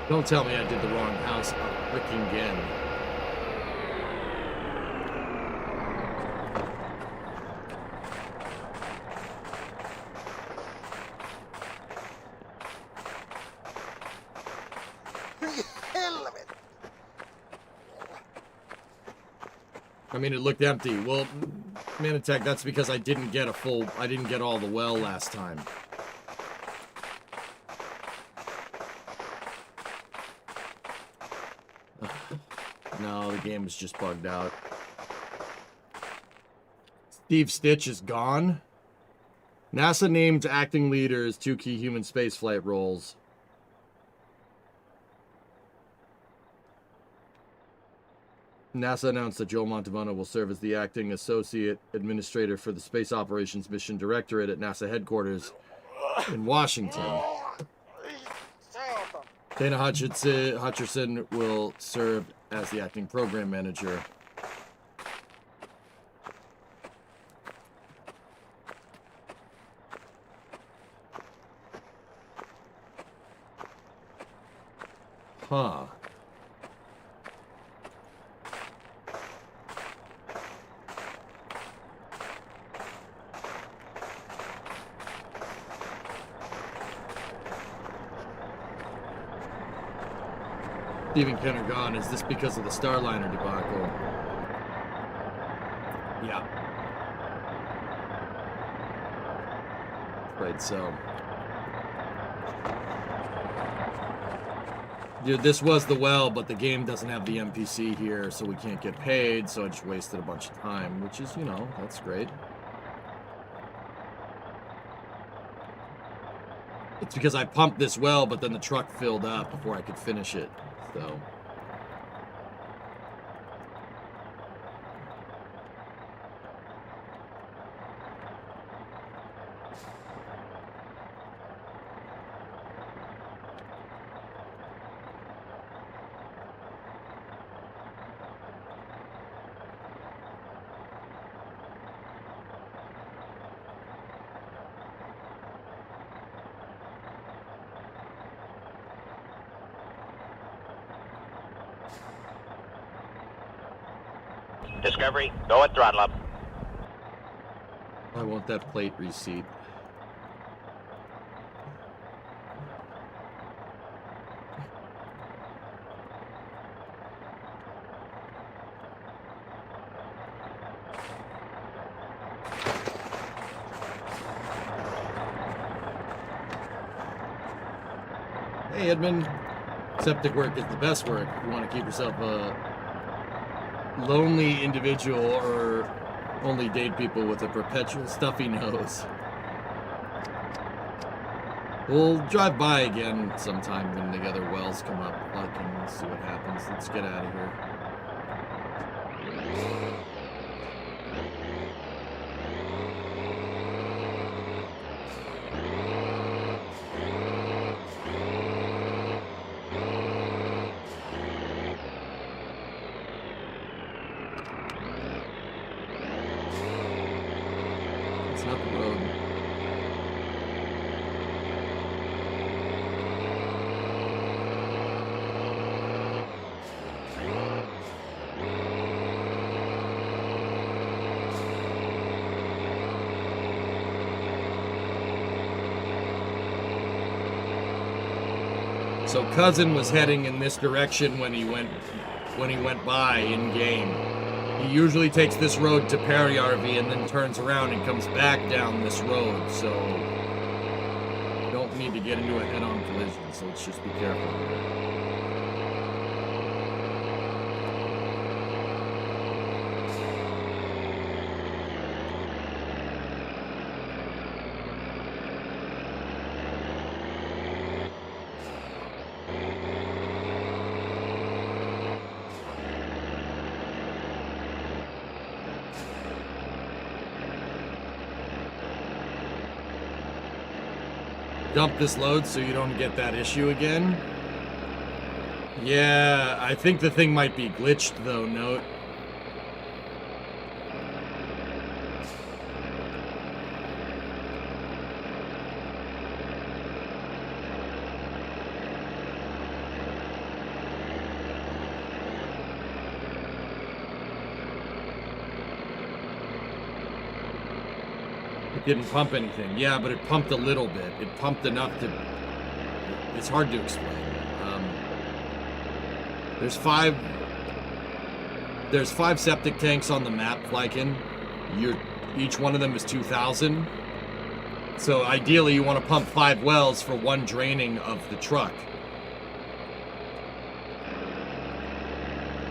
Don't tell me I did the wrong house freaking again. I mean, it looked empty. Well, Manitech, that's because I didn't get all the well last time. No, the game is just bugged out. Steve Stitch is gone. NASA named acting leader as 2 key human spaceflight roles. NASA announced that Joe Montalbano will serve as the acting associate administrator for the Space Operations Mission Directorate at NASA headquarters in Washington. Dana Hutcherson will serve as the acting program manager. Huh. Stephen Kenner gone. Is this because of the Starliner debacle? Yeah. Right, so. Dude, this was the well, but the game doesn't have the NPC here, so we can't get paid, so I just wasted a bunch of time, which is, you know, that's great. It's because I pumped this well, but then the truck filled up before I could finish it. though. Discovery, go at throttle up. I want that plate receipt. Hey, Edmund. Septic work is the best work. If you want to keep yourself a lonely individual or only date people with a perpetual stuffy nose. We'll drive by again sometime when the other wells come up. I can see what happens. Let's get out of here. It's not the road. So Cousin was heading in this direction when he went by in game. He usually takes this road to Perry RV and then turns around and comes back down this road. So don't need to get into a head-on collision. So let's just be careful here. Dump this load so you don't get that issue again. Yeah, I think the thing might be glitched though, Note. It didn't pump anything. Yeah, but it pumped a little bit. It pumped enough to... It's hard to explain. There's five septic tanks on the map, Flykin. Each one of them is 2,000. So ideally you want to pump 5 wells for one draining of the truck.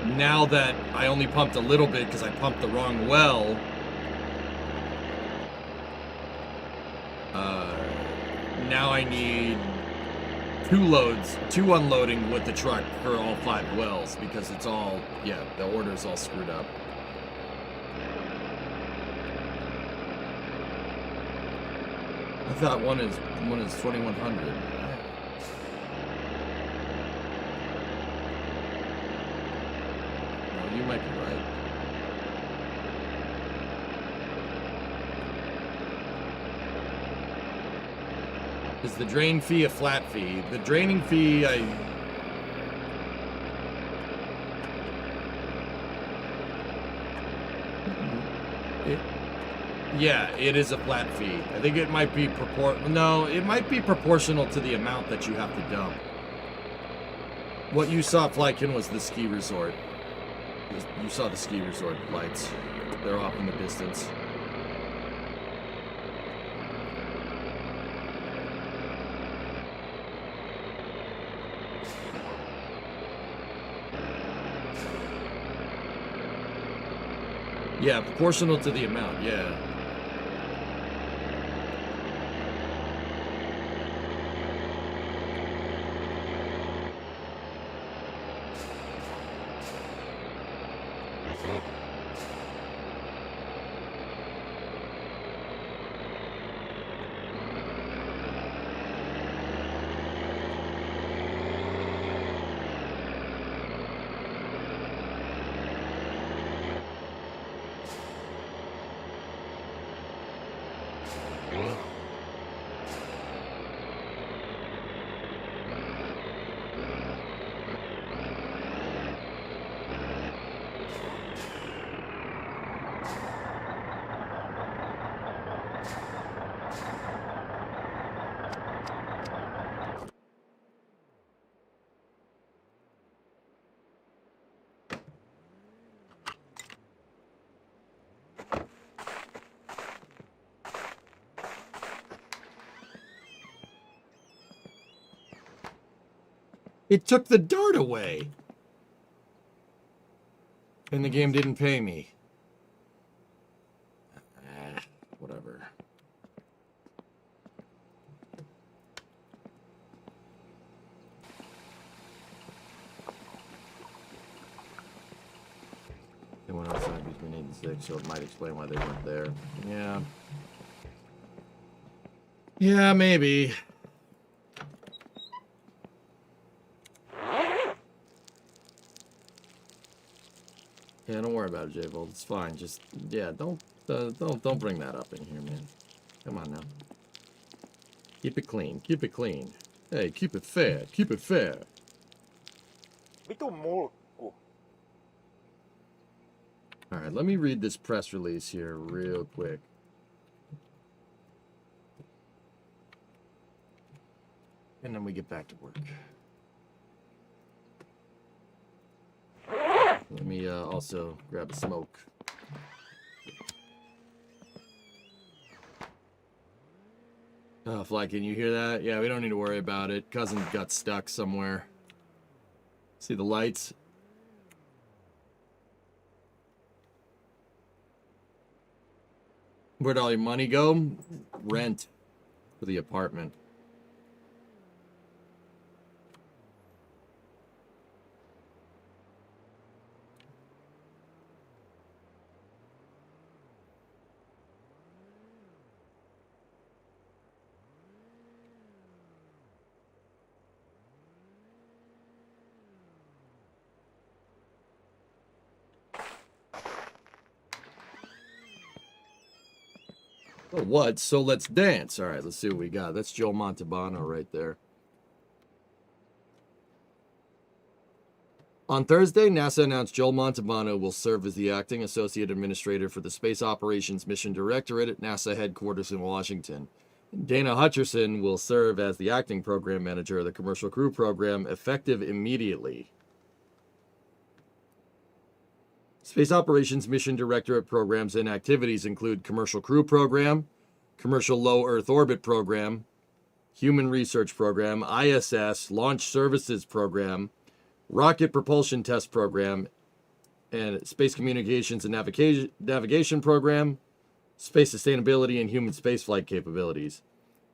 Now that I only pumped a little bit because I pumped the wrong well... now I need 2 loads, 2 unloading with the truck for all 5 wells because it's all, yeah, the order's all screwed up. I thought one is 2,100. Well, you might be right. Is the drain fee a flat fee? The draining fee, yeah, it is a flat fee. I think it might be it might be proportional to the amount that you have to dump. What you saw, Flykin, was the ski resort. You saw the ski resort lights. They're off in the distance. Yeah, proportional to the amount, yeah. It took the dart away. And the game didn't pay me. Whatever. They went outside between 8 and 6, so it might explain why they weren't there. Yeah. Yeah, maybe. Yeah, don't worry about it, J-Volt. It's fine. Just, yeah, don't bring that up in here, man. Come on now. Keep it clean. Keep it clean. Hey, keep it fair. Keep it fair. Vitu mulkku. All right, let me read this press release here real quick. And then we get back to work. Let me also grab a smoke. Oh, Fly, can you hear that? Yeah, we don't need to worry about it. Cousin got stuck somewhere. See the lights? Where'd all your money go? Rent for the apartment. Oh, what? So let's dance. All right, let's see what we got. That's Joe Montalbano right there. On Thursday, NASA announced Joel Montalbano will serve as the acting associate administrator for the Space Operations Mission Directorate at NASA headquarters in Washington. Dana Hutcherson will serve as the acting program manager of the Commercial Crew Program, effective immediately. Space Operations Mission Directorate programs and activities include Commercial Crew Program, Commercial Low Earth Orbit Program, Human Research Program, ISS, Launch Services Program, Rocket Propulsion Test Program, and Space Communications and Navigation Program, Space Sustainability and Human Spaceflight Capabilities.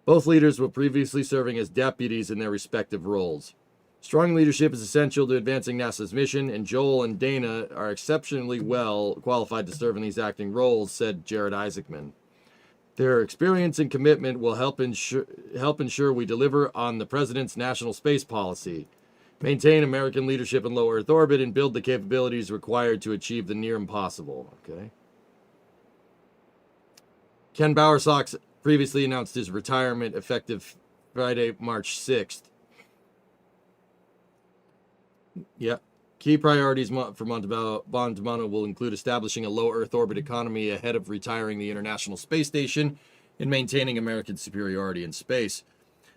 Both leaders were previously serving as deputies in their respective roles. Strong leadership is essential to advancing NASA's mission, and Joel and Dana are exceptionally well qualified to serve in these acting roles, said Jared Isaacman. Their experience and commitment will help ensure we deliver on the President's national space policy, maintain American leadership in low Earth orbit, and build the capabilities required to achieve the near impossible. Okay. Ken Bowersox previously announced his retirement effective Friday, March 6th. Yep. Key priorities for Montalbano will include establishing a low Earth orbit economy ahead of retiring the International Space Station and maintaining American superiority in space.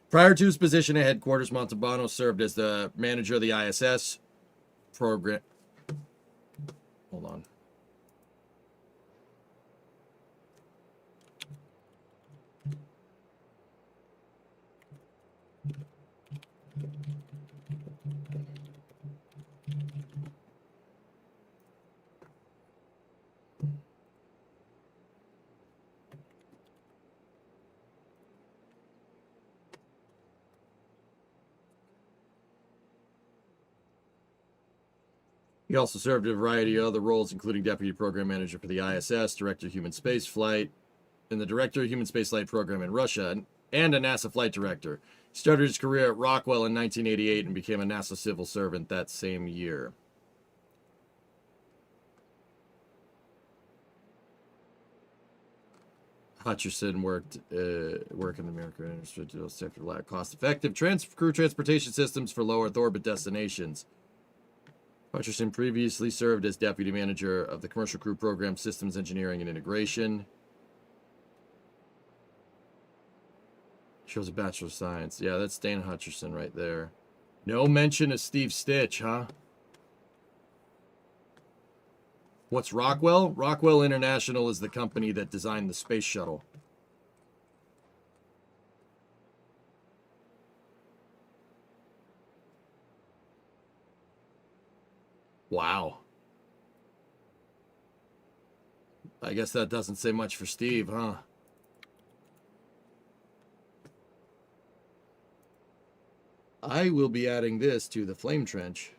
Prior to his position at headquarters, Montalbano served as the manager of the ISS program. Hold on. He also served in a variety of other roles, including Deputy Program Manager for the ISS, Director of Human Spaceflight, and the Director of Human Spaceflight Program in Russia, and a NASA Flight Director. He started his career at Rockwell in 1988 and became a NASA civil servant that same year. Hutcherson worked in the American industrial sector, lack cost-effective crew transportation systems for low Earth orbit destinations. Hutcherson previously served as deputy manager of the Commercial Crew Program Systems Engineering and Integration. Shows a Bachelor of Science. Yeah, that's Dana Hutcherson right there. No mention of Steve Stitch, huh? What's Rockwell? Rockwell International is the company that designed the space shuttle. Wow. I guess that doesn't say much for Steve, huh? I will be adding this to the flame trench.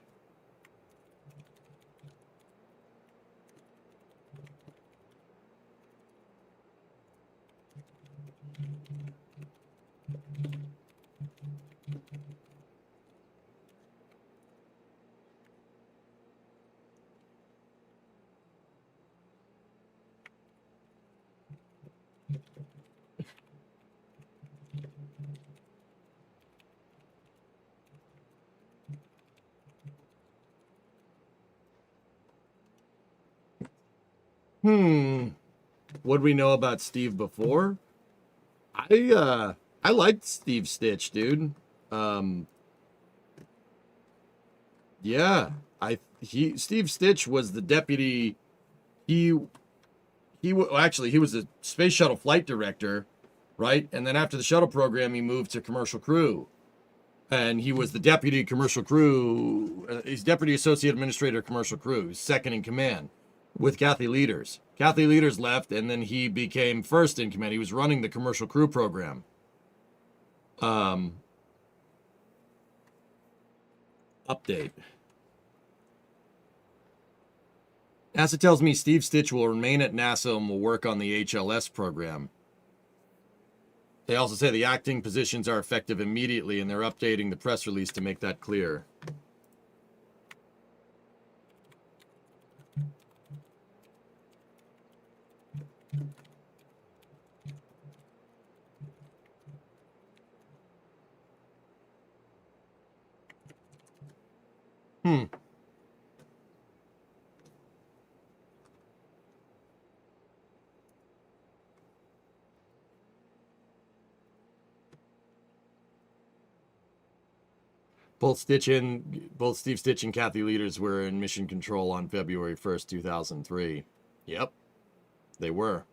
What'd we know about Steve before? I liked Steve Stitch, dude. Yeah, Steve Stitch was the deputy. He was a space shuttle flight director, right? And then after the shuttle program, he moved to commercial crew. And he was the deputy commercial crew. He's deputy associate administrator commercial crew, second in command with Kathy Leaders. Kathy Leaders left, and then he became first in command. He was running the commercial crew program. Update. NASA tells me Steve Stitch will remain at NASA and will work on the HLS program. They also say the acting positions are effective immediately, and they're updating the press release to make that clear. Both Steve Stitch and Kathy Leaders were in mission control on February 1st, 2003. Yep, they were.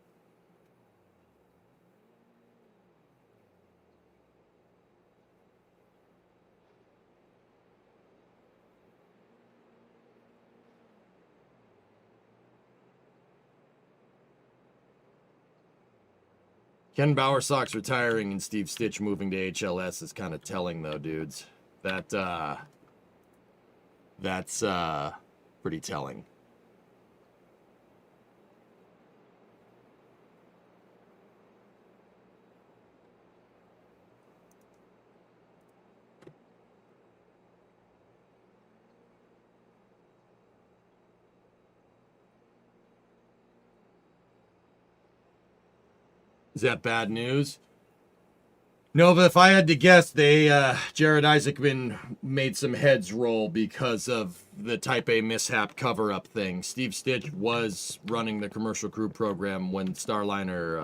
Ken Bowersock's retiring and Steve Stitch moving to HLS is kind of telling, though, dudes. That's pretty telling. Is that bad news? No, but if I had to guess, Jared Isaacman made some heads roll because of the Type A mishap cover-up thing. Steve Stitch was running the commercial crew program when the Starliner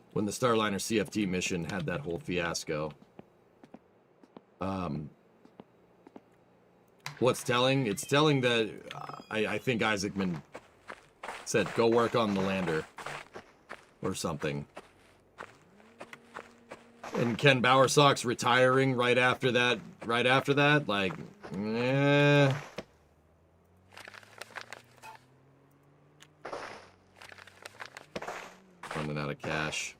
CFT mission had that whole fiasco. What's telling? It's telling that I think Isaacman said, go work on the lander or something. And Ken Bowersock's retiring right after that, like, eh. Running out of cash.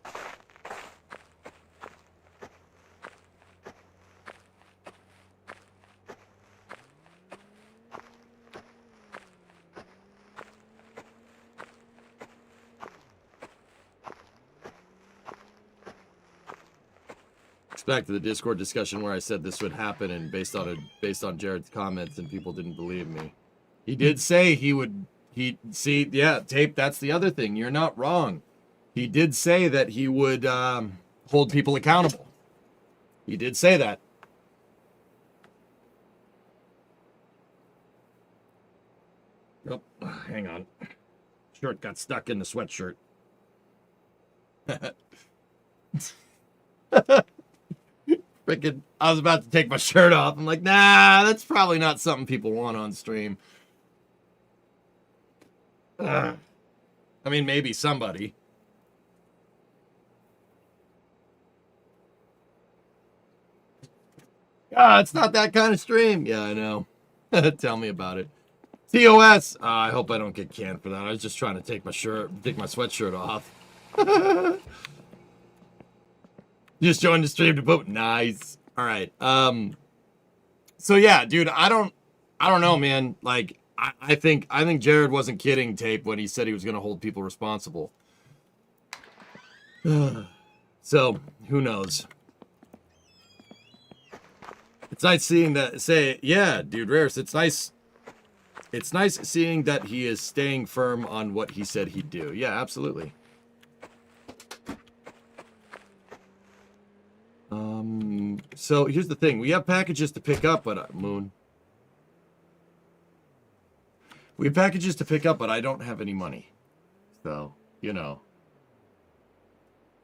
back to the Discord discussion where I said this would happen, and based on Jared's comments, and people didn't believe me. He did say he would. Tape. That's the other thing. You're not wrong. He did say that he would hold people accountable. He did say that. Oh, hang on. Shirt got stuck in the sweatshirt. Freaking, I was about to take my shirt off. I'm like, nah, that's probably not something people want on stream. I mean, maybe somebody. It's not that kind of stream. Yeah, I know. Tell me about it. TOS. I hope I don't get canned for that. I was just trying to take my sweatshirt off. Just joined the stream to vote. Nice. All right. So yeah, dude, I don't know, man. Like, I think Jared wasn't kidding, Tape, when he said he was going to hold people responsible. So who knows? It's nice seeing that. Yeah, dude, Rares. It's nice. It's nice seeing that he is staying firm on what he said he'd do. Yeah, absolutely. So here's the thing. We have packages to pick up, but Moon. We have packages to pick up, but I don't have any money. So, you know.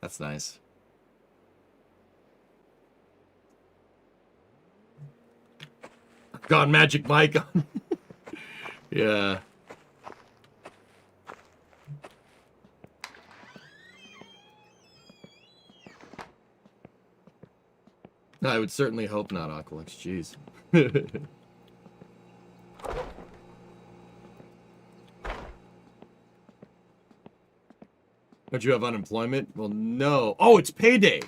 That's nice. Gone Magic Mike on. Yeah. I would certainly hope not, Aqualix. Jeez. Don't you have unemployment? Well, no. Oh, it's payday.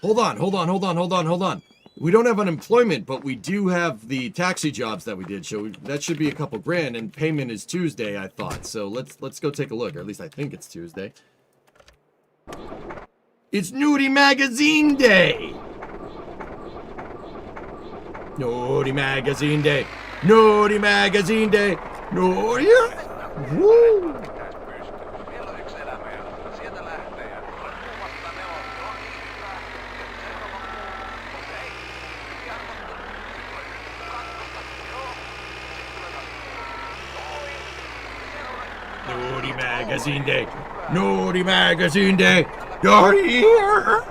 Hold on. We don't have unemployment, but we do have the taxi jobs that we did. So that should be a couple grand, and payment is Tuesday, I thought. So let's go take a look, or at least I think it's Tuesday. It's Nudie Magazine Day. Nudie Magazine Day. Nudie Magazine Day. Nudie. Woo. Nudie Magazine Day. Nudie Magazine Day. You're here.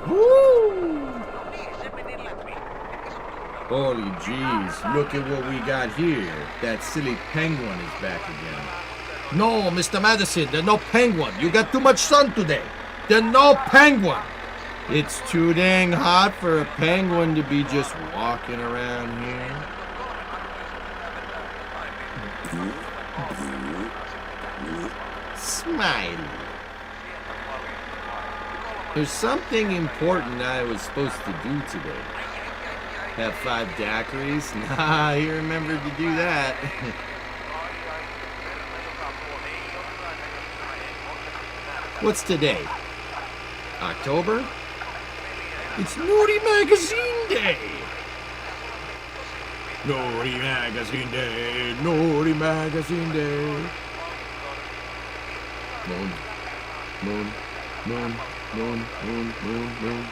Woo. Holy jeez, look at what we got here. That silly penguin is back again. No, Mr. Madison, there's no penguin. You got too much sun today. There's no penguin. It's too dang hot for a penguin to be just walking around here. Smile. There's something important I was supposed to do today. Have 5 daiquiris? Nah, he remembered to do that. What's today? October? It's Nudie Magazine Day! Nudie Magazine Day! Nudie Magazine Day! Moon. Moon. Moon. Moon. Moon. Moon. Moon.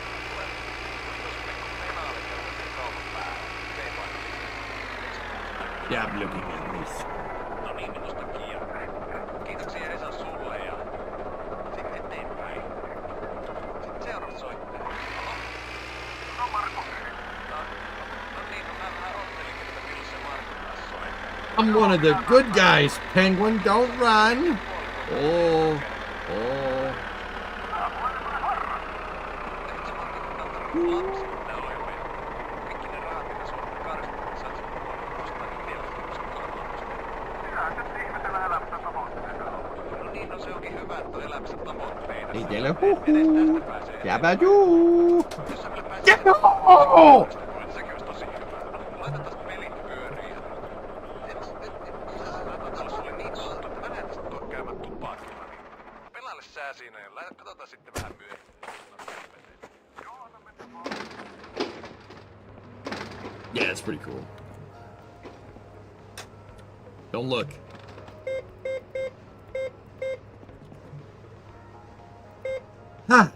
Yeah, I'm looking at this. No niin, minusta kiinni. Kiitoksia Esa sulle ja sitten eteenpäin. Sitten seuraava soittaja. No Marko. No niin, mä odottelinkin, että milloin se Marko taas soittaa. I'm one of the good guys, Penguin. Don't run. Oh. Oh. Ei teillä huhuu. Jäbäjuu. Jähoo! Sekin olisi tosi hyvä. Laitetaan peli pyöriin. Täällä sulle niin tuttu, että mä näen tästä tuon käymään tupakilla. Pelaile sää siinä ja katsotaan sitten vähän myöhemmin. Joo, anna mennä vaan. Yeah, it's pretty cool. Don't look. Huh.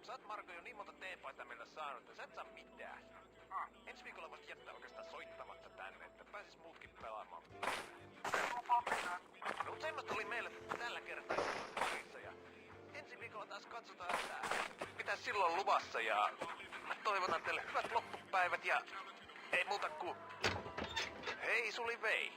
Sä oot Marko jo niin monta teepaitaa meillä saanut, että sä et saa mitään. Ensi viikolla voisit jättää oikeastaan soittamatta tänne, että pääsis muutkin pelaamaan. No mut semmoista oli meille tällä kertaa parissa ja ensi viikolla taas katsotaan, että mitä silloin luvassa ja mä toivotan teille hyvät loppupäivät ja ei muuta kuin hei suli vei.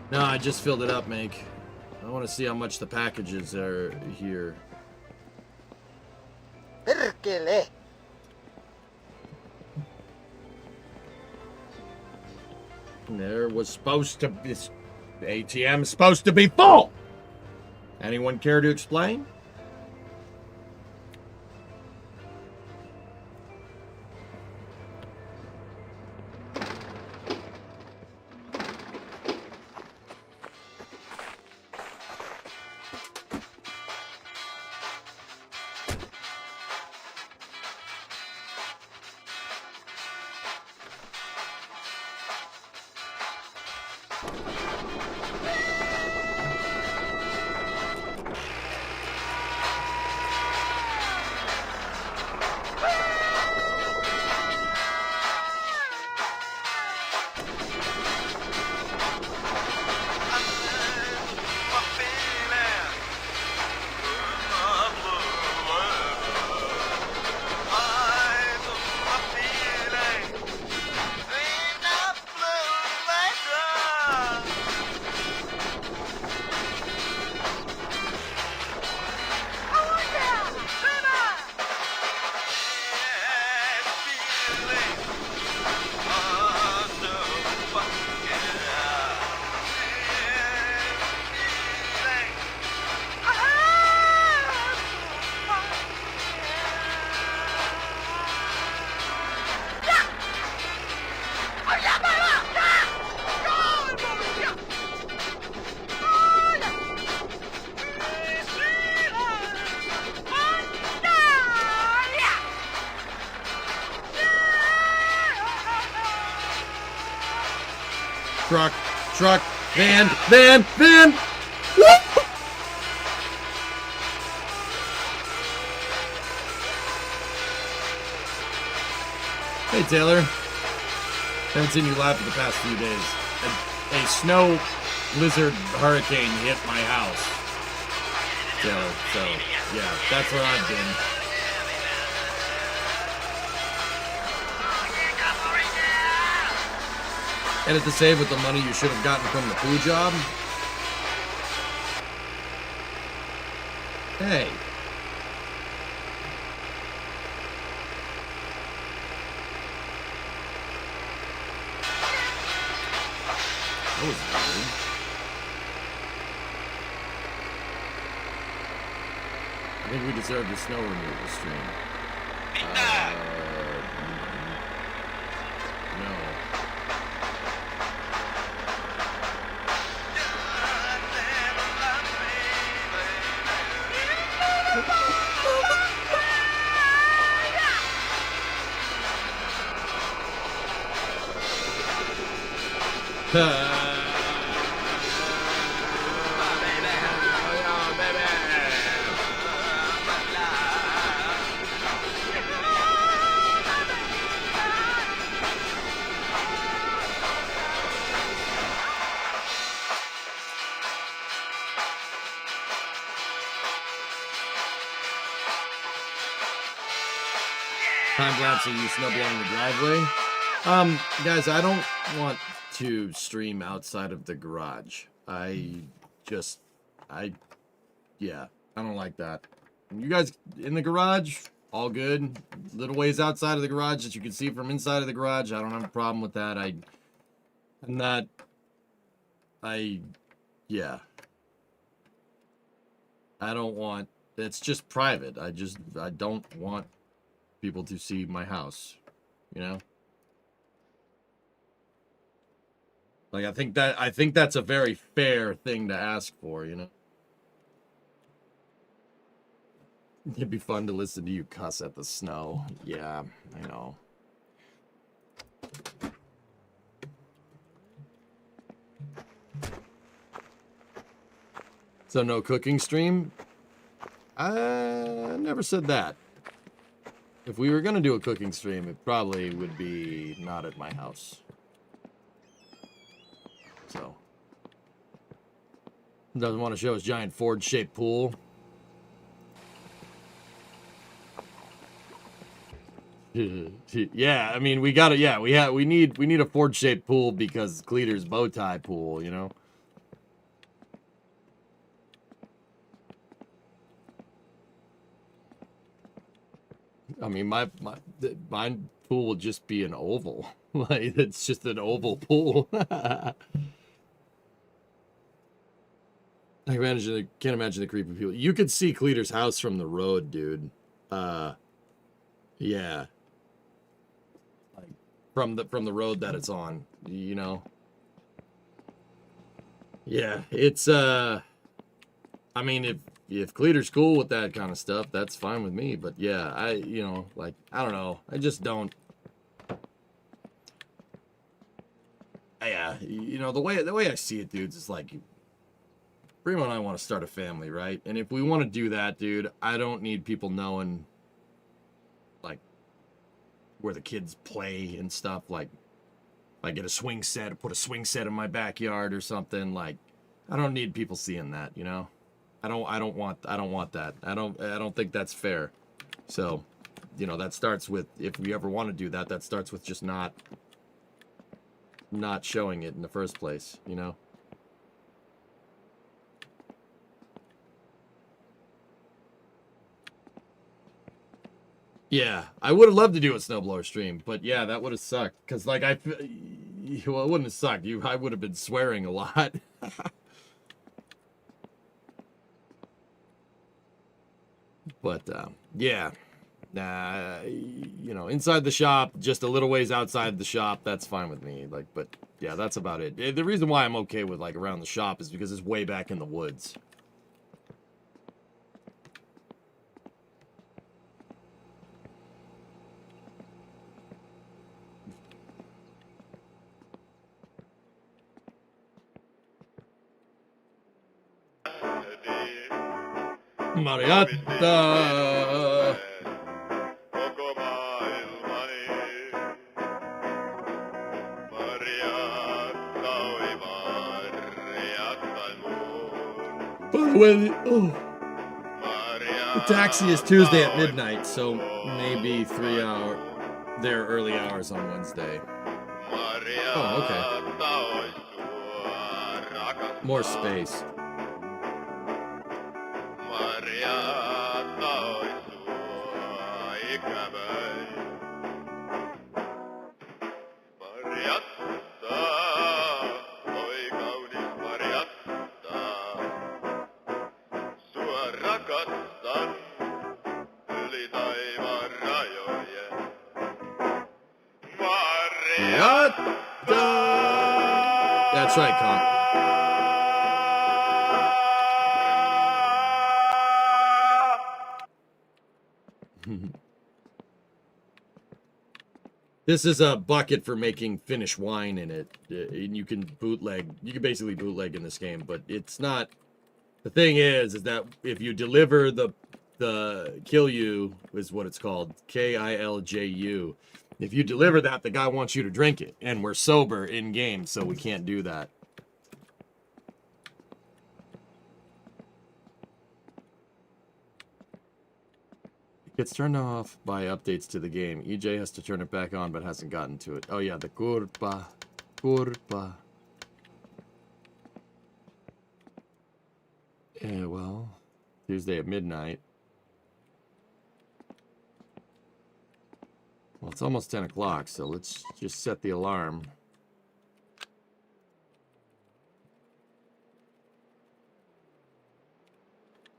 No, I just filled it up, Make. I want to see how much the packages are here. Perkele! There was supposed to be... The ATM's supposed to be full! Anyone care to explain? Truck, van! Woo! Hey Taylor, haven't seen you laugh for the past few days. A snow blizzard hurricane hit my house, Taylor, so yeah, that's where I've been. Edit the save with the money you should have gotten from the food job. Hey. That was weird. I think we deserve the snow removal stream. No. Time lapse of you snow blowing the driveway. Guys, I don't want to stream outside of the garage. Yeah, I don't like that. You guys in the garage, all good. Little ways outside of the garage that you can see from inside of the garage, I don't have a problem with that. Yeah. I don't want, it's just private. I don't want people to see my house, you know? Like, I think that's a very fair thing to ask for, you know? It'd be fun to listen to you cuss at the snow. Yeah, I know. So no cooking stream? I never said that. If we were gonna do a cooking stream, it probably would be not at my house. So. Doesn't want to show his giant Ford-shaped pool. Yeah, I mean, we need a Ford-shaped pool because Cleater's bow tie pool, you know? I mean, mine pool will just be an oval. Like, it's just an oval pool. I can't imagine the creepy people. You could see Cleater's house from the road, dude. Yeah. Like, from the road that it's on, you know? Yeah, it's, I mean, if Cleater's cool with that kind of stuff, that's fine with me. But yeah, I don't know. I just don't. Yeah, you know, the way I see it, dudes, is like, Primo and I want to start a family, right? And if we want to do that, dude, I don't need people knowing, like, where the kids play and stuff. Like, if I get a swing set, put a swing set in my backyard or something. Like, I don't need people seeing that, you know? I don't want that. I don't think that's fair. So, you know, that starts with, if we ever want to do that, that starts with just not showing it in the first place, you know? Yeah, I would have loved to do a snowblower stream, but yeah, that would have sucked. Cause like well, it wouldn't have sucked. I would have been swearing a lot. But yeah, you know, inside the shop, just a little ways outside the shop, that's fine with me. Like, but yeah, that's about it. The reason why I'm okay with like around the shop is because it's way back in the woods. Marietta. By the way, the taxi is Tuesday at midnight, so maybe 3 hour their early hours on Wednesday. Oh, okay. More space. That's right, Con. This is a bucket for making Finnish wine in it, and you can basically bootleg in this game, but it's not. The thing is that if you deliver the Kilju is what it's called, Kilju. If you deliver that, the guy wants you to drink it, and we're sober in game, so we can't do that. Gets turned off by updates to the game. EJ has to turn it back on, but hasn't gotten to it. Oh yeah, the curva. Yeah, well, Tuesday at midnight. Well, it's almost 10 o'clock, so let's just set the alarm.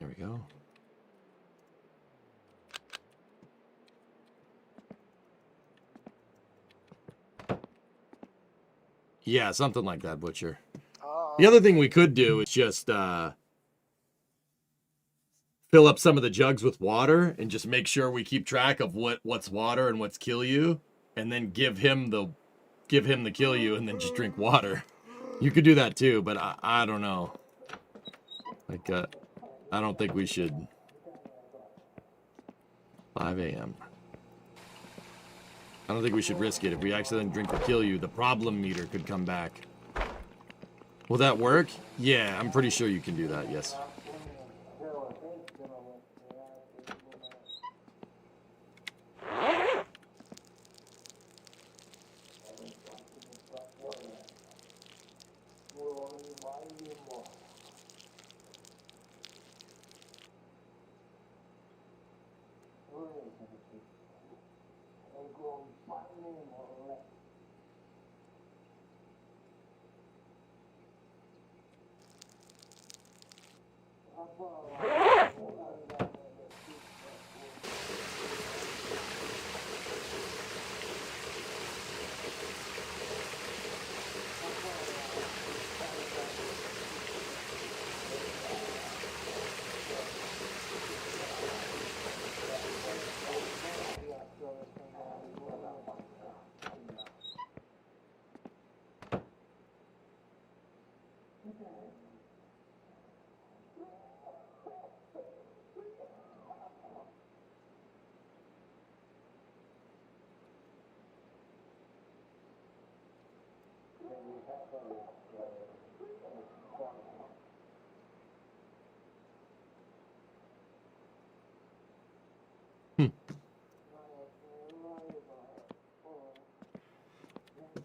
There we go. Yeah, something like that, Butcher. The other thing we could do is just fill up some of the jugs with water and just make sure we keep track of what's water and what's kill you, and then give him the kill you and then just drink water. You could do that too, but I don't know. Like I don't think we should. 5 a.m. I don't think we should risk it. If we accidentally drink the kill you, the problem meter could come back. Will that work? Yeah, I'm pretty sure you can do that, yes.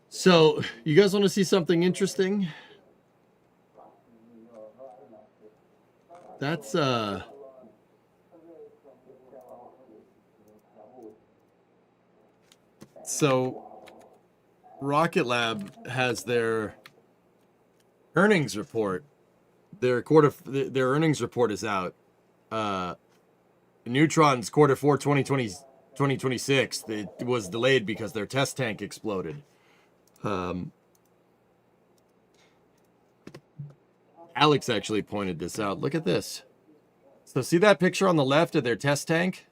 So, you guys want to see something interesting? That's, so, Rocket Lab has their earnings report. Their earnings report is out. Neutron's quarter 4 2026, it was delayed because their test tank exploded. Alex actually pointed this out. Look at this. So see that picture on the left of their test tank?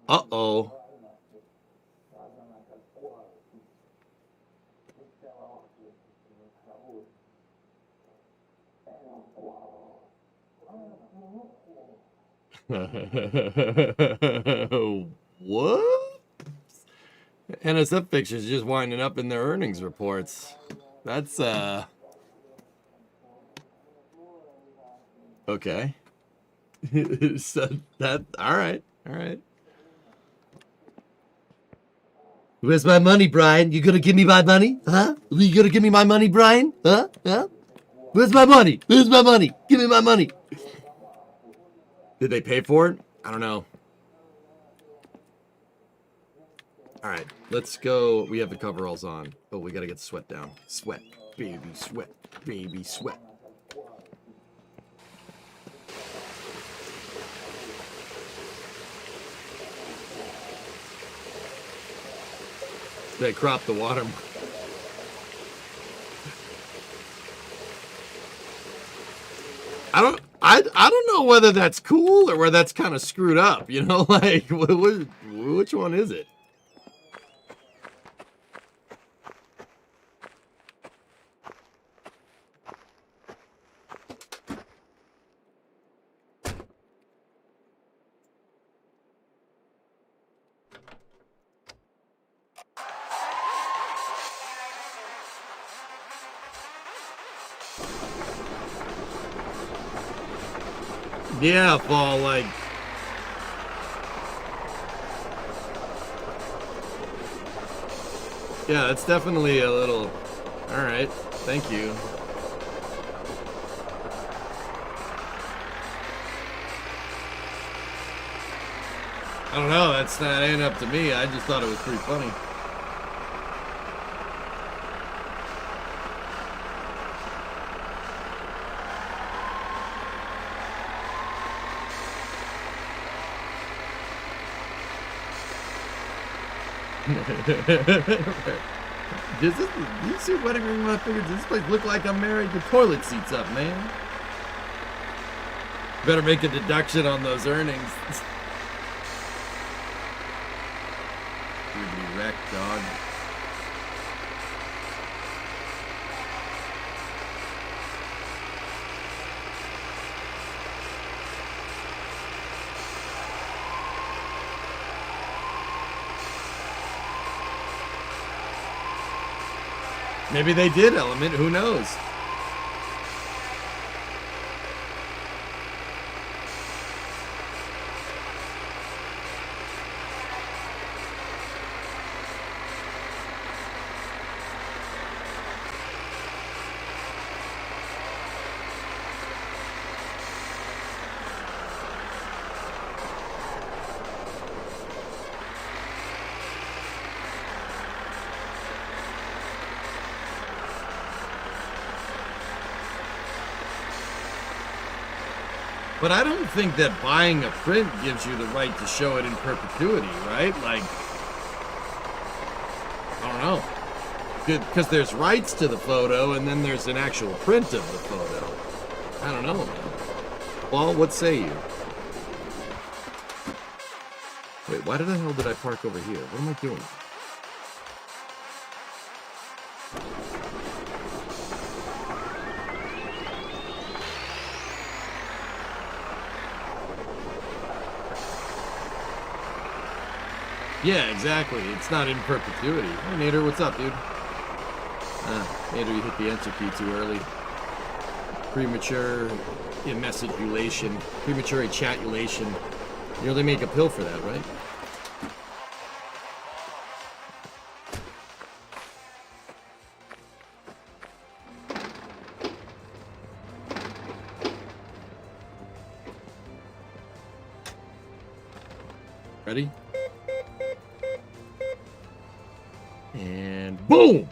Uh-oh. What? NSF Pictures just winding up in their earnings reports. That's okay. So that all right. Where's my money, Brian? You gonna give me my money? Huh? You gonna give me my money, Brian? Huh? Where's my money? Give me my money. Did they pay for it? I don't know. All right, let's go. We have the coveralls on. Oh, we got to get the sweat down. Sweat, baby, sweat, baby, sweat. They cropped the water. I don't know whether that's cool or whether that's kind of screwed up. You know, like which one is it? Yeah, fall, like... Yeah, it's definitely a little... Alright, thank you. I don't know, that ain't up to me. I just thought it was pretty funny. Does you see wedding ring my fingers? Does this place look like I'm married? The toilet seat's up, man. Better make a deduction on those earnings. Everybody wrecked, dog. Maybe they did, Element. Who knows? But I don't think that buying a print gives you the right to show it in perpetuity, right? Like, I don't know. Because there's rights to the photo, and then there's an actual print of the photo. I don't know, man. Well, what say you? Wait, why the hell did I park over here? What am I doing? Yeah, exactly. It's not in perpetuity. Hey, Nader, what's up, dude? Nader, you hit the enter key too early. Premature messageulation. Premature chatulation. You know they make a pill for that, right? Ready? And boom!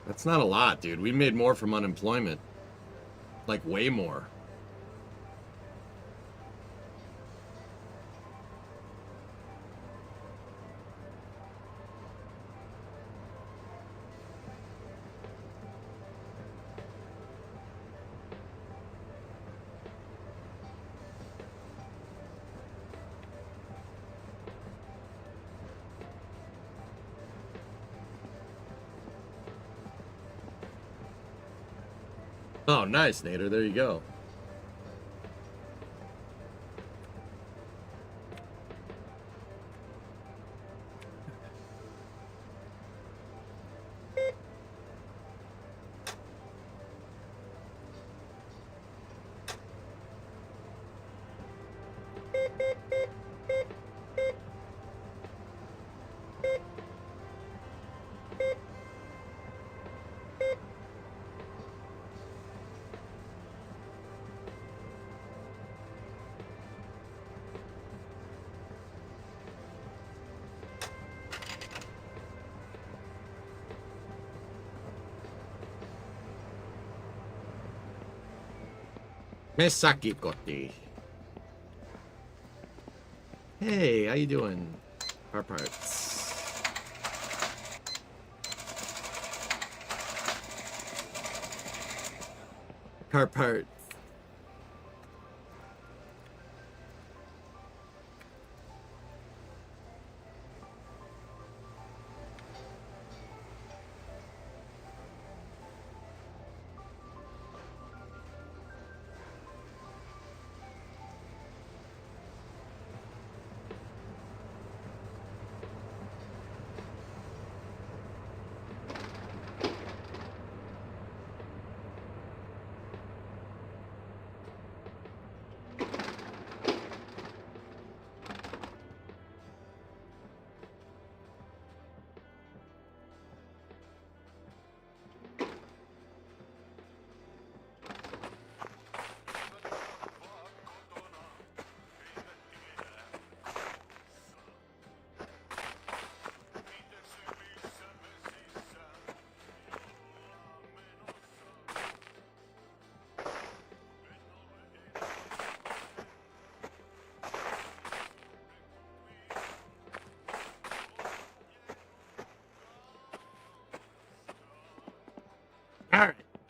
That's not a lot, dude. We made more from unemployment. Like, way more. Oh, nice, Nader. There you go. Mesaki Kotti. Hey, how you doing? Car parts. Car parts.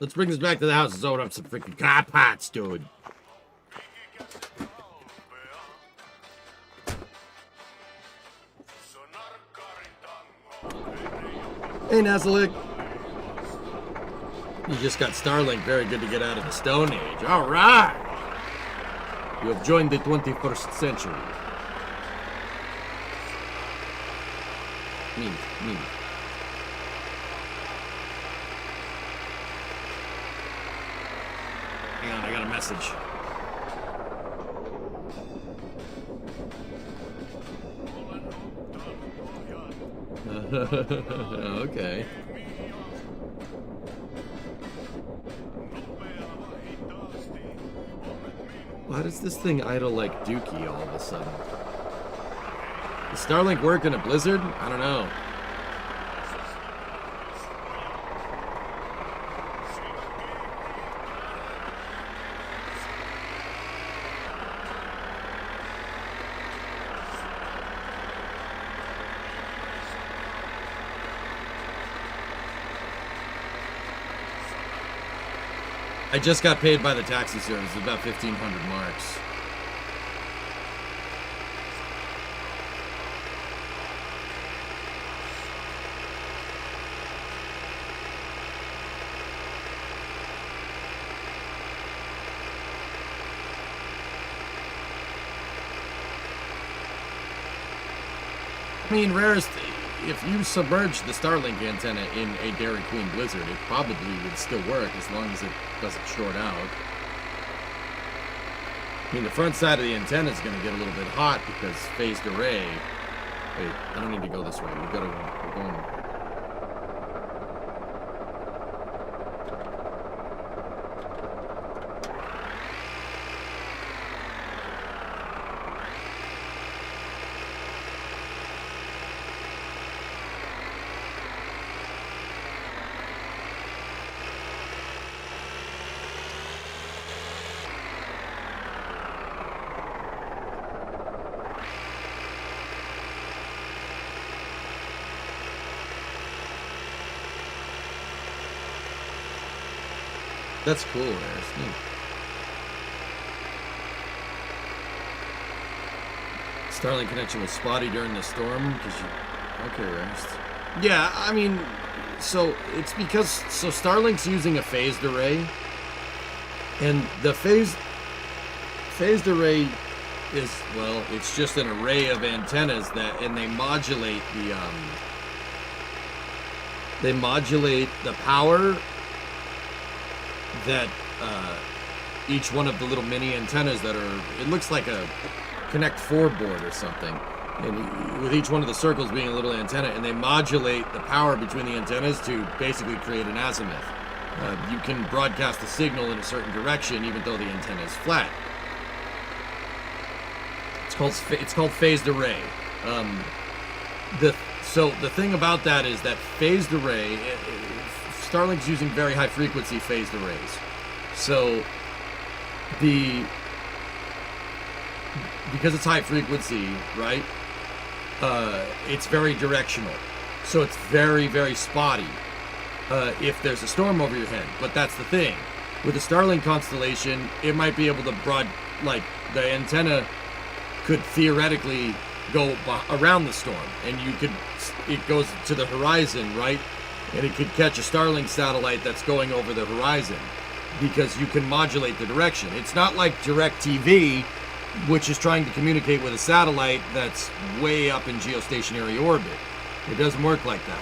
Let's bring this back to the house and open up some freaking car parts, dude. Hey, Nazalik. You just got Starlink. Very good to get out of the Stone Age. All right. You have joined the 21st century. Me. Hang on, I got a message. Okay. Why does this thing idle like Dookie all of a sudden? Does Starlink work in a blizzard? I don't know. I just got paid by the taxi service. It's about 1,500 marks. I mean, rarest, if you submerge the Starlink antenna in a Dairy Queen blizzard, it probably would still work as long as it doesn't short out. I mean, the front side of the antenna is going to get a little bit hot because phased array. Wait, I don't need to go this way. We're going. That's cool, that's neat. Starlink connection was spotty during the storm because you... Okay, rest. Yeah, I mean, so it's because... So Starlink's using a phased array. And the phased array is, well, it's just an array of antennas that... And they modulate the power that each one of the little mini antennas that are, it looks like a Connect 4 board or something, and with each one of the circles being a little antenna, and they modulate the power between the antennas to basically create an azimuth. You can broadcast the signal in a certain direction even though the antenna is flat. It's called phased array. So the thing about that is that phased array, Starlink's using very high frequency phased arrays. So because it's high frequency, right? It's very directional. So it's very, very spotty if there's a storm over your head. But that's the thing. With the Starlink constellation, it might be able to like the antenna could theoretically go around the storm, and it goes to the horizon, right? And it could catch a Starlink satellite that's going over the horizon because you can modulate the direction. It's not like DirecTV, which is trying to communicate with a satellite that's way up in geostationary orbit. It doesn't work like that.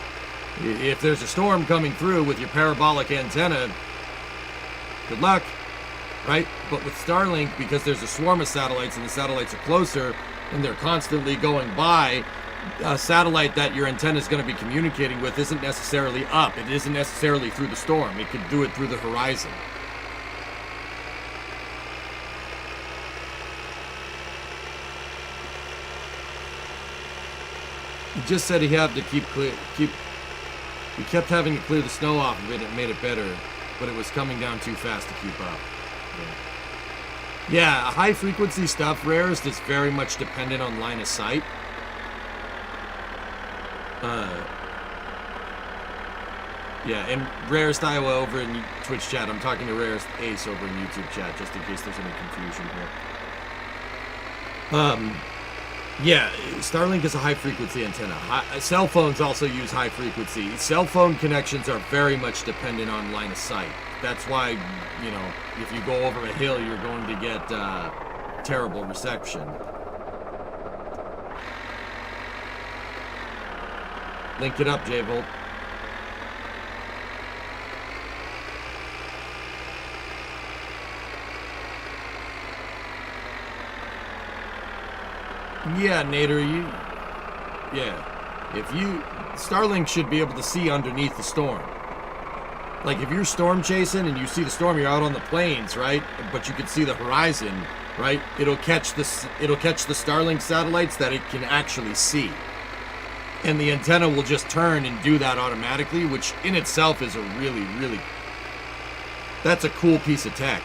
If there's a storm coming through with your parabolic antenna, good luck, right? But with Starlink, because there's a swarm of satellites and the satellites are closer and they're constantly going by, a satellite that your antenna is going to be communicating with isn't necessarily up. It isn't necessarily through the storm. It could do it through the horizon. He just said he had to he kept having to clear the snow off of it. It made it better, but it was coming down too fast to keep up. Yeah, high frequency stuff, rarest, is very much dependent on line of sight. Yeah, and Rarest Iowa over in Twitch chat. I'm talking to Rarest Ace over in YouTube chat, just in case there's any confusion here. Yeah, Starlink is a high-frequency antenna. Cell phones also use high-frequency. Cell phone connections are very much dependent on line of sight. That's why, you know, if you go over a hill, you're going to get terrible reception. Link it up, J-Volt. Yeah, Nader, Starlink should be able to see underneath the storm. Like, if you're storm chasing and you see the storm, you're out on the plains, right? But you can see the horizon, right? It'll catch the Starlink satellites that it can actually see. And the antenna will just turn and do that automatically, which in itself is a really, really... That's a cool piece of tech.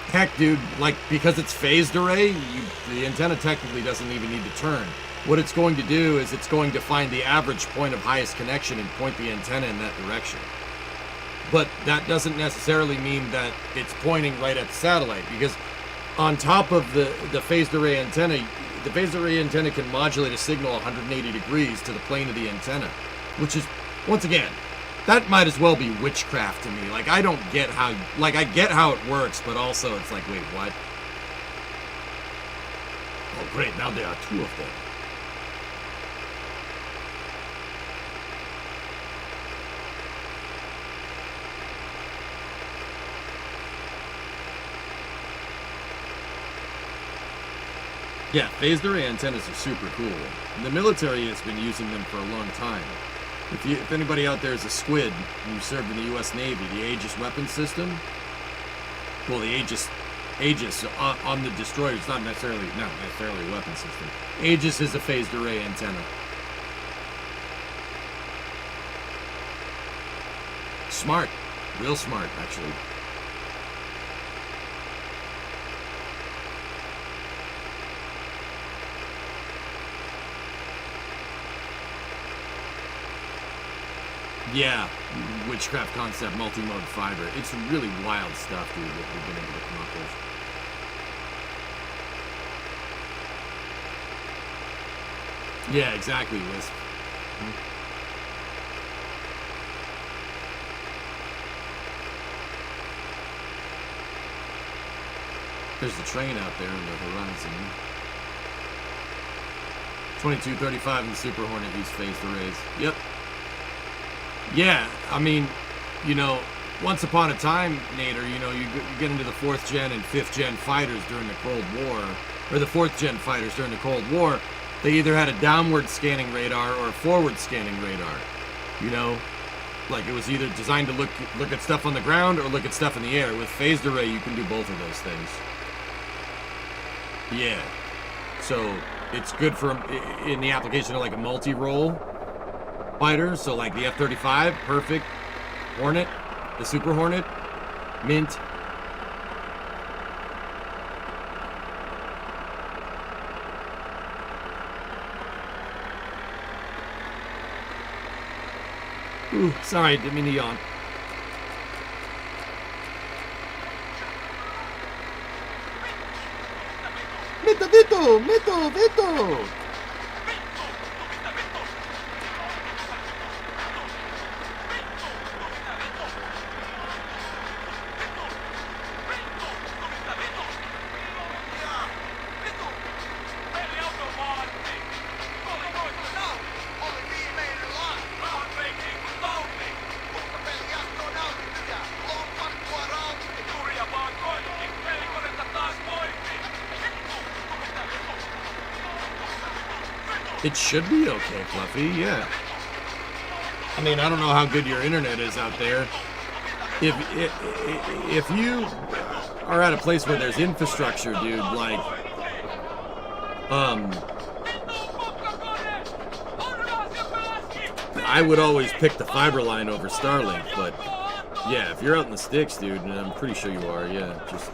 Heck, dude, like, because it's phased array, the antenna technically doesn't even need to turn. What it's going to do is it's going to find the average point of highest connection and point the antenna in that direction. But that doesn't necessarily mean that it's pointing right at the satellite, because on top of the phased array antenna, the phased array antenna can modulate a signal 180 degrees to the plane of the antenna, which is, once again, that might as well be witchcraft to me. Like, I don't get how... Like, I get how it works, but also it's like, wait, what? Oh, great, now there are two of them. Yeah, phased array antennas are super cool. The military has been using them for a long time. If anybody out there is a squid and you served in the U.S. Navy, the Aegis weapon system, well, the Aegis on the destroyer, it's not necessarily a weapon system. Aegis is a phased array antenna. Smart, real smart, actually. Yeah, witchcraft concept, multi-mode fiber. It's really wild stuff, dude, what we've been able to come up with. Yeah, exactly, Wisp. There's the train out there on the horizon. 2235 and the Super Hornet use phased arrays. Yep. Yeah, I mean, you know, once upon a time, Nader, you know, you get into the 4th gen and 5th gen fighters during the Cold War, or the 4th gen fighters during the Cold War, they either had a downward scanning radar or a forward scanning radar. You know, like it was either designed to look at stuff on the ground or look at stuff in the air. With phased array, you can do both of those things. Yeah, so it's good for in the application of like a multi-role fighter, so like the F-35, perfect. Hornet, the Super Hornet, mint. Ooh, sorry, didn't mean to yawn. Veto! It should be okay, Fluffy, yeah. I mean, I don't know how good your internet is out there. If you are at a place where there's infrastructure, dude, like, I would always pick the fiber line over Starlink, but yeah, if you're out in the sticks, dude, and I'm pretty sure you are, yeah, just...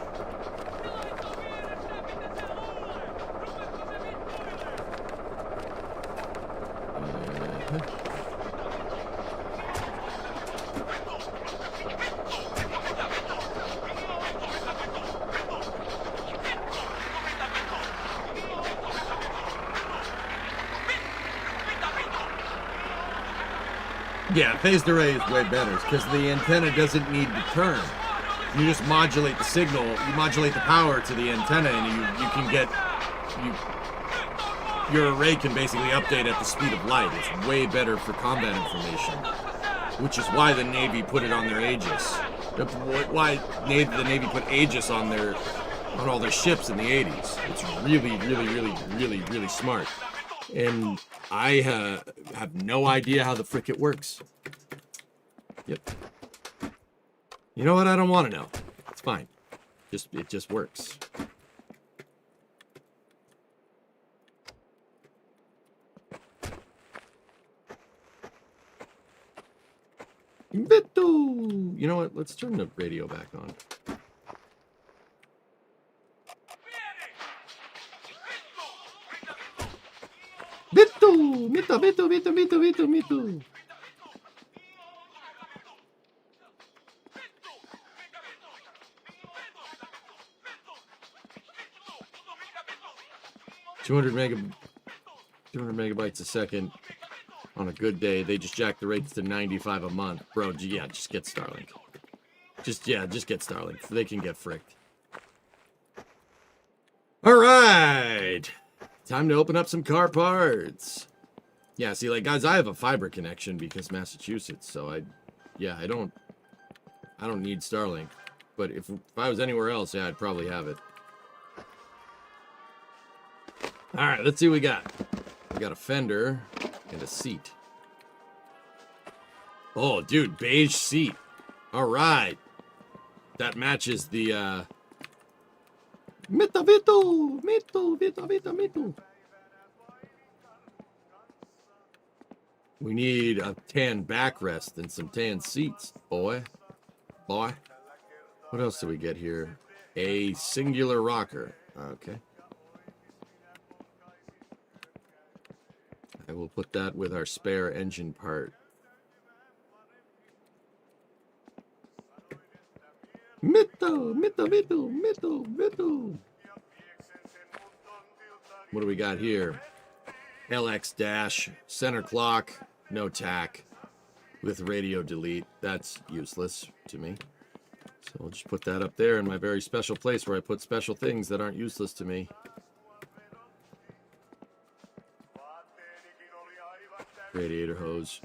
Yeah, phased array is way better because the antenna doesn't need to turn. You just modulate the signal, you modulate the power to the antenna, and you can get your array can basically update at the speed of light. It's way better for combat information, which is why the Navy put it on their Aegis. Why the Navy put Aegis on all their ships in the 80s. It's really smart. And I have no idea how the frick it works. Yep. You know what? I don't want to know. It's fine. It just works. Beto! You know what? Let's turn the radio back on. Beto! Beto! 200 megabytes a second on a good day. They just jack the rates to 95 a month. Bro, yeah, just get Starlink. Just get Starlink. They can get fricked. All right. Time to open up some car parts. Yeah, see, like, guys, I have a fiber connection because Massachusetts, so I don't need Starlink. But if I was anywhere else, yeah, I'd probably have it. All right, let's see what we got. We got a fender and a seat. Oh, dude, beige seat. All right. That matches the, Mito. We need a tan backrest and some tan seats, boy. What else do we get here? A singular rocker. Okay. I will put that with our spare engine part. Mito. What do we got here? LX dash, center clock, no tack, with radio delete. That's useless to me. So I'll just put that up there in my very special place where I put special things that aren't useless to me. Radiator hose.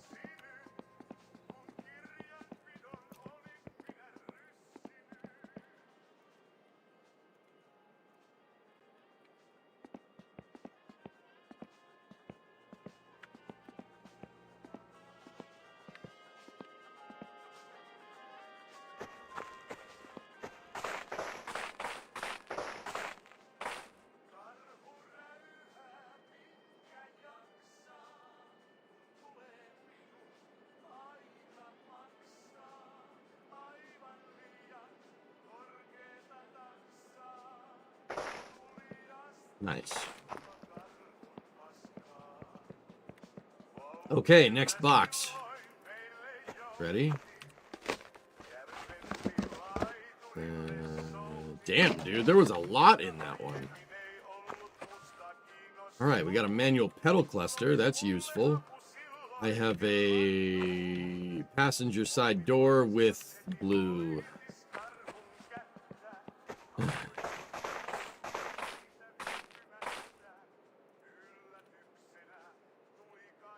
Nice. Okay, next box. Ready? Damn, dude, there was a lot in that one. All right, we got a manual pedal cluster. That's useful. I have a passenger side door with blue.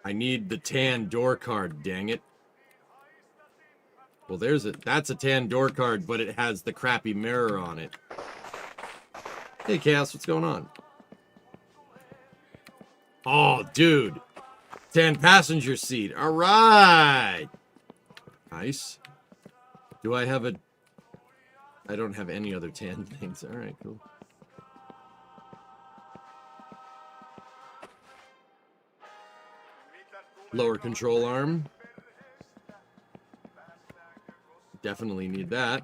I need the tan door card, dang it. Well, that's a tan door card, but it has the crappy mirror on it. Hey, Chaos, what's going on? Oh, dude. Tan passenger seat. All right. Nice. Do I have I don't have any other tan things. All right, cool. Lower control arm. Definitely need that.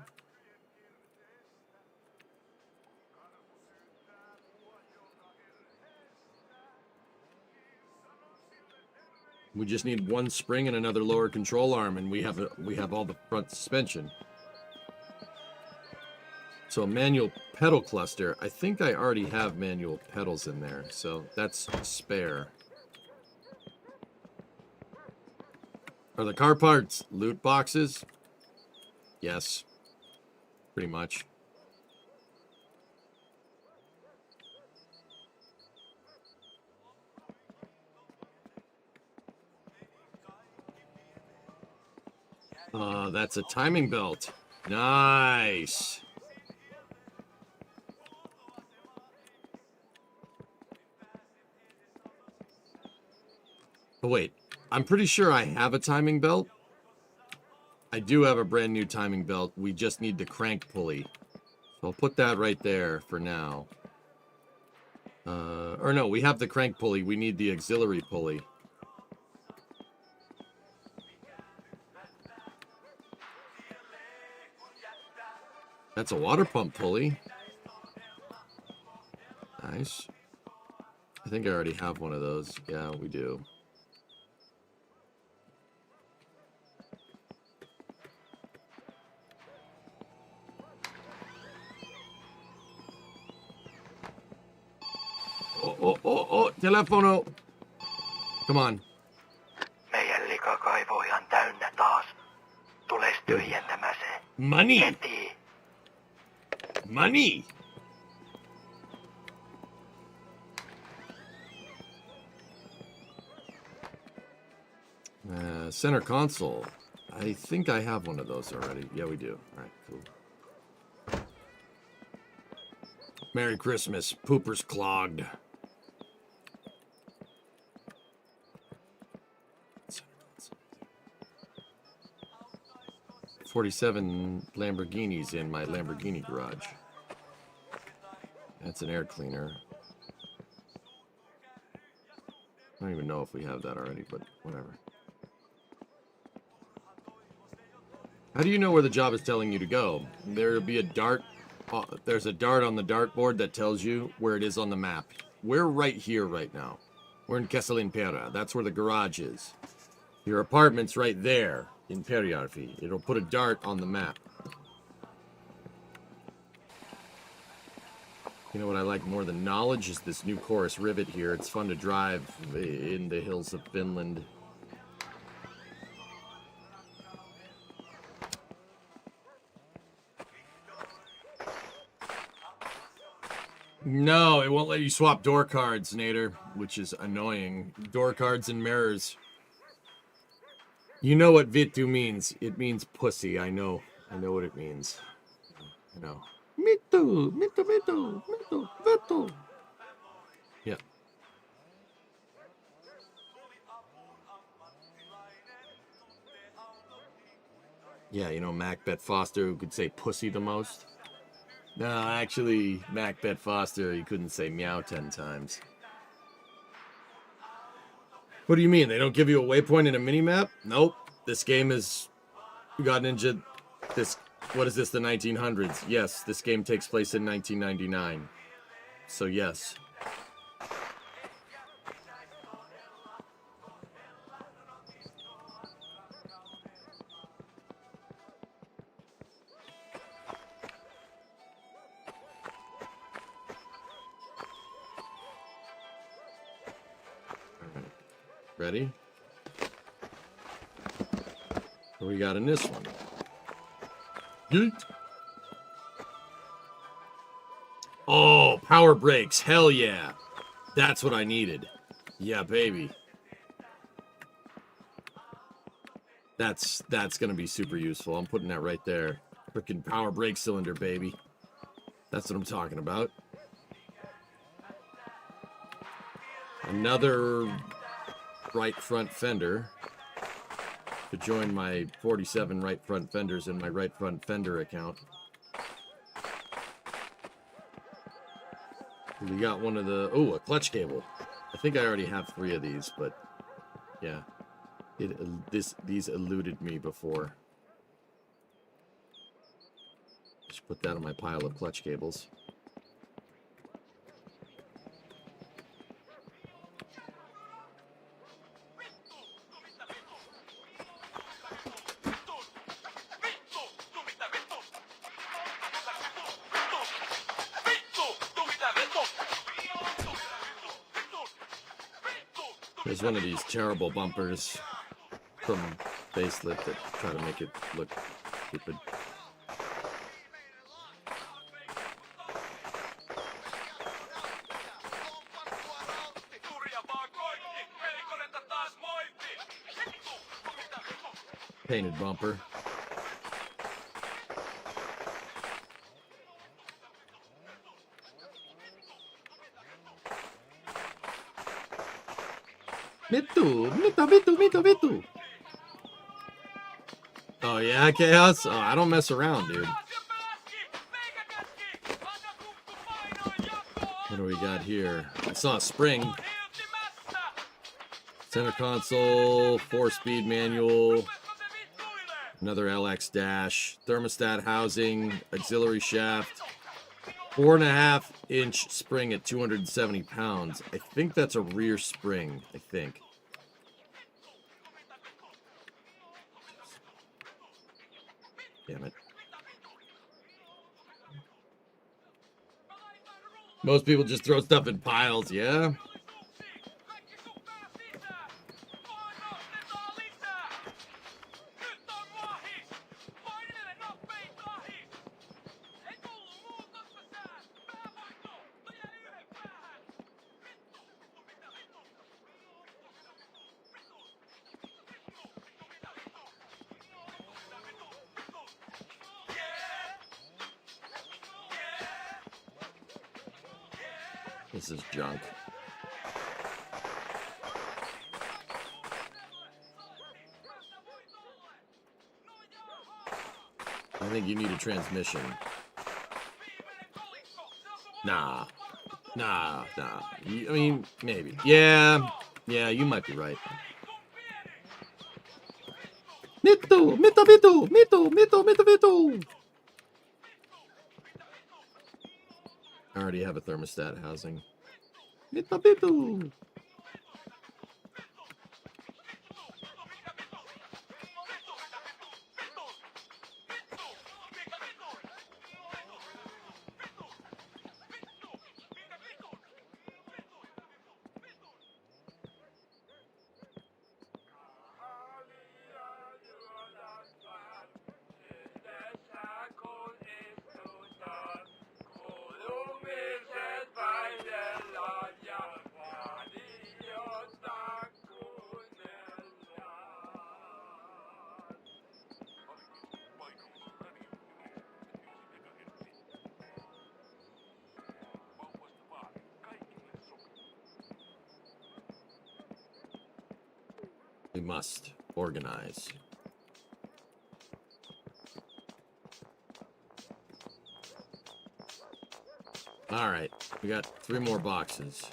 We just need one spring and another lower control arm, and we have all the front suspension. So a manual pedal cluster. I think I already have manual pedals in there, so that's spare. Are the car parts loot boxes? Yes. Pretty much. That's a timing belt. Nice. Oh, wait. I'm pretty sure I have a timing belt. I do have a brand new timing belt. We just need the crank pulley. So I'll put that right there for now. Or no, we have the crank pulley. We need the auxiliary pulley. That's a water pump pulley. Nice. I think I already have one of those. Yeah, we do. Oh, telefono. Come on. Meidän likakaivo on ihan täynnä taas. Tules tyhjentämään se. Money. Heti. Money. Center console. I think I have one of those already. Yeah, we do. All right, cool. Merry Christmas. Pooper's clogged. 47 Lamborghinis in my Lamborghini garage. That's an air cleaner. I don't even know if we have that already, but whatever. How do you know where the job is telling you to go? There'll be a dart. There's a dart on the dartboard that tells you where it is on the map. We're right here right now. We're in Castellin. That's where the garage is. Your apartment's right there in Periarfi. It'll put a dart on the map. You know what I like more than knowledge is this new chorus rivet here. It's fun to drive in the hills of Finland. No, it won't let you swap door cards, Nader, which is annoying. Door cards and mirrors. You know what Vitu means. It means pussy. I know. I know what it means. I know. Mitu, mitu, mitu, mitu, mitu. Yeah. Yeah, you know Macbeth Foster, who could say pussy the most? No, actually, Macbeth Foster, he couldn't say meow 10 times. What do you mean? They don't give you a waypoint in a minimap? Nope. This game is got ninja. This, what is this, the 1900s? Yes, this game takes place in 1999. So yes. Ready? What do we got in this one? Yeet. Oh, power brakes. Hell yeah. That's what I needed. Yeah, baby. That's going to be super useful. I'm putting that right there. Freaking power brake cylinder, baby. That's what I'm talking about. Another right front fender to join my 47 right front fenders in my right front fender account. We got one of the, oh, a clutch cable. I think I already have 3 of these, but yeah, these eluded me before. Just put that on my pile of clutch cables. There's one of these terrible bumpers from facelift that try to make it look stupid. Painted bumper. Mitu. Oh yeah, Chaos? Oh, I don't mess around, dude. What do we got here? I saw a spring. Center console, 4-speed manual, another LX dash, thermostat housing, auxiliary shaft, 4.5-inch spring at 270 pounds. I think that's a rear spring, I think. Damn it. Most people just throw stuff in piles, yeah? This is junk. I think you need a transmission. Nah. I mean, maybe. Yeah, you might be right. Mito. I already have a thermostat housing. Mito. We must organize. All right, we got 3 more boxes.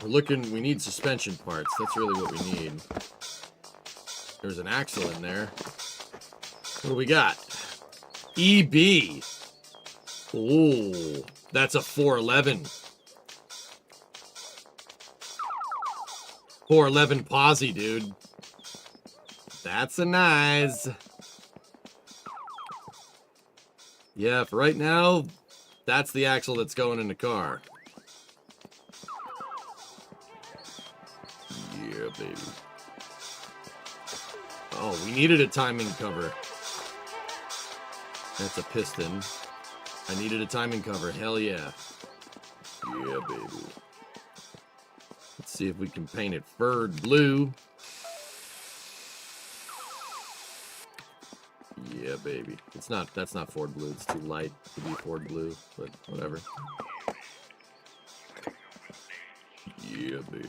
We need suspension parts. That's really what we need. There's an axle in there. What do we got? EB. Ooh, that's a 411. 411 posi, dude. That's a nice. Yeah, for right now, that's the axle that's going in the car. Yeah, baby. Oh, we needed a timing cover. That's a piston. I needed a timing cover. Hell yeah. Yeah, baby. Let's see if we can paint it furred blue. Yeah, baby. That's not Ford blue. It's too light to be Ford blue, but whatever. Yeah, baby.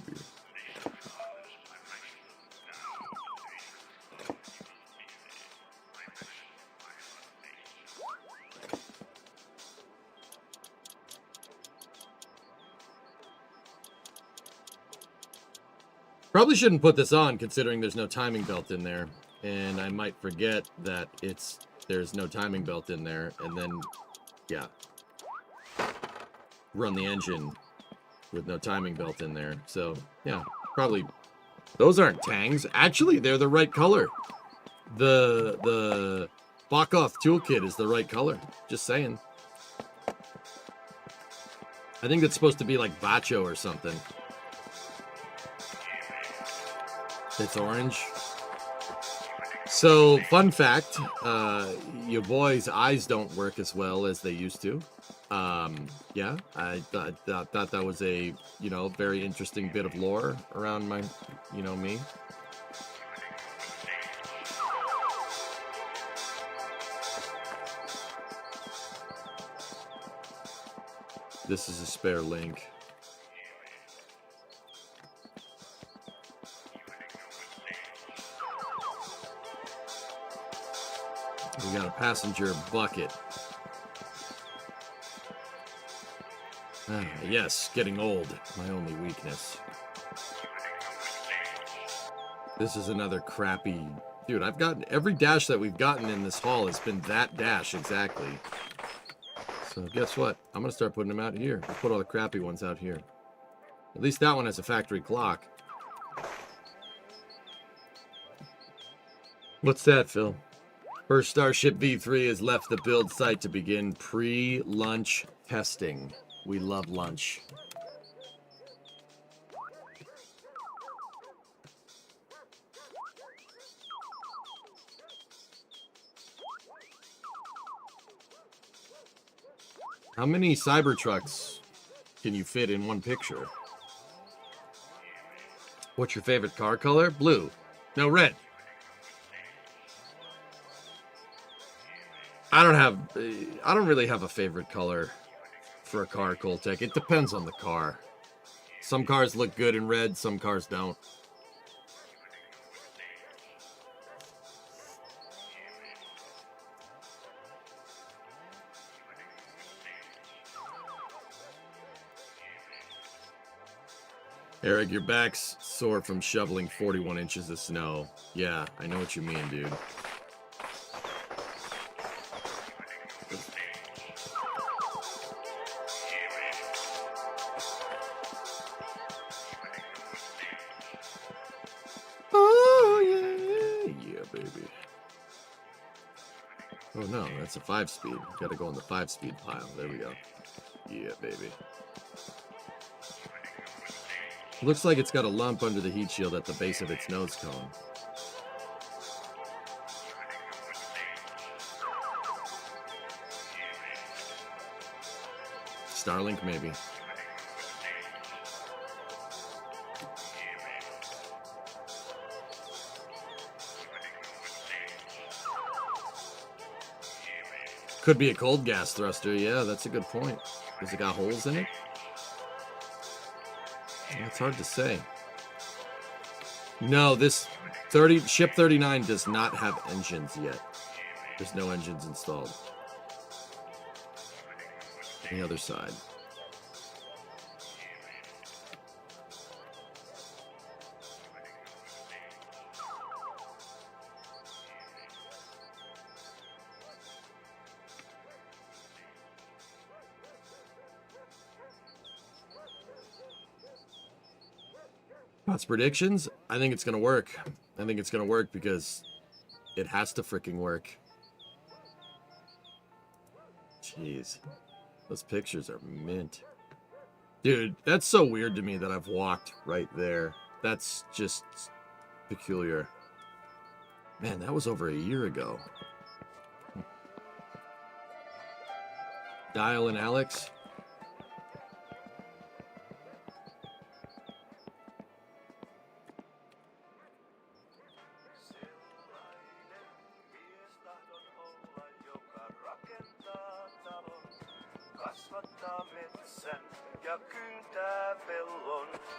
Probably shouldn't put this on considering there's no timing belt in there. And I might forget that there's no timing belt in there, and then, yeah, run the engine with no timing belt in there. So, yeah, probably, those aren't tangs. Actually, they're the right color. The Backoff toolkit is the right color. Just saying. I think it's supposed to be like Bacho or something. It's orange. So, fun fact, your boy's eyes don't work as well as they used to. Yeah, I thought that was a, very interesting bit of lore around my, me. This is a spare link. We got a passenger bucket. Yes, getting old. My only weakness. This is another crappy... Dude, I've gotten... Every dash that we've gotten in this haul has been that dash, exactly. So guess what? I'm going to start putting them out here. I'll put all the crappy ones out here. At least that one has a factory clock. What's that, Phil? First Starship V3 has left the build site to begin pre-lunch testing. We love lunch. How many Cybertrucks can you fit in one picture? What's your favorite car color? Blue. No, red. I don't really have a favorite color for a car, Coltec. It depends on the car. Some cars look good in red, some cars don't. Eric, your back's sore from shoveling 41 inches of snow. Yeah, I know what you mean, dude. Oh, yeah. Yeah, baby. Oh, no, that's a 5-speed. Gotta go on the 5-speed pile. There we go. Yeah, baby. Looks like it's got a lump under the heat shield at the base of its nose cone. Starlink, maybe. Could be a cold gas thruster. Yeah, that's a good point. Has it got holes in it? It's hard to say. No, this Ship 39 does not have engines yet. There's no engines installed. The other side. Thoughts, predictions? I think it's going to work. I think it's going to work because it has to freaking work. Jeez. Those pictures are mint. Dude, that's so weird to me that I've walked right there. That's just peculiar. Man, that was over a year ago. Dial and Alex.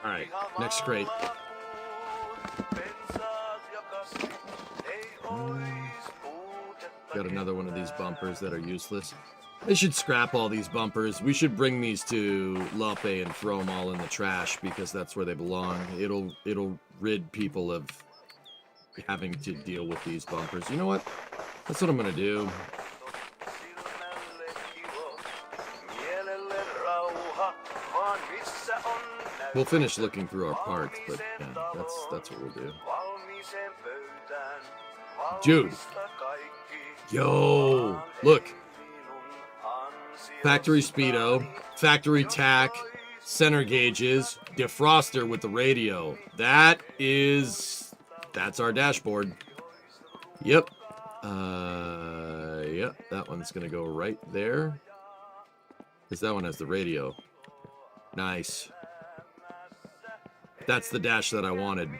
All right, next crate. Got another one of these bumpers that are useless. They should scrap all these bumpers. We should bring these to Lope and throw them all in the trash because that's where they belong. It'll rid people of having to deal with these bumpers. You know what? That's what I'm gonna do. We'll finish looking through our parts, but yeah, that's what we'll do. Dude. Yo, look. Factory speedo, factory tack, center gauges, defroster with the radio. That's our dashboard. Yep. Yep, that one's gonna go right there. Because that one has the radio. Nice. That's the dash that I wanted.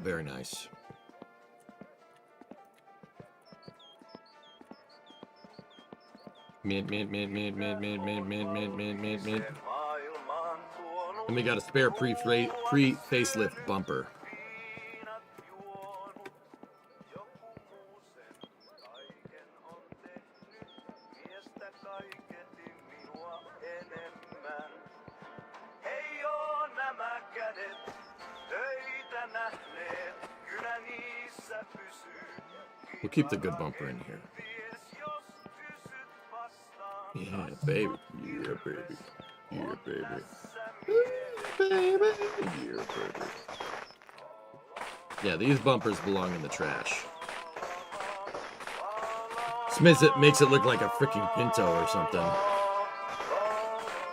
Very nice. Mint. And we got a spare pre-facelift bumper. We'll keep the good bumper in here. Yeah, baby. Yeah, baby. Yeah, baby. Baby. Yeah, baby. Yeah, these bumpers belong in the trash. Smith makes it look like a freaking Pinto or something.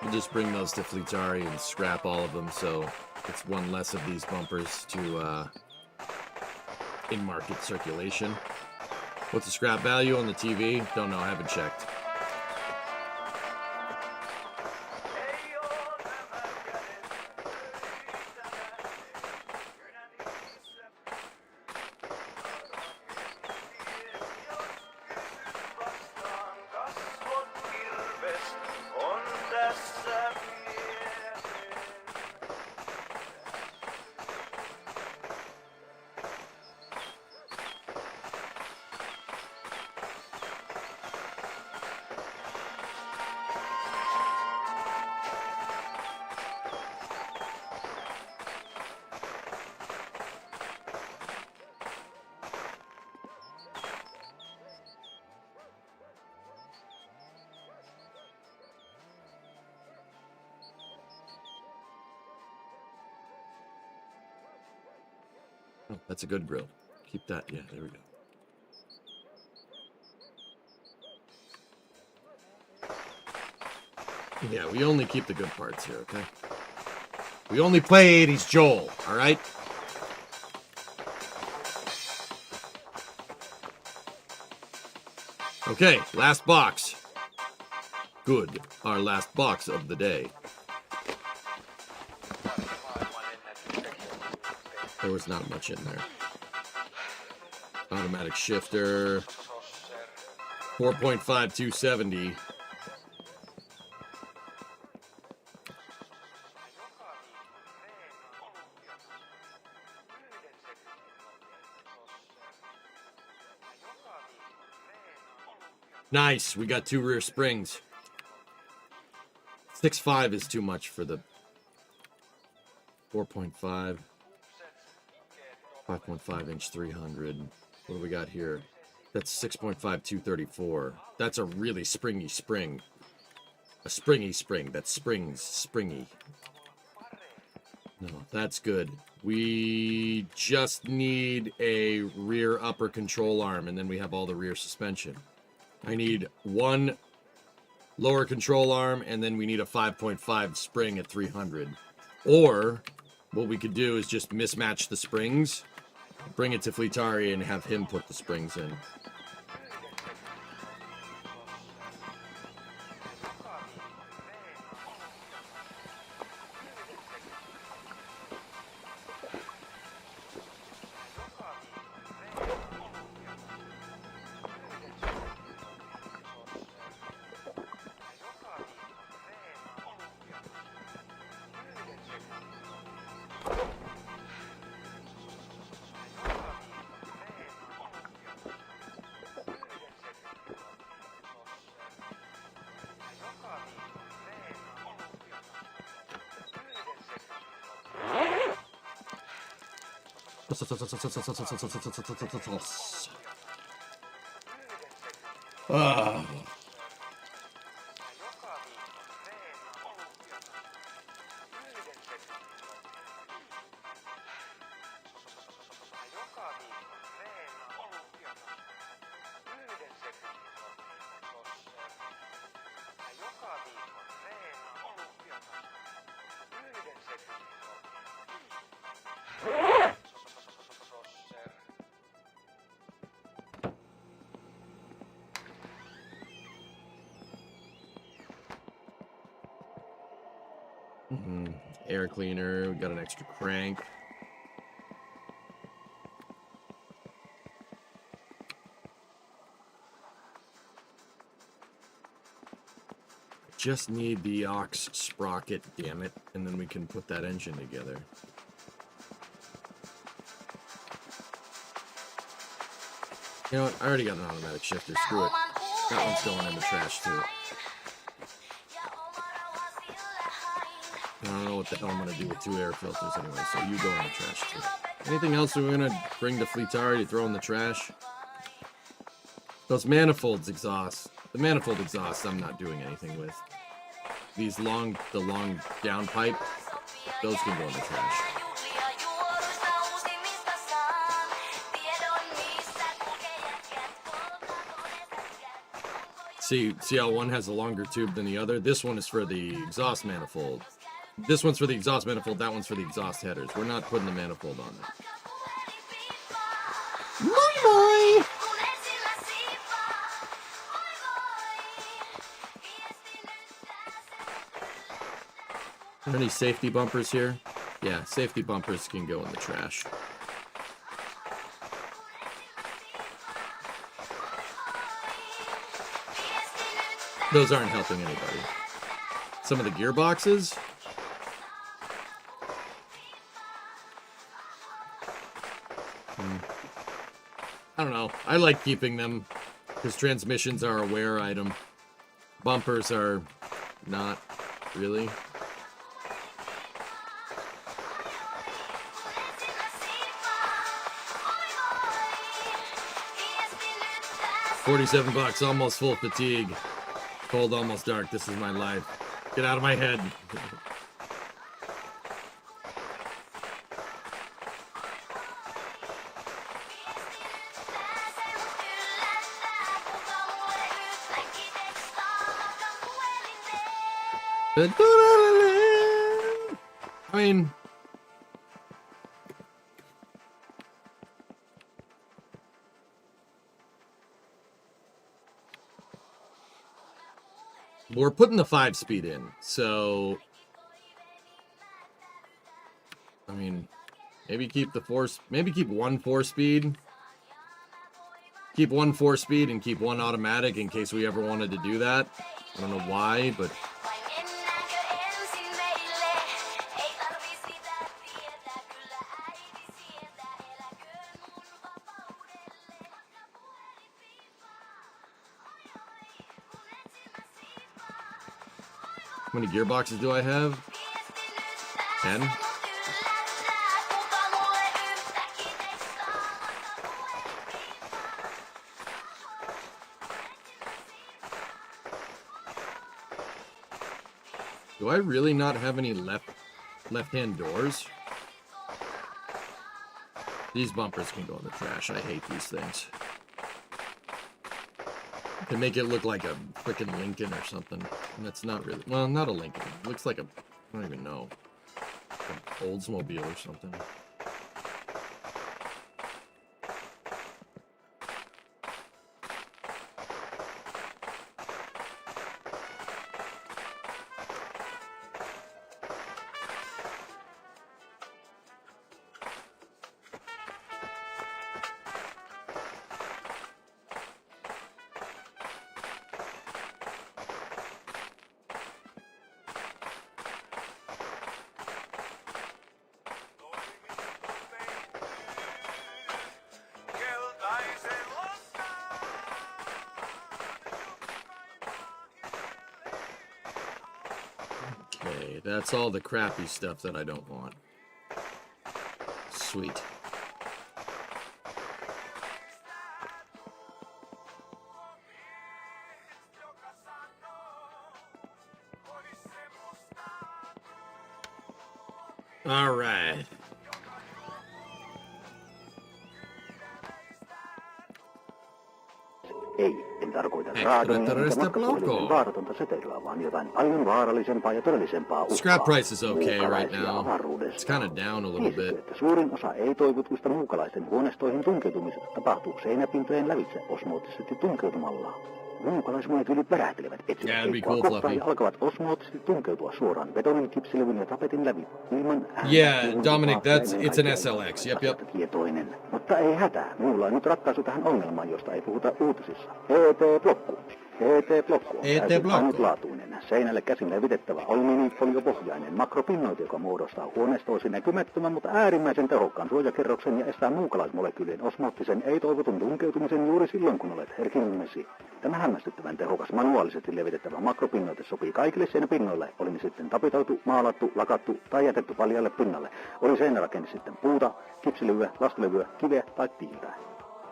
We'll just bring those to Fleetari and scrap all of them, so it's one less of these bumpers to in market circulation. What's the scrap value on the TV? Don't know, I haven't checked. Oh, that's a good grill. Keep that. Yeah, there we go. Yeah, we only keep the good parts here, okay? We only play 80s Joel, all right? Okay, last box. Good. Our last box of the day. There was not much in there. Automatic shifter. 4.5 270. Nice. We got 2 rear springs. 6.5 is too much for the 4.5. 5.5 inch 300. What do we got here? That's 6.5 234. That's a really springy spring. A springy spring. That springs springy. No, that's good. We just need a rear upper control arm, and then we have all the rear suspension. I need 1 lower control arm, and then we need a 5.5 spring at 300. Or what we could do is just mismatch the springs, bring it to Fleetari, and have him put the springs in. Ah. Air cleaner. We got an extra crank. Just need the aux sprocket, damn it, and then we can put that engine together. You know what? I already got an automatic shifter. Screw it. That one's going in the trash too. I don't know what the hell I'm gonna do with 2 air filters anyway, so you go in the trash too. Anything else we're gonna bring to Fleetari to throw in the trash? Those manifolds exhaust. The manifold exhaust I'm not doing anything with. These the long down pipe, those can go in the trash. See how one has a longer tube than the other? This one is for the exhaust manifold. This one's for the exhaust manifold, that one's for the exhaust headers. We're not putting the manifold on there. Bye-bye! Are there any safety bumpers here? Yeah, safety bumpers can go in the trash. Those aren't helping anybody. Some of the gearboxes. I don't know. I like keeping them because transmissions are a wear item. Bumpers are not really. $47, almost full fatigue. Cold, almost dark. This is my life. Get out of my head. I mean, we're putting the 5-speed in, so I mean, maybe keep the 4. Maybe keep 1 4-speed. Keep 1 4-speed and keep 1 automatic in case we ever wanted to do that. I don't know why, but how many gearboxes do I have? 10? Do I really not have any left-hand doors? These bumpers can go in the trash. I hate these things. They make it look like a freaking Lincoln or something. And it's not really. Well, not a Lincoln. It looks like a. I don't even know. An Oldsmobile or something. Okay, that's all the crappy stuff that I don't want. Sweet. All right. Ei, en tarkoita raadonia eikä matkapuhelimien vaaratonta setelyä, vaan jotain paljon vaarallisempaa ja todellisempaa uhkaa. Scrap price is okay right now. It's kind of down a little bit. Että suurin osa ei-toivotuista muukalaisten huoneistoihin tunkeutumisesta tapahtuu seinäpintojen lävitse osmoottisesti tunkeutumalla. Muukalaismolekyylit värähtelevät, etsivät Yeah, it'd be heikkoa cool, kohtaa Fluffy. ja alkavat osmoottisesti tunkeutua suoraan betonin, kipsilevyn ja tapetin läpi ilman ääntä. Yeah, Dominic, it's an SLX. Yep. Tietoinen. Mutta ei hätää, minulla on nyt ratkaisu tähän ongelmaan, josta ei puhuta uutisissa. ET-blokku. ET-blokku on täysin ainutlaatuinen. Seinälle käsin levitettävä alumiinifoliopohjainen makropinnoite, joka muodostaa huoneistoisi näkymättömän, mutta äärimmäisen tehokkaan suojakerroksen ja estää muukalaismolekyylien osmoottisen ei-toivotun tunkeutumisen juuri silloin, kun olet herkimmesi. Tämä hämmästyttävän tehokas manuaalisesti levitettävä makropinnoite sopii kaikille seinäpinnoille, oli ne sitten tapitoitu, maalattu, lakattu tai jätetty paljalle pinnalle. Oli seinärakenne sitten puuta, kipsilevyä, lastulevyä, kiveä tai tiiltä.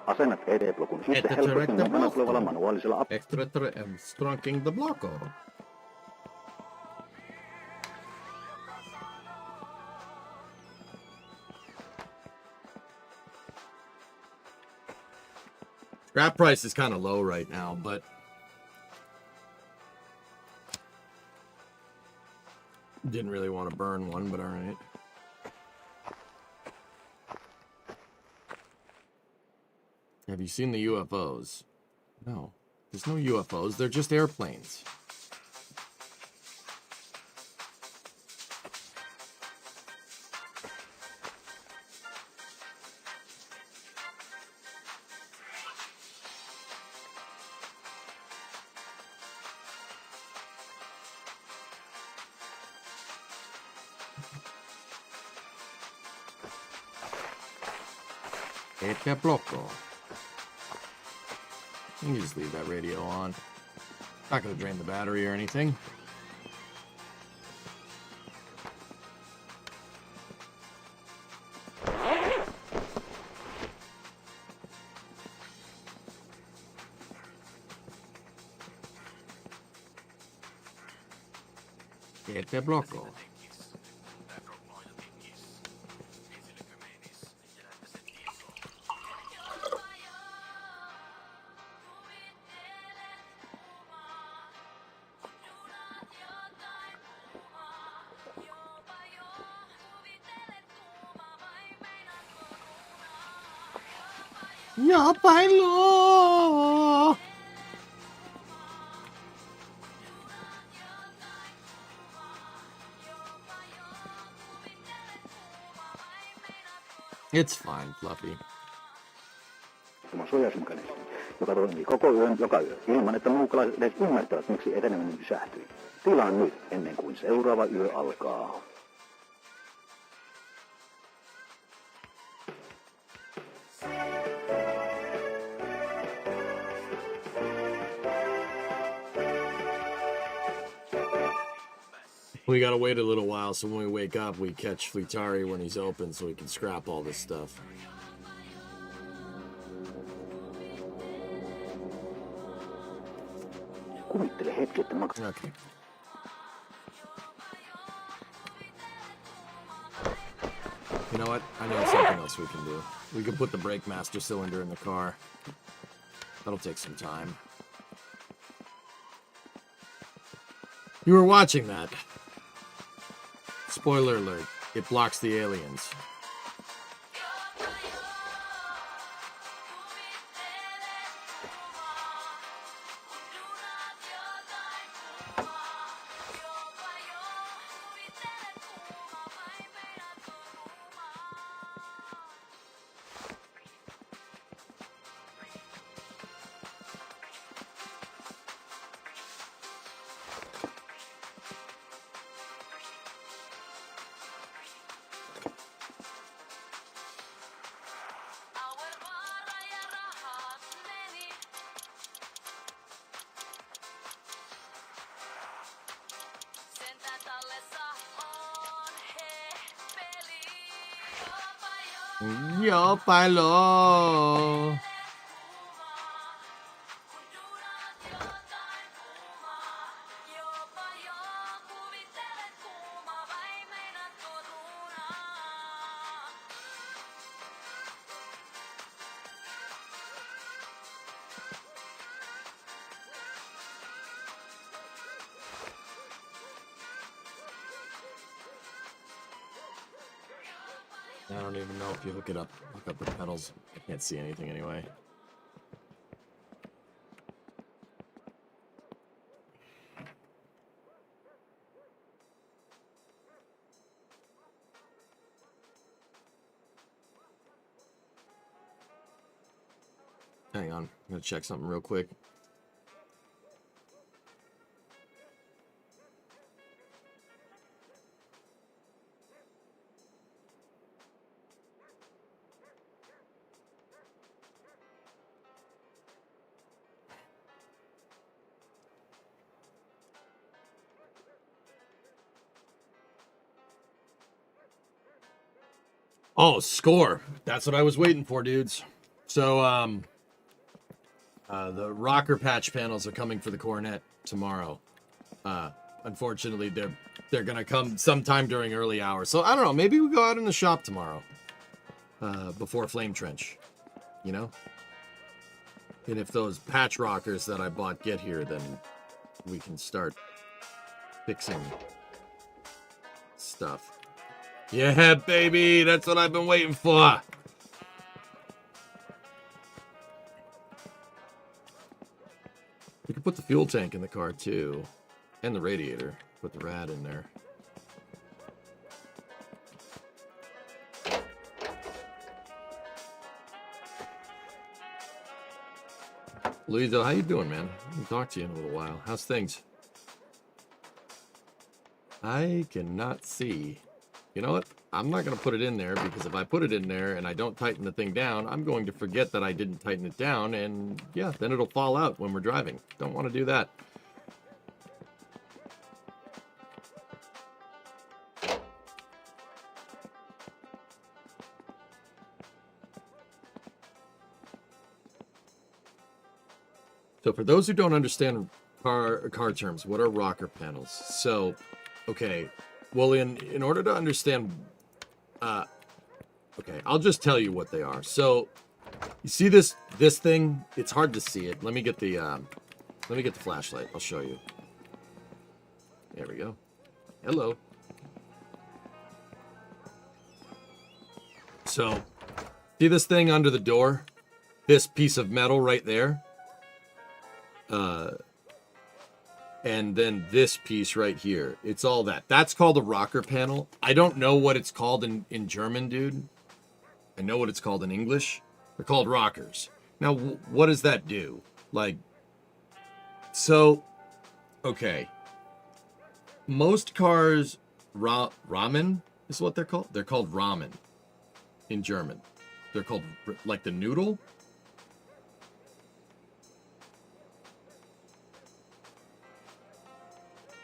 Asennat ET-blokun itse helposti mukana tulevalla manuaalisella Extracting the block. Scrap price is kind of low right now, but didn't really want to burn one, but all right. Have you seen the UFOs? No, there's no UFOs. They're just airplanes. Este bloco. You can just leave that radio on. Not gonna drain the battery or anything. Este bloco. Ja bailo. It's fine, Fluffy. Suojausmekanismi, joka toimii koko yön joka yö, ilman että muukalaiset edes ymmärtävät, miksi eteneminen pysähtyi. Tilaan nyt, ennen kuin seuraava yö alkaa. We gotta wait a little while, so when we wake up, we catch Fleetari when he's open, so we can scrap all this stuff. Kuvittele hetki, että Okay. You know what? I know something else we can do. We can put the brake master cylinder in the car. That'll take some time. You were watching that. Spoiler alert, it blocks the aliens. Yo bailo. I don't even know if you hook up the pedals. I can't see anything anyway. Hang on. I'm going to check something real quick. Oh, score. That's what I was waiting for, dudes. So, the rocker patch panels are coming for the Coronet tomorrow. Unfortunately, they're gonna come sometime during early hours. So I don't know. Maybe we go out in the shop tomorrow, before Flame Trench. You know. And if those patch rockers that I bought get here, then we can start fixing stuff. Yeah, baby, that's what I've been waiting for. We could put the fuel tank in the car too, and the radiator. Put the rad in there. Louisa, how you doing, man? I haven't talked to you in a little while. How's things? I cannot see. You know what? I'm not going to put it in there, because if I put it in there and I don't tighten the thing down, I'm going to forget that I didn't tighten it down, and yeah, then it'll fall out when we're driving. Don't want to do that. So for those who don't understand car terms, what are rocker panels? So, okay, well, in order to understand, okay, I'll just tell you what they are. So, you see this thing? It's hard to see it. Let me get the flashlight. I'll show you. There we go. Hello. So, see this thing under the door? This piece of metal right there? And then this piece right here. It's all that. That's called a rocker panel. I don't know what it's called in German, dude. I know what it's called in English. They're called rockers. Now, what does that do? Like, so, okay. Most cars, ramen is what they're called. They're called ramen in German. They're called, like, the noodle.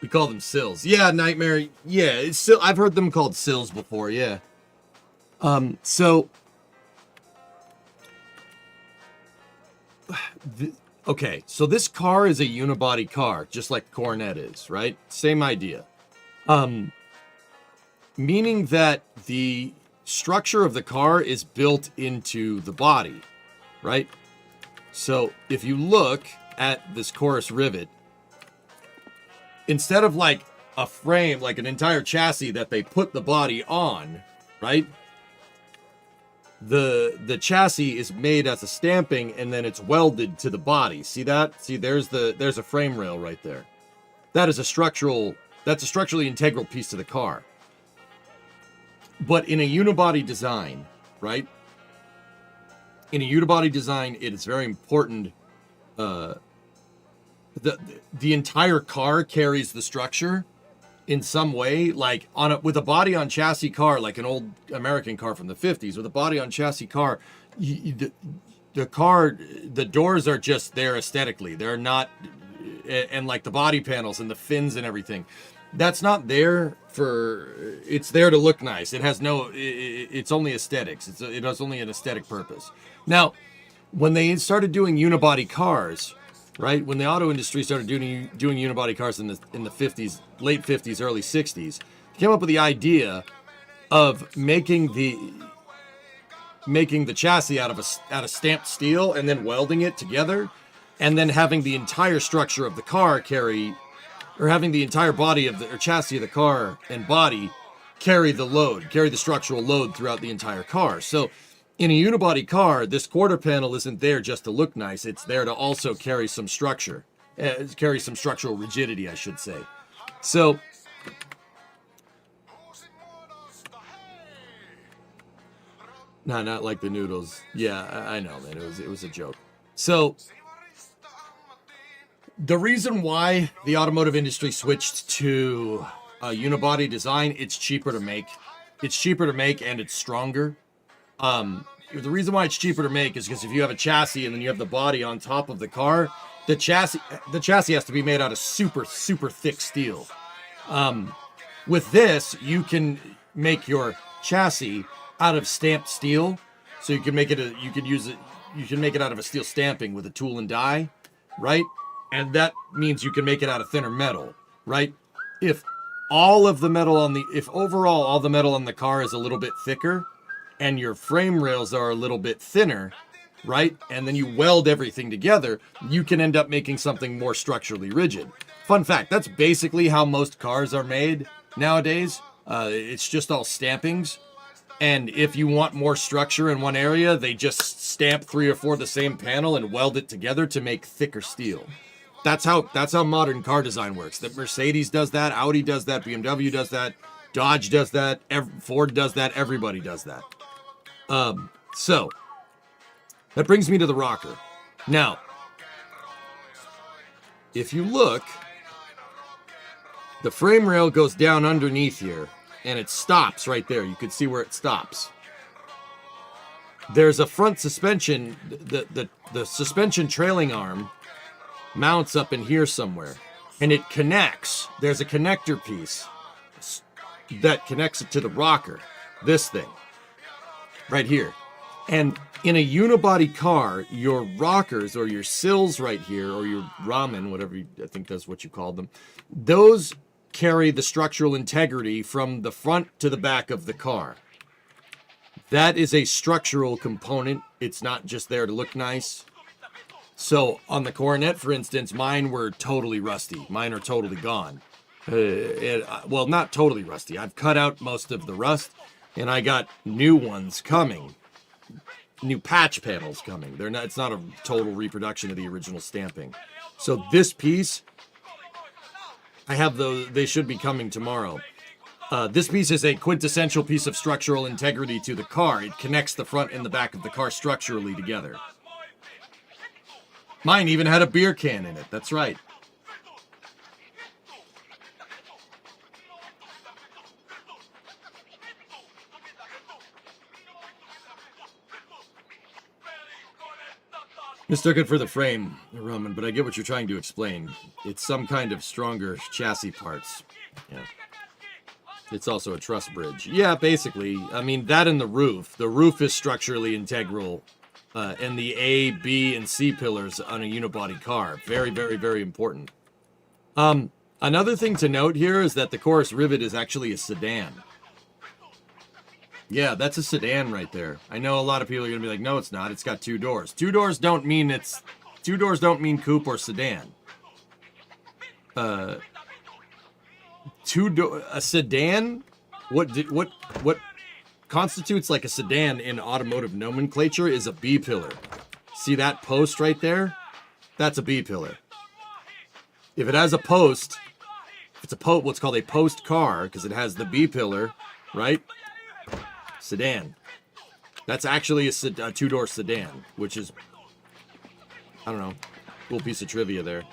We call them sills. Yeah, Nightmare. Yeah, it's still, I've heard them called sills before, yeah. So okay, so this car is a unibody car, just like Coronet is, right? Same idea. Meaning that the structure of the car is built into the body, right? So if you look at this chorus rivet, instead of like a frame, like an entire chassis that they put the body on, right? The chassis is made as a stamping, and then it's welded to the body. See that? See, there's a frame rail right there. That's a structurally integral piece to the car. But in a unibody design, right? In a unibody design, it is very important. The entire car carries the structure in some way, like with a body on chassis car, like an old American car from the 50s, with a body on chassis car, the doors are just there aesthetically. They're not, and like the body panels and the fins and everything, that's not there it's there to look nice. It has it's only aesthetics. It has only an aesthetic purpose. Now, when they started doing unibody cars, right? When the auto industry started doing unibody cars in the 50s, late 50s, early 60s, came up with the idea of making the chassis out of stamped steel and then welding it together, and then having the entire structure of the car having the entire body or chassis of the car and body carry the structural load throughout the entire car. So in a unibody car, this quarter panel isn't there just to look nice. It's there to also carry some structure, carry some structural rigidity, I should say. So, no, not like the noodles. Yeah, I know, man. It was a joke. So the reason why the automotive industry switched to a unibody design, it's cheaper to make. It's cheaper to make and it's stronger. The reason why it's cheaper to make is because if you have a chassis and then you have the body on top of the car, the chassis has to be made out of super, super thick steel. With this, you can make your chassis out of stamped steel. So you can make it, you can make it out of a steel stamping with a tool and die, right? And that means you can make it out of thinner metal, right? If overall all the metal on the car is a little bit thicker and your frame rails are a little bit thinner, right? And then you weld everything together, you can end up making something more structurally rigid. Fun fact, that's basically how most cars are made nowadays. It's just all stampings. And if you want more structure in one area, they just stamp 3 or 4 of the same panel and weld it together to make thicker steel. That's how modern car design works. The Mercedes does that, Audi does that, BMW does that, Dodge does that, Ford does that, everybody does that. So that brings me to the rocker. Now, if you look, the frame rail goes down underneath here and it stops right there. You can see where it stops. There's a front suspension, the suspension trailing arm mounts up in here somewhere and it connects. There's a connector piece that connects it to the rocker, this thing right here. And in a unibody car, your rockers or your sills right here, or your ramen, whatever I think that's what you call them, those carry the structural integrity from the front to the back of the car. That is a structural component. It's not just there to look nice. So on the Coronet, for instance, mine were totally rusty. Mine are totally gone. Well, not totally rusty. I've cut out most of the rust, and I got new ones coming. New patch panels coming. It's not a total reproduction of the original stamping. So this piece, I have those. They should be coming tomorrow. This piece is a quintessential piece of structural integrity to the car. It connects the front and the back of the car structurally together. Mine even had a beer can in it. That's right. Mistook it for the frame, Roman, but I get what you're trying to explain. It's some kind of stronger chassis parts. Yeah. It's also a truss bridge. Yeah, basically. I mean, that and the roof. The roof is structurally integral. And the A, B, and C pillars on a unibody car. Very, very, very important. Another thing to note here is that the chorus rivet is actually a sedan. Yeah, that's a sedan right there. I know a lot of people are going to be like, no, it's not. It's got 2 doors. 2 doors don't mean coupe or sedan. A sedan? What constitutes like a sedan in automotive nomenclature is a B pillar. See that post right there? That's a B pillar. If it has a post, if it's what's called a post car, because it has the B pillar, right? Sedan. That's actually a 2-door sedan, which is, I don't know, cool piece of trivia there.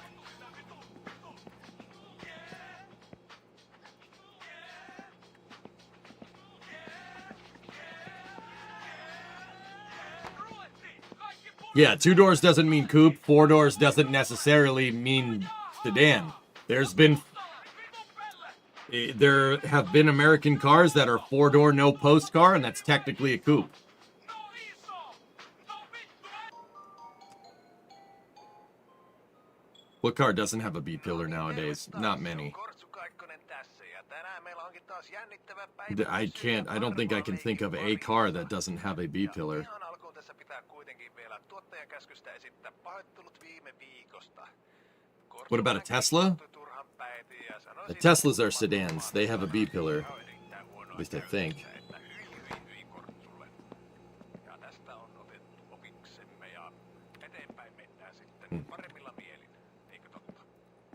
Yeah, 2 doors doesn't mean coupe. 4 doors doesn't necessarily mean sedan. There have been American cars that are 4-door no post car, and that's technically a coupe. What car doesn't have a B pillar nowadays? Not many. I don't think I can think of a car that doesn't have a B pillar. What about a Tesla? The Teslas are sedans. They have a B pillar. At least I think.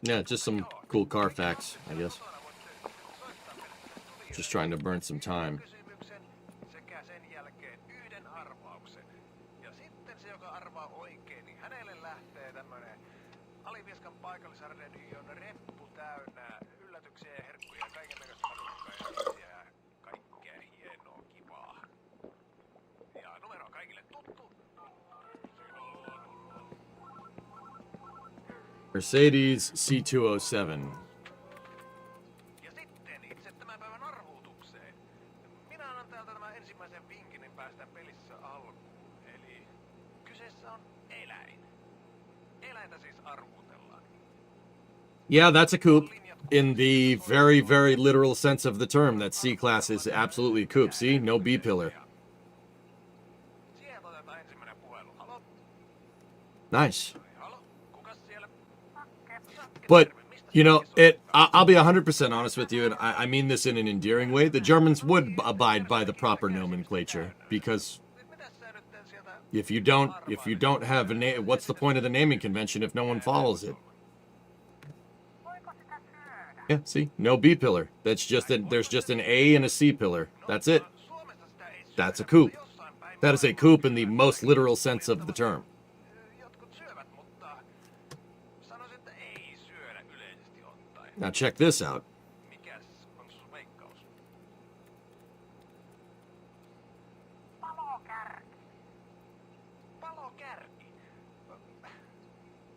Yeah, just some cool car facts, I guess. Just trying to burn some time. arvaa oikein, niin hänelle lähtee tämmönen Alivieskan paikallisradion reppu täynnä yllätyksiä ja herkkuja ja kaikennäköistä patukkaa ja kaikkea hienoa kivaa. Ja numero on kaikille tuttu. Mercedes C207. Ja sitten itse tämän päivän arvuutukseen. Minä annan täältä tämän ensimmäisen vinkin, niin päästään pelissä alkuun. Eli kyseessä on eläin. Eläintä siis arvuutellaan. Yeah, that's a coupe. In the very, very literal sense of the term, that C-class is absolutely a coupe. See? No B-pillar. Sieltä otetaan ensimmäinen puhelu. Halo? Nice. Halo? Kukas siellä? But, you know, I'll be 100% honest with you, and I mean this in an endearing way. The Germans would abide by the proper nomenclature, because if you don't have a name, what's the point of the naming convention if no one follows it? Yeah, see, no B pillar. That's just there's just an A and a C pillar. That's it. That's a coupe. That is a coupe in the most literal sense of the term. Jotkut syövät, mutta sanoisin, että ei syödä yleisesti ottaen. Now check this out. Mikäs on sun veikkaus? Palokärki.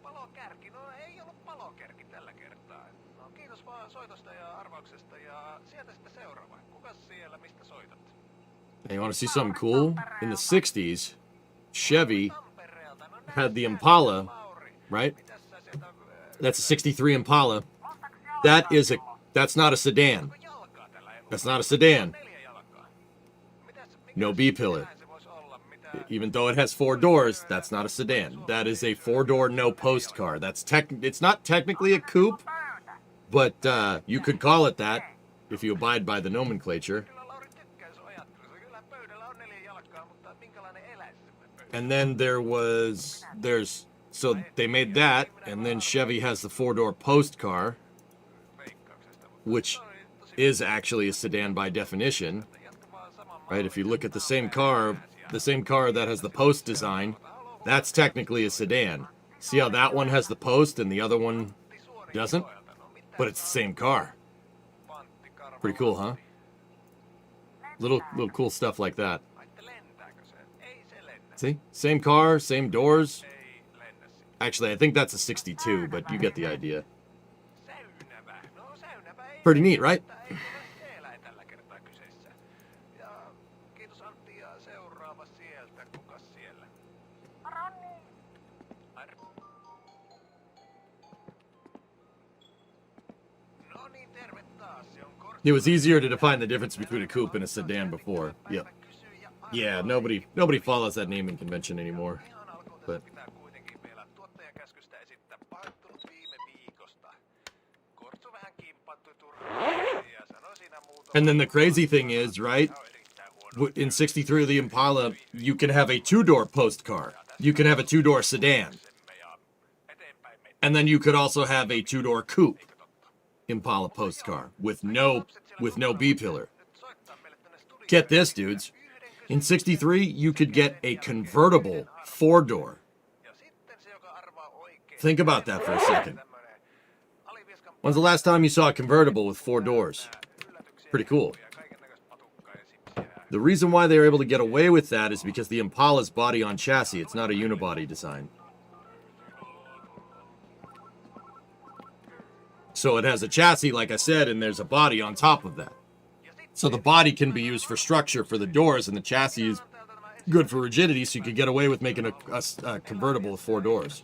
Palokärki? No ei ollut palokärki tällä kertaa. No kiitos vaan soitosta ja arvauksesta ja sieltä sitten seuraava. Kukas siellä, mistä soitat? Hey, you want to see something cool? In the 60s, Chevy had the Impala, right? That's a 63 Impala. That's not a sedan. That's not a sedan. No B pillar. Even though it has 4 doors, that's not a sedan. That is a 4-door no post car. It's not technically a coupe, but you could call it that if you abide by the nomenclature. And then so they made that, and then Chevy has the 4-door post car, which is actually a sedan by definition, right? If you look at the same car that has the post design, that's technically a sedan. See how that one has the post and the other one doesn't? But it's the same car. Pretty cool, huh? Little cool stuff like that. See? Same car, same doors. Actually, I think that's a 62, but you get the idea. Pretty neat, right? It was easier to define the difference between a coupe and a sedan before. Yep. Yeah, nobody follows that naming convention anymore. But and then the crazy thing is, right? In 63 of the Impala, you can have a 2-door post car. You can have a 2-door sedan. And then you could also have a 2-door coupe Impala post car with no B pillar. Get this, dudes. In 63, you could get a convertible 4-door. Think about that for a second. When's the last time you saw a convertible with 4 doors? Pretty cool. The reason why they were able to get away with that is because the Impala's body on chassis. It's not a unibody design. So it has a chassis, like I said, and there's a body on top of that. So the body can be used for structure for the doors, and the chassis is good for rigidity, so you could get away with making a convertible with 4 doors.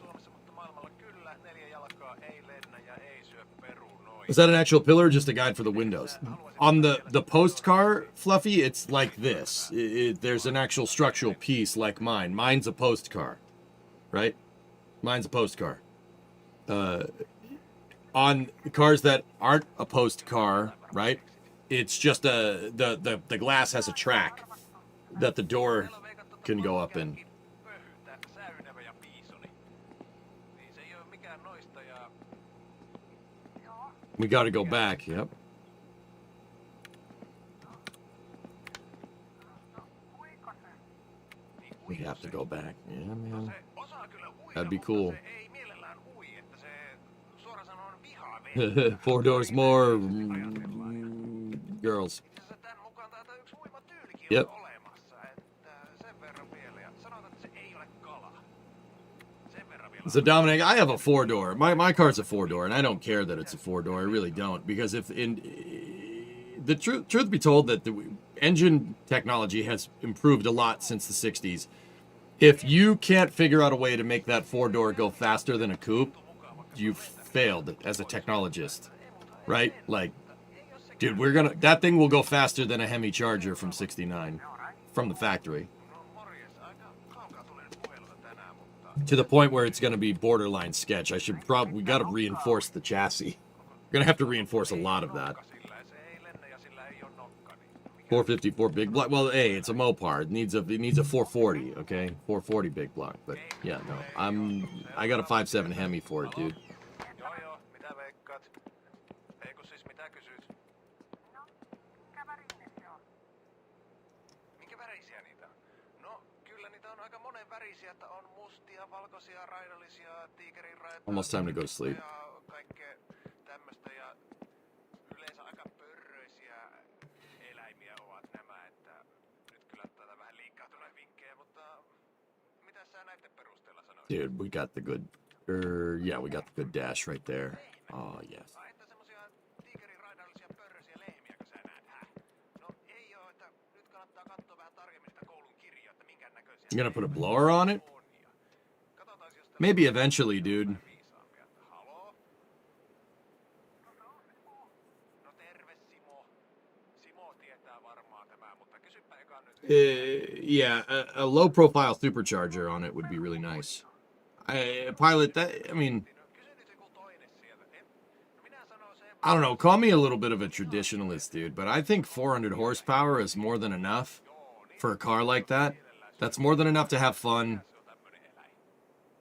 Is that an actual pillar or just a guide for the windows? On the post car, Fluffy, it's like this. There's an actual structural piece like mine. Mine's a post car, right? Mine's a post car. On cars that aren't a post car, right? It's just the glass has a track that the door can go up in. We got to go back. Yep. We have to go back. Yeah, man. Se osaa kyllä uida, That'd be mutta cool. se ei mielellään ui, että se suoraan sanoen vihaa vettä. 4 doors more. Girls. Itse asiassa tän mukaan taitaa yksi uimatyylikin Yep. olla olemassa, että sen verran vielä. Ja sanotaan, että se ei ole kala. Sen verran vielä. So Dominic, I have a 4-door. My car's a 4-door, and I don't care that it's a 4-door. I really don't, because if in the truth be told, that the engine technology has improved a lot since the 60s. If you can't figure out a way to make that 4-door go faster than a coupe, you failed as a technologist, right? Like, dude, that thing will go faster than a Hemi Charger from '69, from the factory. To the point where it's going to be borderline sketch. We got to reinforce the chassis. We're going to have to reinforce a lot of that. 454 big block. Well, hey, it's a Mopar. It needs a 440, okay? 440 big block. But yeah, no. I got a 5.7 Hemi for it, dude. Joo, mitä veikkaat? Ei kun siis mitä kysyt? No, mikä värinen se on? Minkä värisiä niitä on? No, kyllä niitä on aika monen värisiä, että on mustia, valkoisia, raidallisia, tiikerin raita. Almost time to go to sleep. Ja kaikkea tämmöstä ja yleensä aika pörröisiä eläimiä ovat nämä, että nyt kyllä tätä vähän liikkautuneen vinkkejä, mutta mitä sä näiden perusteella sanoit? Dude, we got the good... yeah, we got the good dash right there. Oh, yes. Ai, että semmosia tiikerin raidallisia pörröisiä lehmiäkö sä näet, häh? No ei oo, että nyt kannattaa katsoa vähän tarkemmin sitä koulun kirjoa, että minkään näköisiä You gonna put a blower on it? on. Ja katsotaan, jos Maybe eventually, dude. viisaampia. Haloo? No terve Simo. Simo tietää varmaan tämän, mutta kysypä eka nyt. Yeah, a low-profile supercharger on it would be really nice. Pilot, I mean, Kysy nyt joku toinen sieltä. No minä sanon sen. I don't know. Call me a little bit of a traditionalist, dude, but I think 400 horsepower is more than enough for a car like that. That's more than enough to have fun.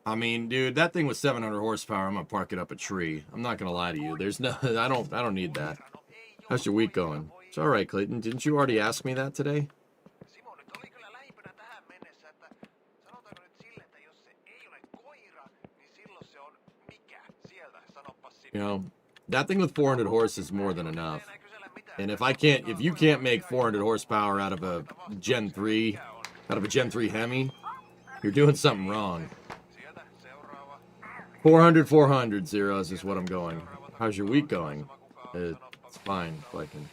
I mean, dude, that thing with 700 horsepower, I'm gonna park it up a tree. I'm not gonna lie to you. There's no, I don't need that. How's your week going? It's all right, Clayton. Didn't you already ask me that today? Simo nyt oli kyllä lähimpänä tähän mennessä, että sanotaanko nyt sille, että jos se ei ole koira, niin silloin se on mikä? Sieltä sanoppas Simo. You know, that thing with 400 horse is more than enough. And if you can't make 400 horsepower out of a Gen 3 Hemi, you're doing something wrong. 400 zeros is what I'm going. How's your week going? It's fine, Clayton.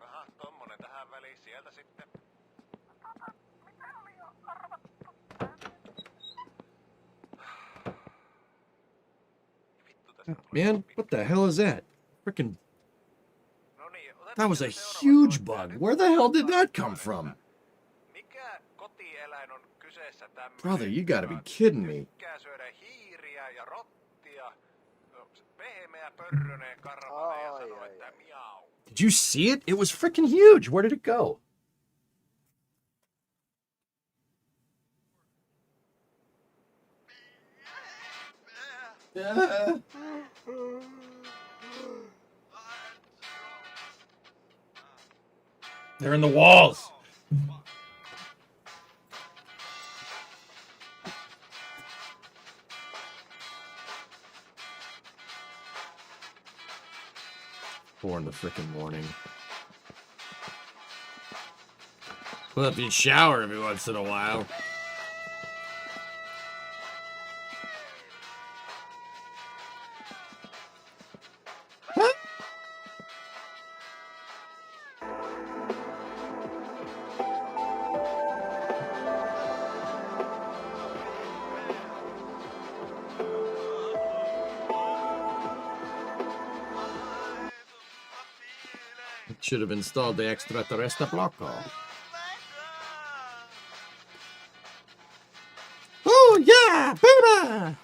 Aha, tommonen tähän väliin sieltä sitten. Mitä oli jo arvattu? Vittu tästä Man, what the hell is that? Freaking, No niin, otetaan that was a sieltä huge seuraava bug. Where the hell did that come from? Mikä kotieläin on kyseessä tämmönen? Brother, you gotta be kidding me. Tykkää syödä hiiriä ja rottia. Pehmeä, pörrönen, karvanen ja sanoo, että miau. Did you see it? It was freaking huge. Where did it go? They're in the walls. Four in the frickin' morning. We'll have to shower every once in a while. Should have installed the extraterrestre blocko. Oh yeah, Buddha!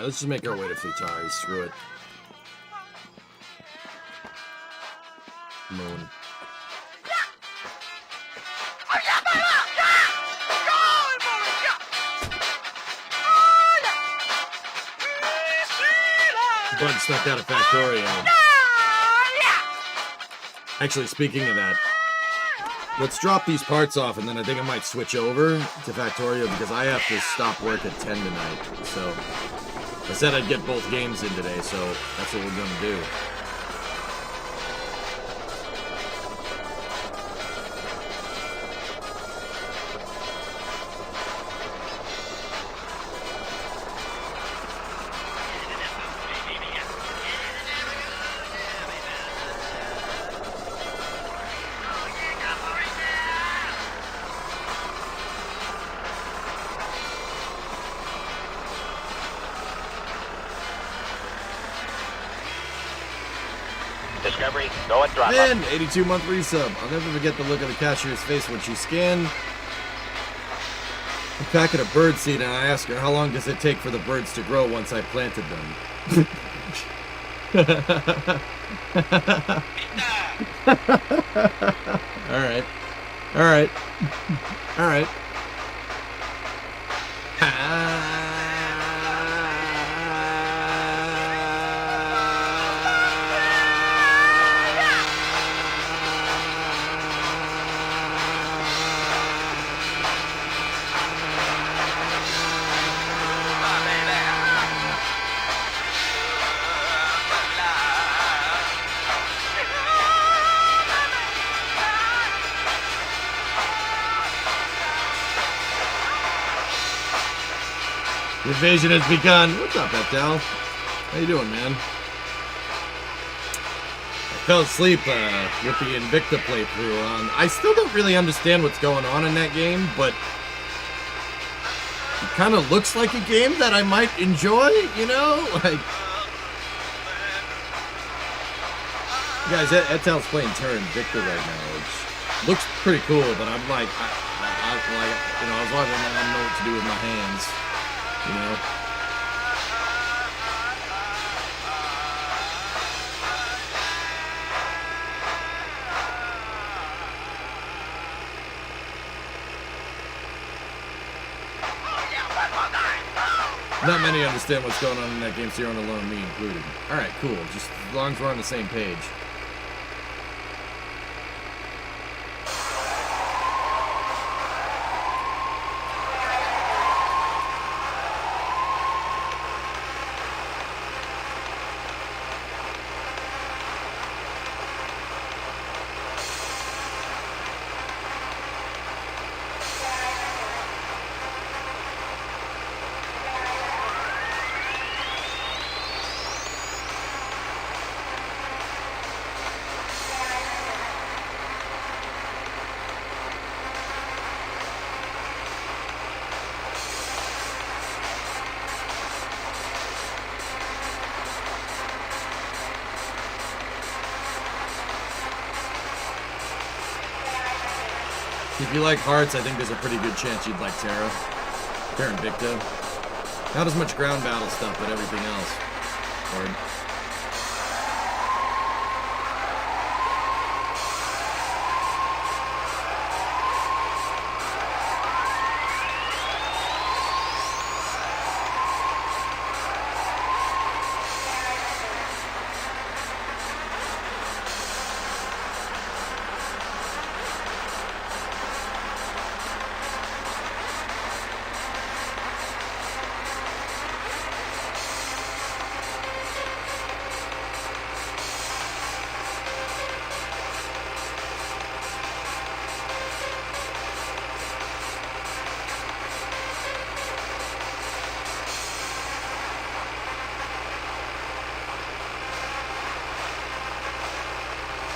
let's just make our way to Futari. Screw it. Moon. Bug snuck out of Factorio. Actually, speaking of that, let's drop these parts off, and then I think I might switch over to Factorio because I have to stop work at 10 tonight. So I said I'd get both games in today, so that's what we're gonna do. Discovery, go and drop Man, 82-month resub. I'll never forget the look of the cashier's face when she scanned a packet of birdseed, and I asked her, how long does it take for the birds to grow once I planted them? Alright. Alright. Alright. The invasion has begun. What's up, Epdal? How you doing, man? I fell asleep with the Invicta playthrough on. I still don't really understand what's going on in that game, but it kind of looks like a game that I might enjoy, you know? Like, guys, Epdal's playing Terra Invicta right now, which looks pretty cool, but I'm like, I was watching, I don't know what to do with my hands. You know? Not many understand what's going on in that game, so you're on alone, me included. Alright, cool. Just as long as we're on the same page. If you like hearts, I think there's a pretty good chance you'd like Terra Invicta. Not as much ground battle stuff, but everything else. Or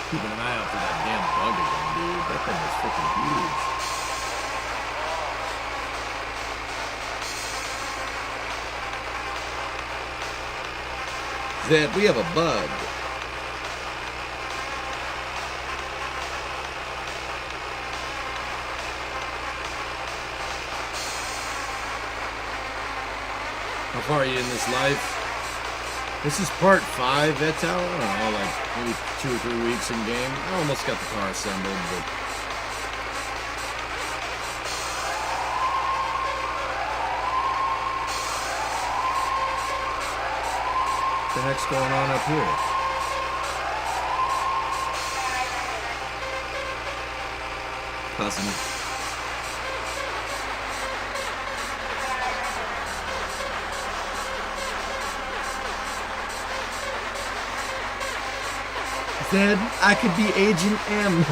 keeping an eye out for that damn bug again, dude. That thing is freaking huge. Zed, we have a bug. How far are you in this life? This is part 5, Etal. I don't know, like maybe 2 or 3 weeks in game. I almost got the car assembled, but what the heck's going on up here? Cousin. Said I could be Agent M.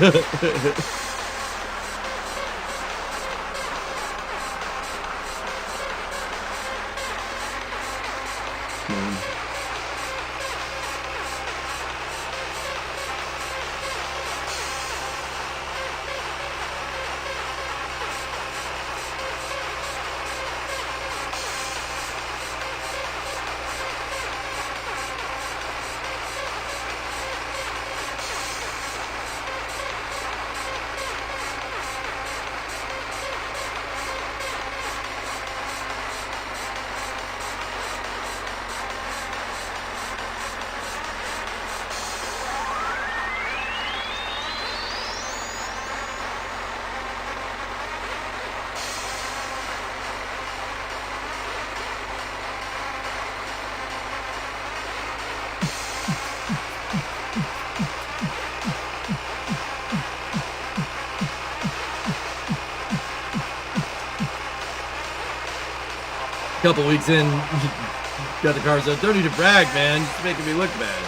Couple weeks in, got the car, so don't need to brag, man. Just making me look bad.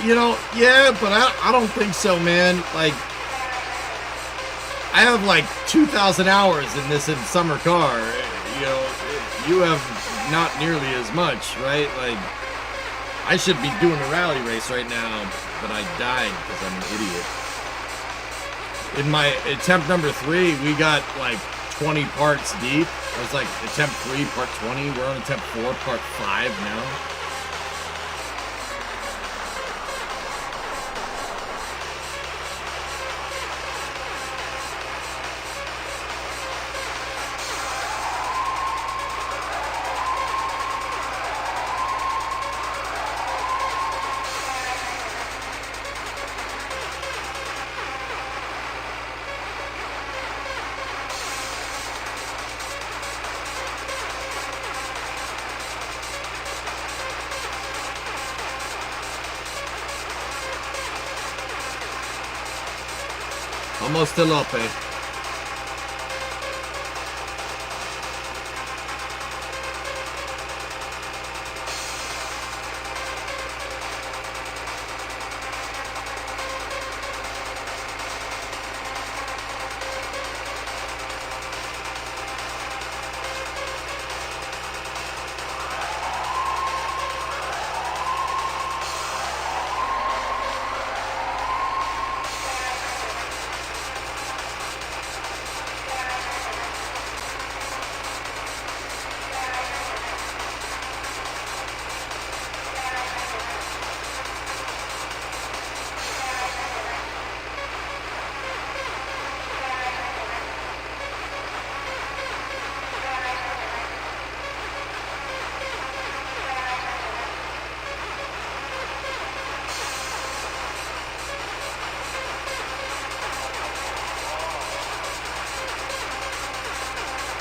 You know, yeah, but I don't think so, man. Like, I have like 2,000 hours in this summer car. You know, you have not nearly as much, right? Like, I should be doing a rally race right now, but I died because I'm an idiot. In my attempt number 3, we got like 20 parts deep. It was like attempt 3, part 20. We're on attempt 4, part 5 now. Almost to Lope.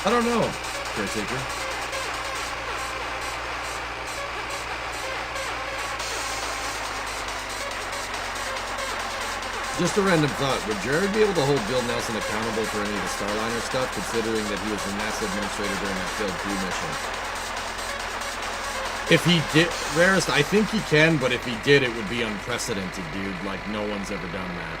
I don't know, caretaker. Just a random thought. Would Jared be able to hold Bill Nelson accountable for any of the Starliner stuff, considering that he was the NASA administrator during that failed crew mission? If he did, Rarest, I think he can, but if he did, it would be unprecedented, dude. Like, no one's ever done that.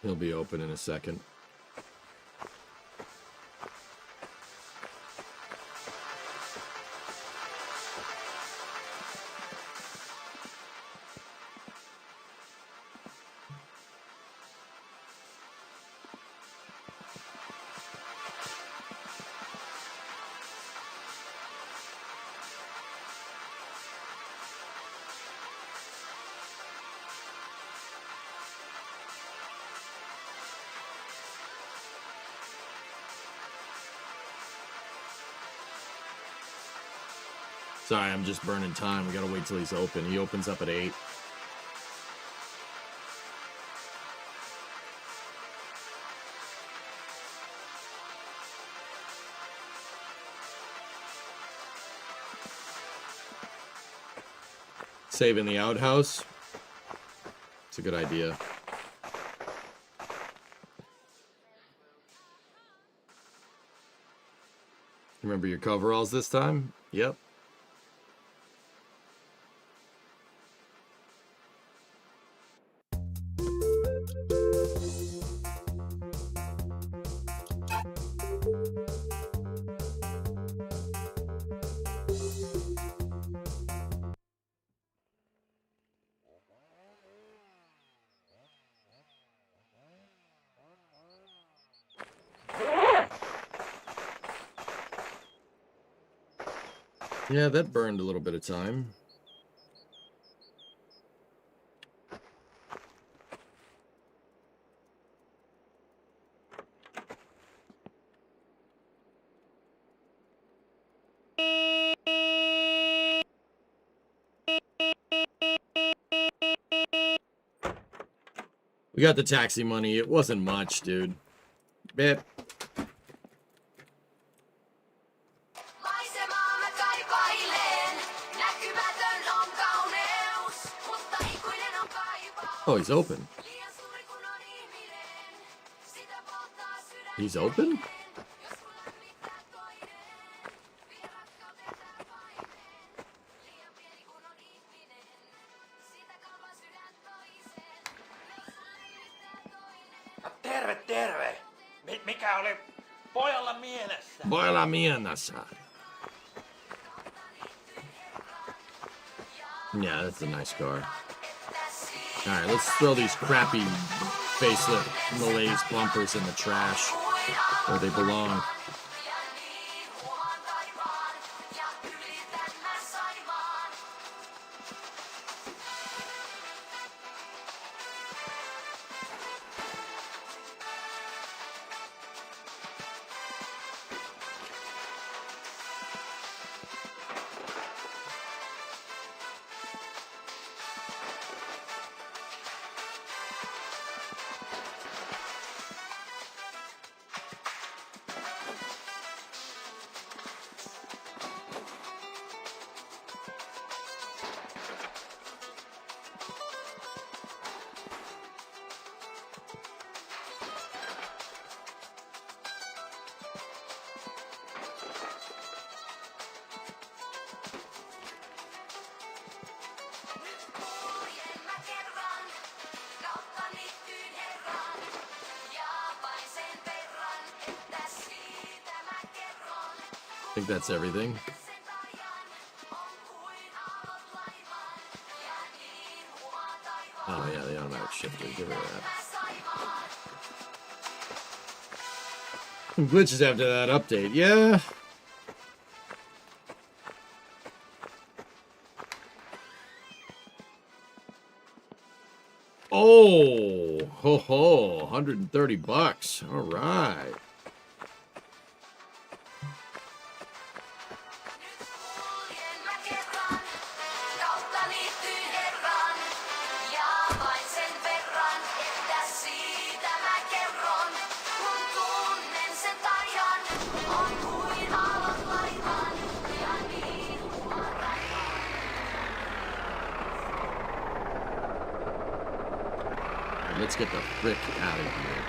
He'll be open in a second. Sorry, I'm just burning time. We gotta wait till he's open. He opens up at 8. Saving the outhouse. It's a good idea. Remember your coveralls this time? Yep. Yeah, that burned a little bit of time. We got the taxi money. It wasn't much, dude. Bit. Oh, he's open. He's open? Terve, terve! Mikä oli pojalla mielessä? Pojalla mielessä. Yeah, that's a nice car. Alright, let's throw these crappy facelift malaise bumpers in the trash where they belong. I think that's everything. Oh yeah, the automatic shifter. Give her that. Glitches after that update. Yeah. Oh, ho ho, $130. All right. Let's get the frick out of here.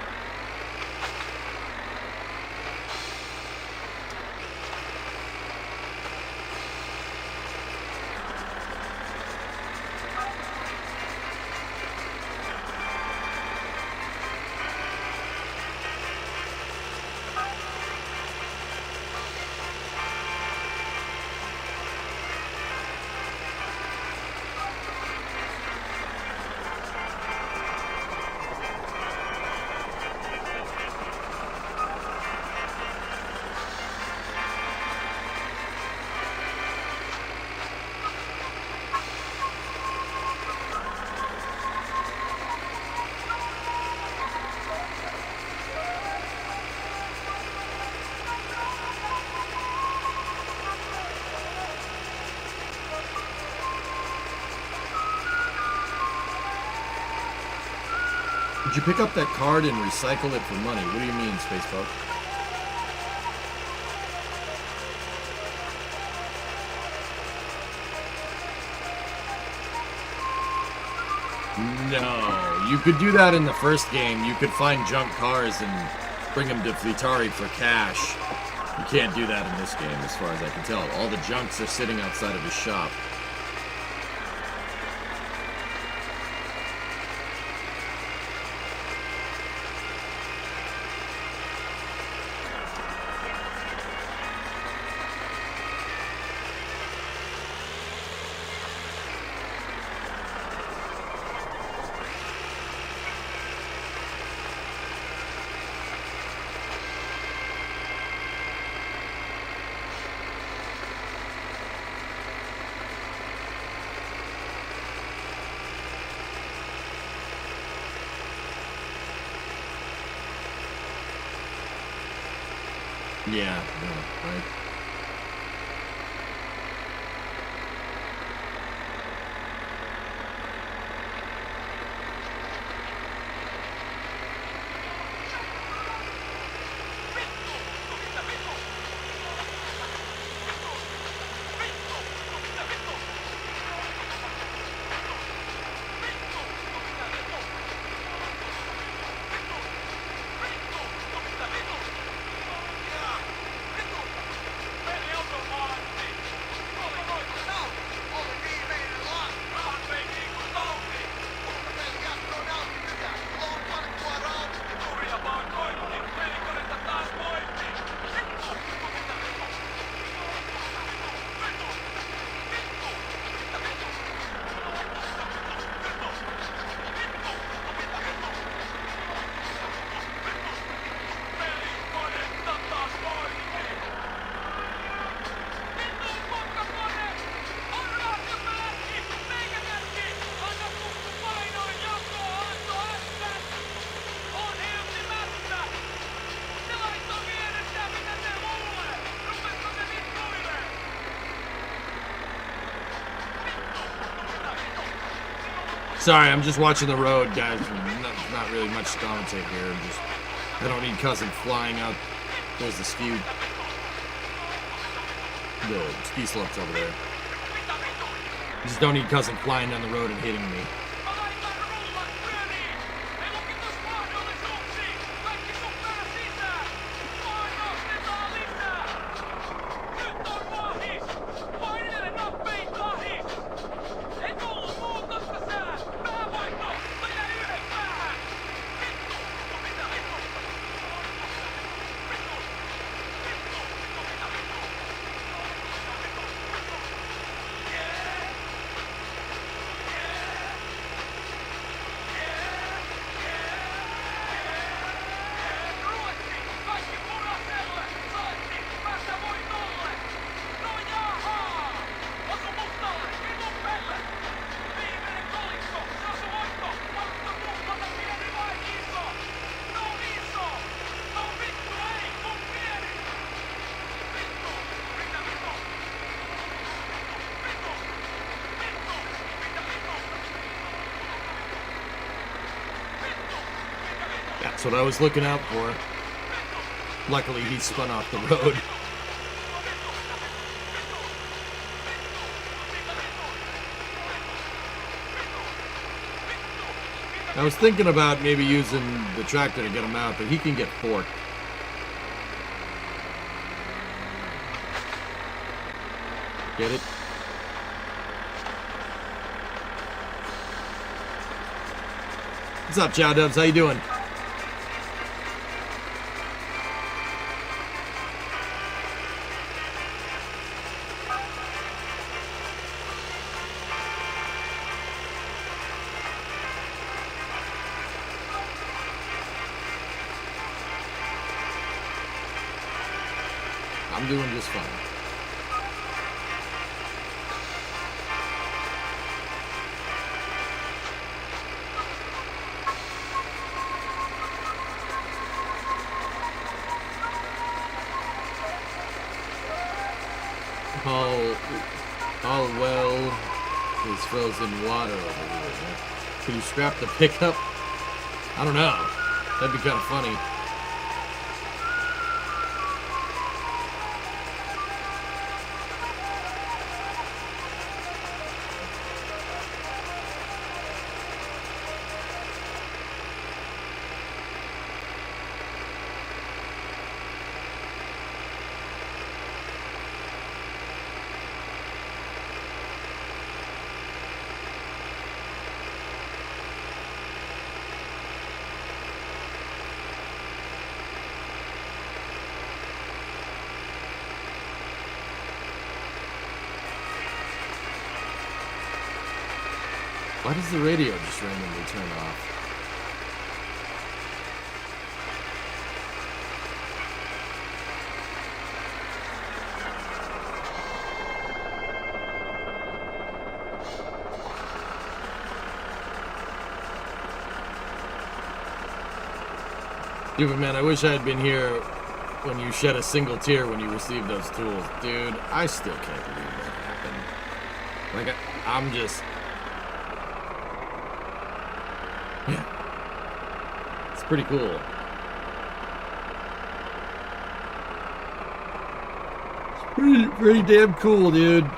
Did you pick up that card and recycle it for money? What do you mean, Spaceboat? No, you could do that in the first game. You could find junk cars and bring them to Vitari for cash. You can't do that in this game, as far as I can tell. All the junks are sitting outside of his shop. Yeah, right. Sorry, I'm just watching the road, guys. Not really much to commentate here. I don't need cousin flying out. There's the ski slopes over there. Just don't need cousin flying down the road and hitting me. That's what I was looking out for. Luckily, he spun off the road. I was thinking about maybe using the tractor to get him out, but he can get forked. Get it? What's up, Chow Dubs? How you doing? I'm doing just fine. All well is frozen water over here. Can you scrap the pickup? I don't know. That'd be kind of funny. Why does the radio just randomly turn off? Dude, man, I wish I had been here when you shed a single tear when you received those tools. Dude, I still can't believe that happened. Like, I'm just... Yeah. It's pretty cool. It's pretty damn cool, dude.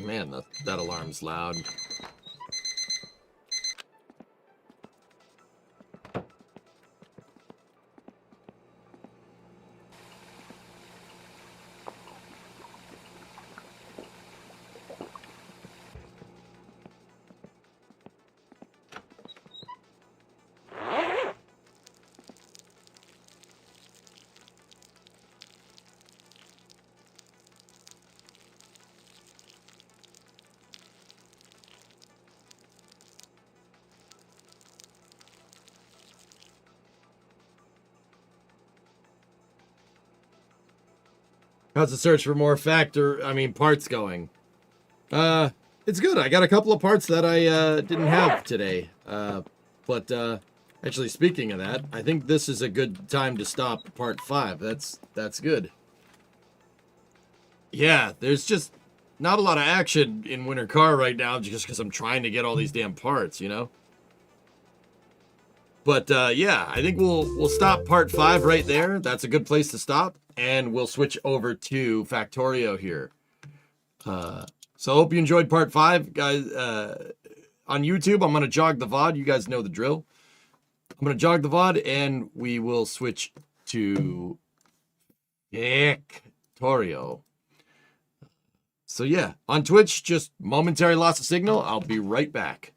Man, that alarm's loud. How's the search for more parts going? It's good. I got a couple of parts that I didn't have today. But actually, speaking of that, I think this is a good time to stop part 5. That's good. Yeah, there's just not a lot of action in Winter Car right now just because I'm trying to get all these damn parts, you know? But yeah, I think we'll stop part 5 right there. That's a good place to stop. And we'll switch over to Factorio here. So I hope you enjoyed part 5, guys. On YouTube, I'm going to jog the VOD. You guys know the drill. I'm going to jog the VOD, and we will switch to Factorio. So yeah, on Twitch, just momentary loss of signal. I'll be right back.